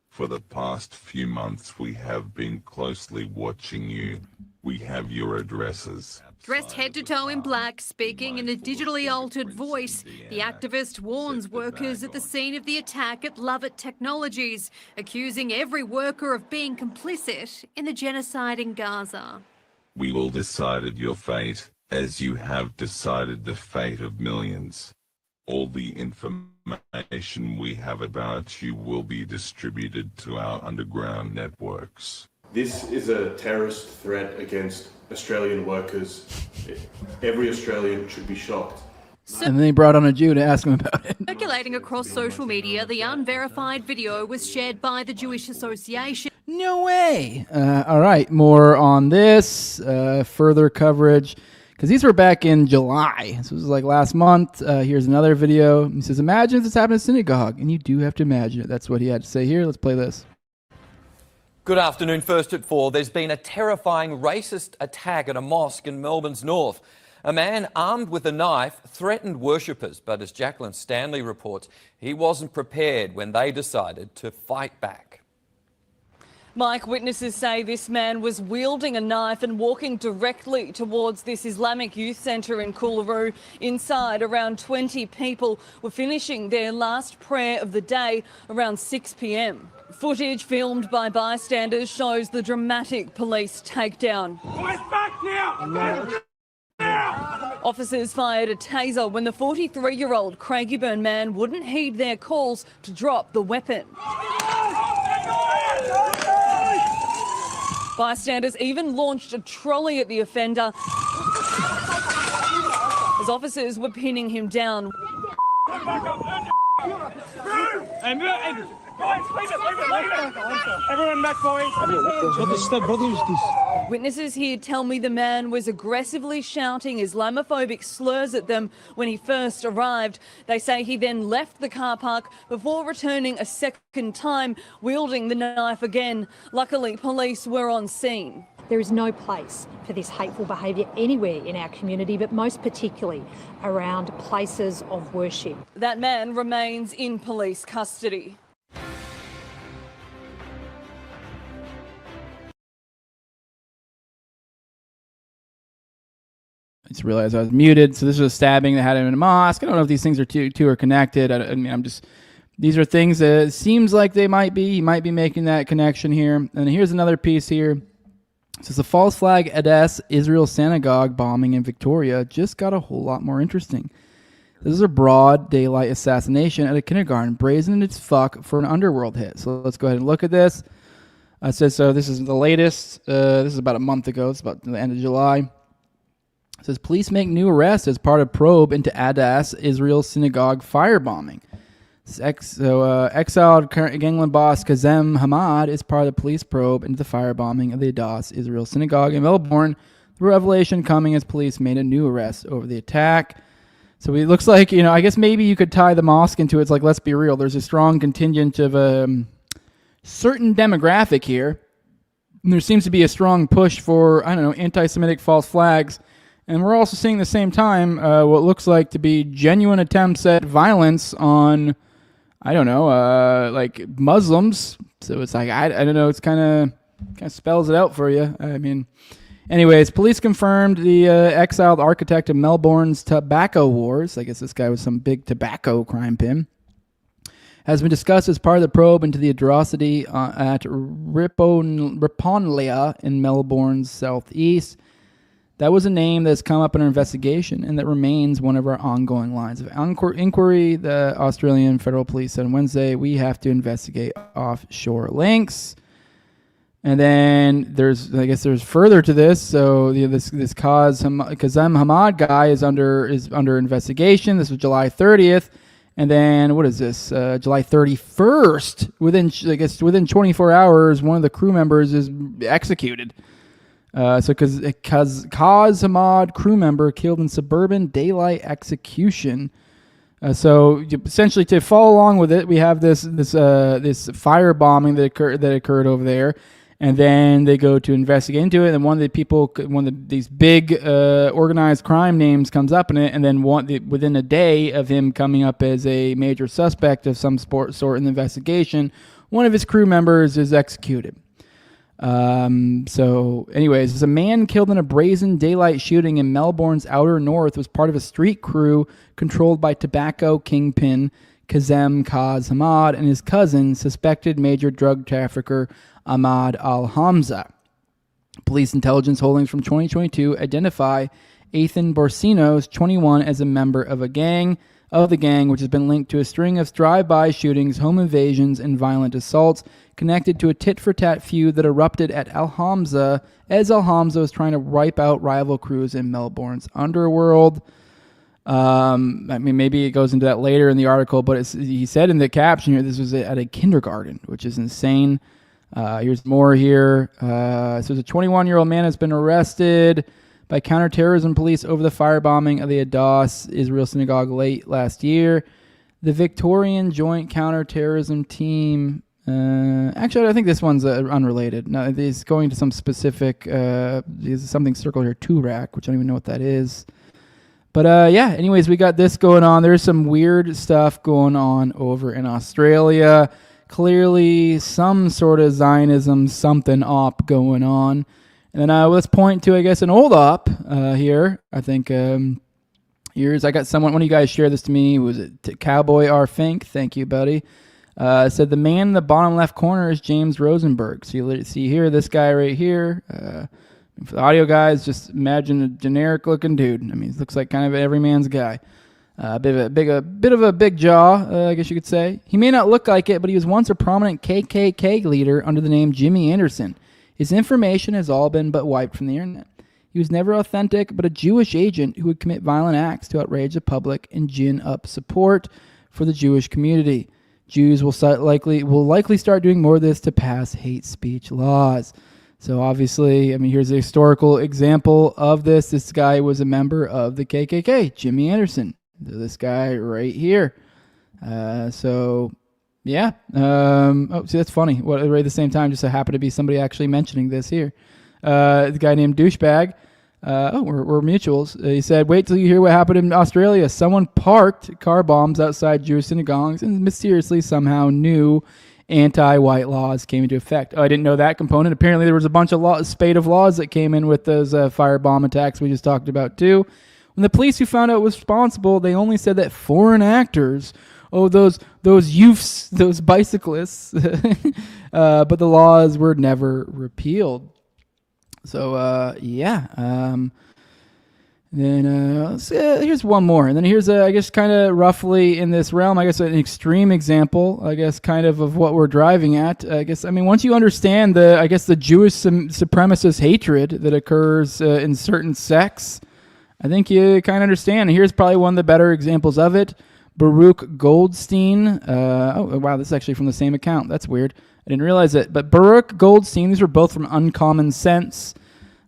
For the past few months, we have been closely watching you. We have your addresses. Dressed head to toe in black, speaking in a digitally altered voice, the activist warns workers at the scene of the attack at Lovett Technologies, accusing every worker of being complicit in the genocide in Gaza. We all decided your fate, as you have decided the fate of millions. All the information we have about you will be distributed to our underground networks. This is a terrorist threat against Australian workers. Every Australian should be shocked. And then they brought on a Jew to ask him about it. Circulating across social media, the unverified video was shared by the Jewish Association. No way. All right, more on this, further coverage, because these were back in July. This was like last month. Here's another video. He says, imagine if this happened in a synagogue. And you do have to imagine it. That's what he had to say here. Let's play this. Good afternoon. First at 4, there's been a terrifying racist attack at a mosque in Melbourne's north. A man armed with a knife threatened worshippers, but as Jacqueline Stanley reports, he wasn't prepared when they decided to fight back. Mike, witnesses say this man was wielding a knife and walking directly towards this Islamic youth centre in Coolaroo. Inside, around 20 people were finishing their last prayer of the day around 6 p.m. Footage filmed by bystanders shows the dramatic police takedown. Boys, back now! Officers fired a taser when the 43-year-old Craigieburn man wouldn't heed their calls to drop the weapon. Bystanders even launched a trolley at the offender as officers were pinning him down. Everyone back, boys. Witnesses here tell me the man was aggressively shouting Islamophobic slurs at them when he first arrived. They say he then left the car park before returning a second time, wielding the knife again. Luckily, police were on scene. There is no place for this hateful behaviour anywhere in our community, but most particularly around places of worship. That man remains in police custody. I just realized I was muted. So this was a stabbing that had him in a mosque. I don't know if these things are two are connected. I mean, these are things that it seems like they might be. He might be making that connection here. And here's another piece here. It says the false flag Ades Israel synagogue bombing in Victoria just got a whole lot more interesting. This is a broad daylight assassination at a kindergarten, brazen as fuck for an underworld hit. So let's go ahead and look at this. It says, so this is the latest. This is about a month ago. It's about the end of July. It says police make new arrest as part of probe into Ades Israel synagogue firebombing. Exiled gangland boss Kazem Hamad is part of the police probe into the firebombing of the Ades Israel synagogue in Melbourne. The revelation coming as police made a new arrest over the attack. So it looks like, I guess maybe you could tie the mosque into it. It's like, let's be real. There's a strong contingent of a certain demographic here. And there seems to be a strong push for, anti-Semitic false flags. And we're also seeing at the same time what looks like to be genuine attempts at violence on, like Muslims. So it's like, I don't know, it's kind of spells it out for you. I mean, anyways, police confirmed the exiled architect of Melbourne's tobacco wars, I guess this guy was some big tobacco crime pin, has been discussed as part of the probe into the atrocity at Riponlia in Melbourne's southeast. That was a name that's come up in our investigation and that remains one of our ongoing lines of inquiry. The Australian Federal Police said on Wednesday, we have to investigate offshore links. And then there's further to this. So this Kazem Hamad guy is under investigation. This was July 30th. And then what is this? July 31st, within 24 hours, one of the crew members is executed. So Kaz Hamad, crew member, killed in suburban daylight execution. So essentially, to follow along with it, we have this firebombing that occurred over there, and then they go to investigate into it. And one of these big organized crime names comes up in it, and then within a day of him coming up as a major suspect of some sort in the investigation, one of his crew members is executed. So anyways, there's a man killed in a brazen daylight shooting in Melbourne's outer north was part of a street crew controlled by tobacco kingpin Kazem Hamad and his cousin, suspected major drug trafficker Ahmad Al-Hamza. Police intelligence holdings from 2022 identify Ethan Borsinos, 21, as a member of the gang, which has been linked to a string of drive-by shootings, home invasions, and violent assaults connected to a tit-for-tat feud that erupted at Al-Hamza as Al-Hamza was trying to wipe out rival crews in Melbourne's underworld. I mean, maybe it goes into that later in the article, but he said in the caption here, this was at a kindergarten, which is insane. Here's more here. So there's a 21-year-old man has been arrested by counterterrorism police over the firebombing of the Adas Israel synagogue late last year. The Victorian Joint Counterterrorism Team. Actually, I think this one's unrelated. No, he's going to some specific. There's something circled here, Turak, which I don't even know what that is. But yeah, anyways, we got this going on. There's some weird stuff going on over in Australia. Clearly, some sort of Zionism, something op going on. And then let's point to, I guess, an old op here. I think here's, I got one of you guys shared this to me. Was it Cowboy R. Fink? Thank you, buddy. Said the man in the bottom left corner is James Rosenberg. So you see here, this guy right here. For the audio guys, just imagine a generic looking dude. I mean, he looks like kind of every man's guy. A bit of a big jaw, I guess you could say. He may not look like it, but he was once a prominent KKK leader under the name Jimmy Anderson. His information has all been but wiped from the internet. He was never authentic, but a Jewish agent who would commit violent acts to outrage the public and gin up support for the Jewish community. Jews will likely start doing more of this to pass hate speech laws. So obviously, I mean, here's a historical example of this. This guy was a member of the KKK, Jimmy Anderson. This guy right here. So, yeah. Oh, see, that's funny. Right at the same time, just so happened to be somebody actually mentioning this here. The guy named Douchebag. We're mutuals. He said, wait till you hear what happened in Australia. Someone parked car bombs outside Jewish synagogues and mysteriously somehow new anti-white laws came into effect. Oh, I didn't know that component. Apparently there was a bunch of spate of laws that came in with those firebomb attacks we just talked about too. When the police who found out was responsible, they only said that foreign actors, those youths, those bicyclists, but the laws were never repealed. So, yeah. Then here's one more. And then here's, I guess, kind of roughly in this realm, I guess, an extreme example, I guess, kind of what we're driving at. I guess, I mean, once you understand the Jewish supremacist hatred that occurs in certain sects, I think you kind of understand. And here's probably one of the better examples of it. Baruch Goldstein. Oh, wow, this is actually from the same account. That's weird. I didn't realize it. But Baruch Goldstein, these were both from Uncommon Sense.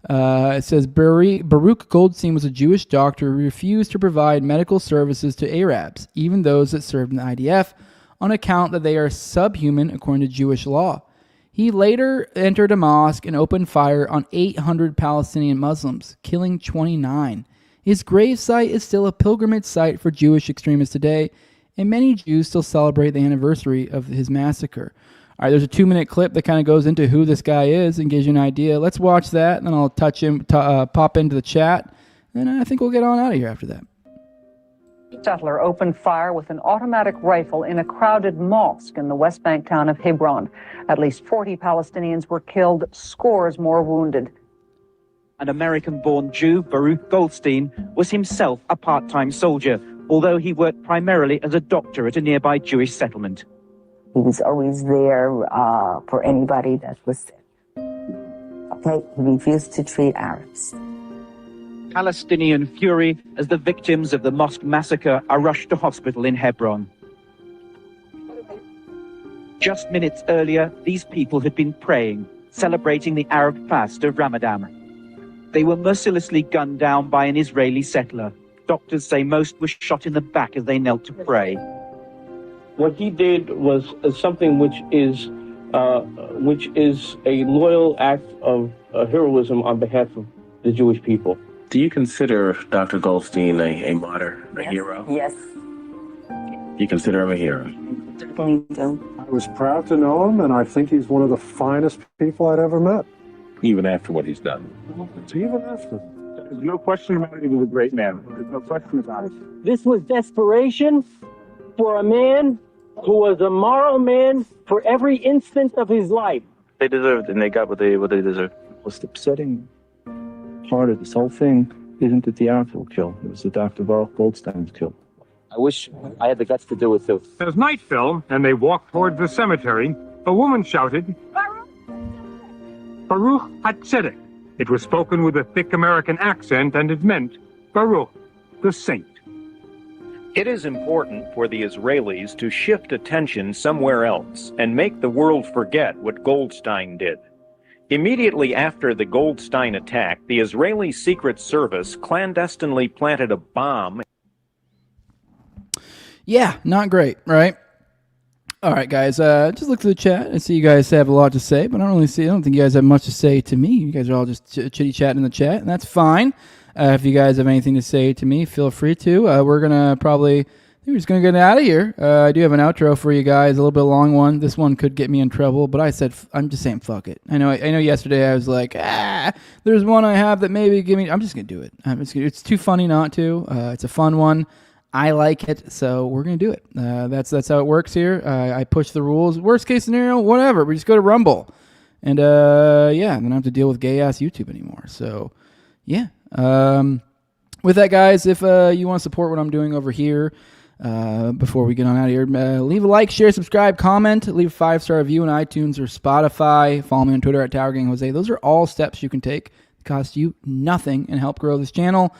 It says Baruch Goldstein was a Jewish doctor who refused to provide medical services to Arabs, even those that served in the IDF, on account that they are subhuman according to Jewish law. He later entered a mosque and opened fire on 800 Palestinian Muslims, killing 29. His gravesite is still a pilgrimage site for Jewish extremists today, and many Jews still celebrate the anniversary of his massacre. All right, there's a 2-minute clip that kind of goes into who this guy is and gives you an idea. Let's watch that, and then I'll pop into the chat, and I think we'll get on out of here after that. Settler opened fire with an automatic rifle in a crowded mosque in the West Bank town of Hebron. At least 40 Palestinians were killed, scores more wounded. An American-born Jew, Baruch Goldstein, was himself a part-time soldier, although he worked primarily as a doctor at a nearby Jewish settlement. He was always there for anybody that was sick. Okay, he refused to treat Arabs. Palestinian fury as the victims of the mosque massacre are rushed to hospital in Hebron. Just minutes earlier, these people had been praying, celebrating the Arab fast of Ramadan. They were mercilessly gunned down by an Israeli settler. Doctors say most were shot in the back as they knelt to pray. What he did was something which is a loyal act of heroism on behalf of the Jewish people. Do you consider Dr. Goldstein a martyr, a hero? Yes. You consider him a hero? Definitely do. I was proud to know him, and I think he's one of the finest people I'd ever met. Even after what he's done? Even after. There's no question about it. He was a great man. There's no question about it. This was desperation for a man who was a moral man for every instant of his life. They deserved it, and they got what they deserved. Most upsetting part of this whole thing isn't that the Arabs were killed. It was that Dr. Baruch Goldstein was killed. I wish I had the guts to do it too. As night fell and they walked toward the cemetery, a woman shouted, Baruch HaTzedek. It was spoken with a thick American accent, and it meant Baruch, the saint. It is important for the Israelis to shift attention somewhere else and make the world forget what Goldstein did. Immediately after the Goldstein attack, the Israeli Secret Service clandestinely planted a bomb. Yeah, not great, right? All right, guys, just look through the chat. I see you guys have a lot to say, but I don't think you guys have much to say to me. You guys are all just chitty-chatting in the chat, and that's fine. If you guys have anything to say to me, feel free to. We're going to I think we're just going to get out of here. I do have an outro for you guys, a little bit long one. This one could get me in trouble, but I'm just saying fuck it. I know yesterday I was like, there's one I have that maybe I'm just going to do it. It's too funny not to. It's a fun one. I like it, so we're going to do it. That's how it works here. I push the rules. Worst case scenario, whatever. We just go to Rumble. And, then I don't have to deal with gay-ass YouTube anymore. So, yeah. With that, guys, if you want to support what I'm doing over here, before we get on out of here, leave a like, share, subscribe, comment, leave a 5-star review on iTunes or Spotify. Follow me on Twitter at TowerGangJose. Those are all steps you can take. It costs you nothing and help grow this channel.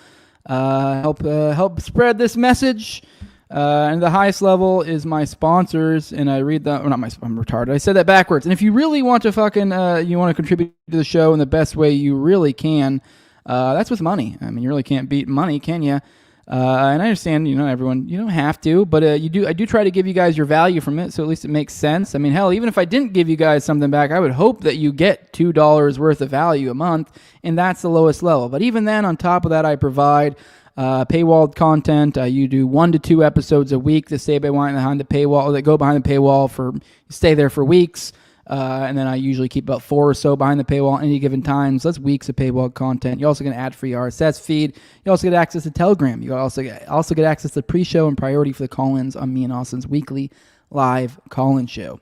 Help spread this message. And the highest level is my sponsors, and I read them. I'm retarded. I said that backwards. And if you really want to you want to contribute to the show in the best way you really can, that's with money. I mean, you really can't beat money, can you? And I understand, everyone, you don't have to, but I do try to give you guys your value from it, so at least it makes sense. I mean, hell, even if I didn't give you guys something back, I would hope that you get $2 worth of value a month, and that's the lowest level. But even then, on top of that, I provide paywalled content. You do 1 to 2 episodes a week that stay behind the paywall, that go behind the paywall stay there for weeks. And then I usually keep about 4 or so behind the paywall at any given time. So that's weeks of paywall content. You also get an ad-free RSS feed. You also get access to Telegram. You also get access to pre-show and priority for the call-ins on me and Austin's weekly live call-in show.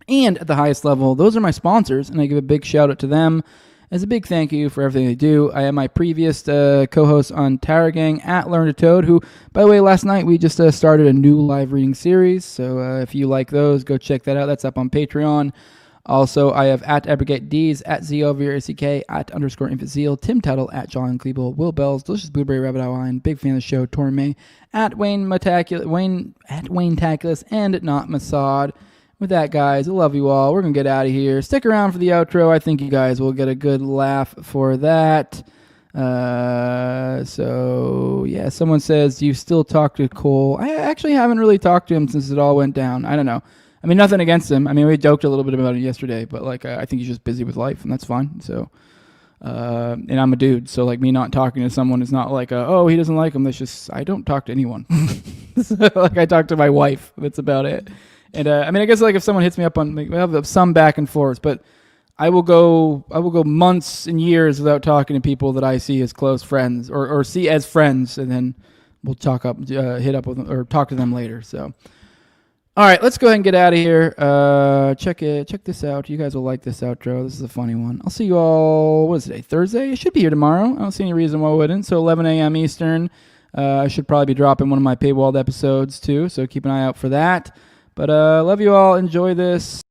And at the highest level, those are my sponsors, and I give a big shout-out to them as a big thank you for everything they do. I have my previous co-host on Tower Gang at Learn to Toad, who, by the way, last night we just started a new live reading series. So if you like those, go check that out. That's up on Patreon. Also, I have at Abrogate D's, at ZLVRACK, at _InfantZeal, Tim Tuttle, at John Klebel, Will Bells, Delicious Blueberry Rabbit Eye Wine, big fan of the show, Torme, at Wayne Taculus, and Not Masad. With that, guys, I love you all. We're going to get out of here. Stick around for the outro. I think you guys will get a good laugh for that. So, yeah, someone says, you still talk to Cole. I actually haven't really talked to him since it all went down. I don't know. I mean, nothing against him. I mean, we joked a little bit about it yesterday, but, I think he's just busy with life, and that's fine. So, and I'm a dude, so, me not talking to someone is not he doesn't like him. That's just, I don't talk to anyone. I talk to my wife. That's about it. And I guess if someone hits me up on, we have some back and forth, but I will go months and years without talking to people that I see as close friends or see as friends, and then we'll hit up with them or talk to them later. So, all right, let's go ahead and get out of here. Check this out. You guys will like this outro. This is a funny one. I'll see you all. What is today? Thursday. It should be here tomorrow. I don't see any reason why I wouldn't. So 11 a.m. Eastern. I should probably be dropping one of my paywalled episodes too. So keep an eye out for that. But love you all. Enjoy this.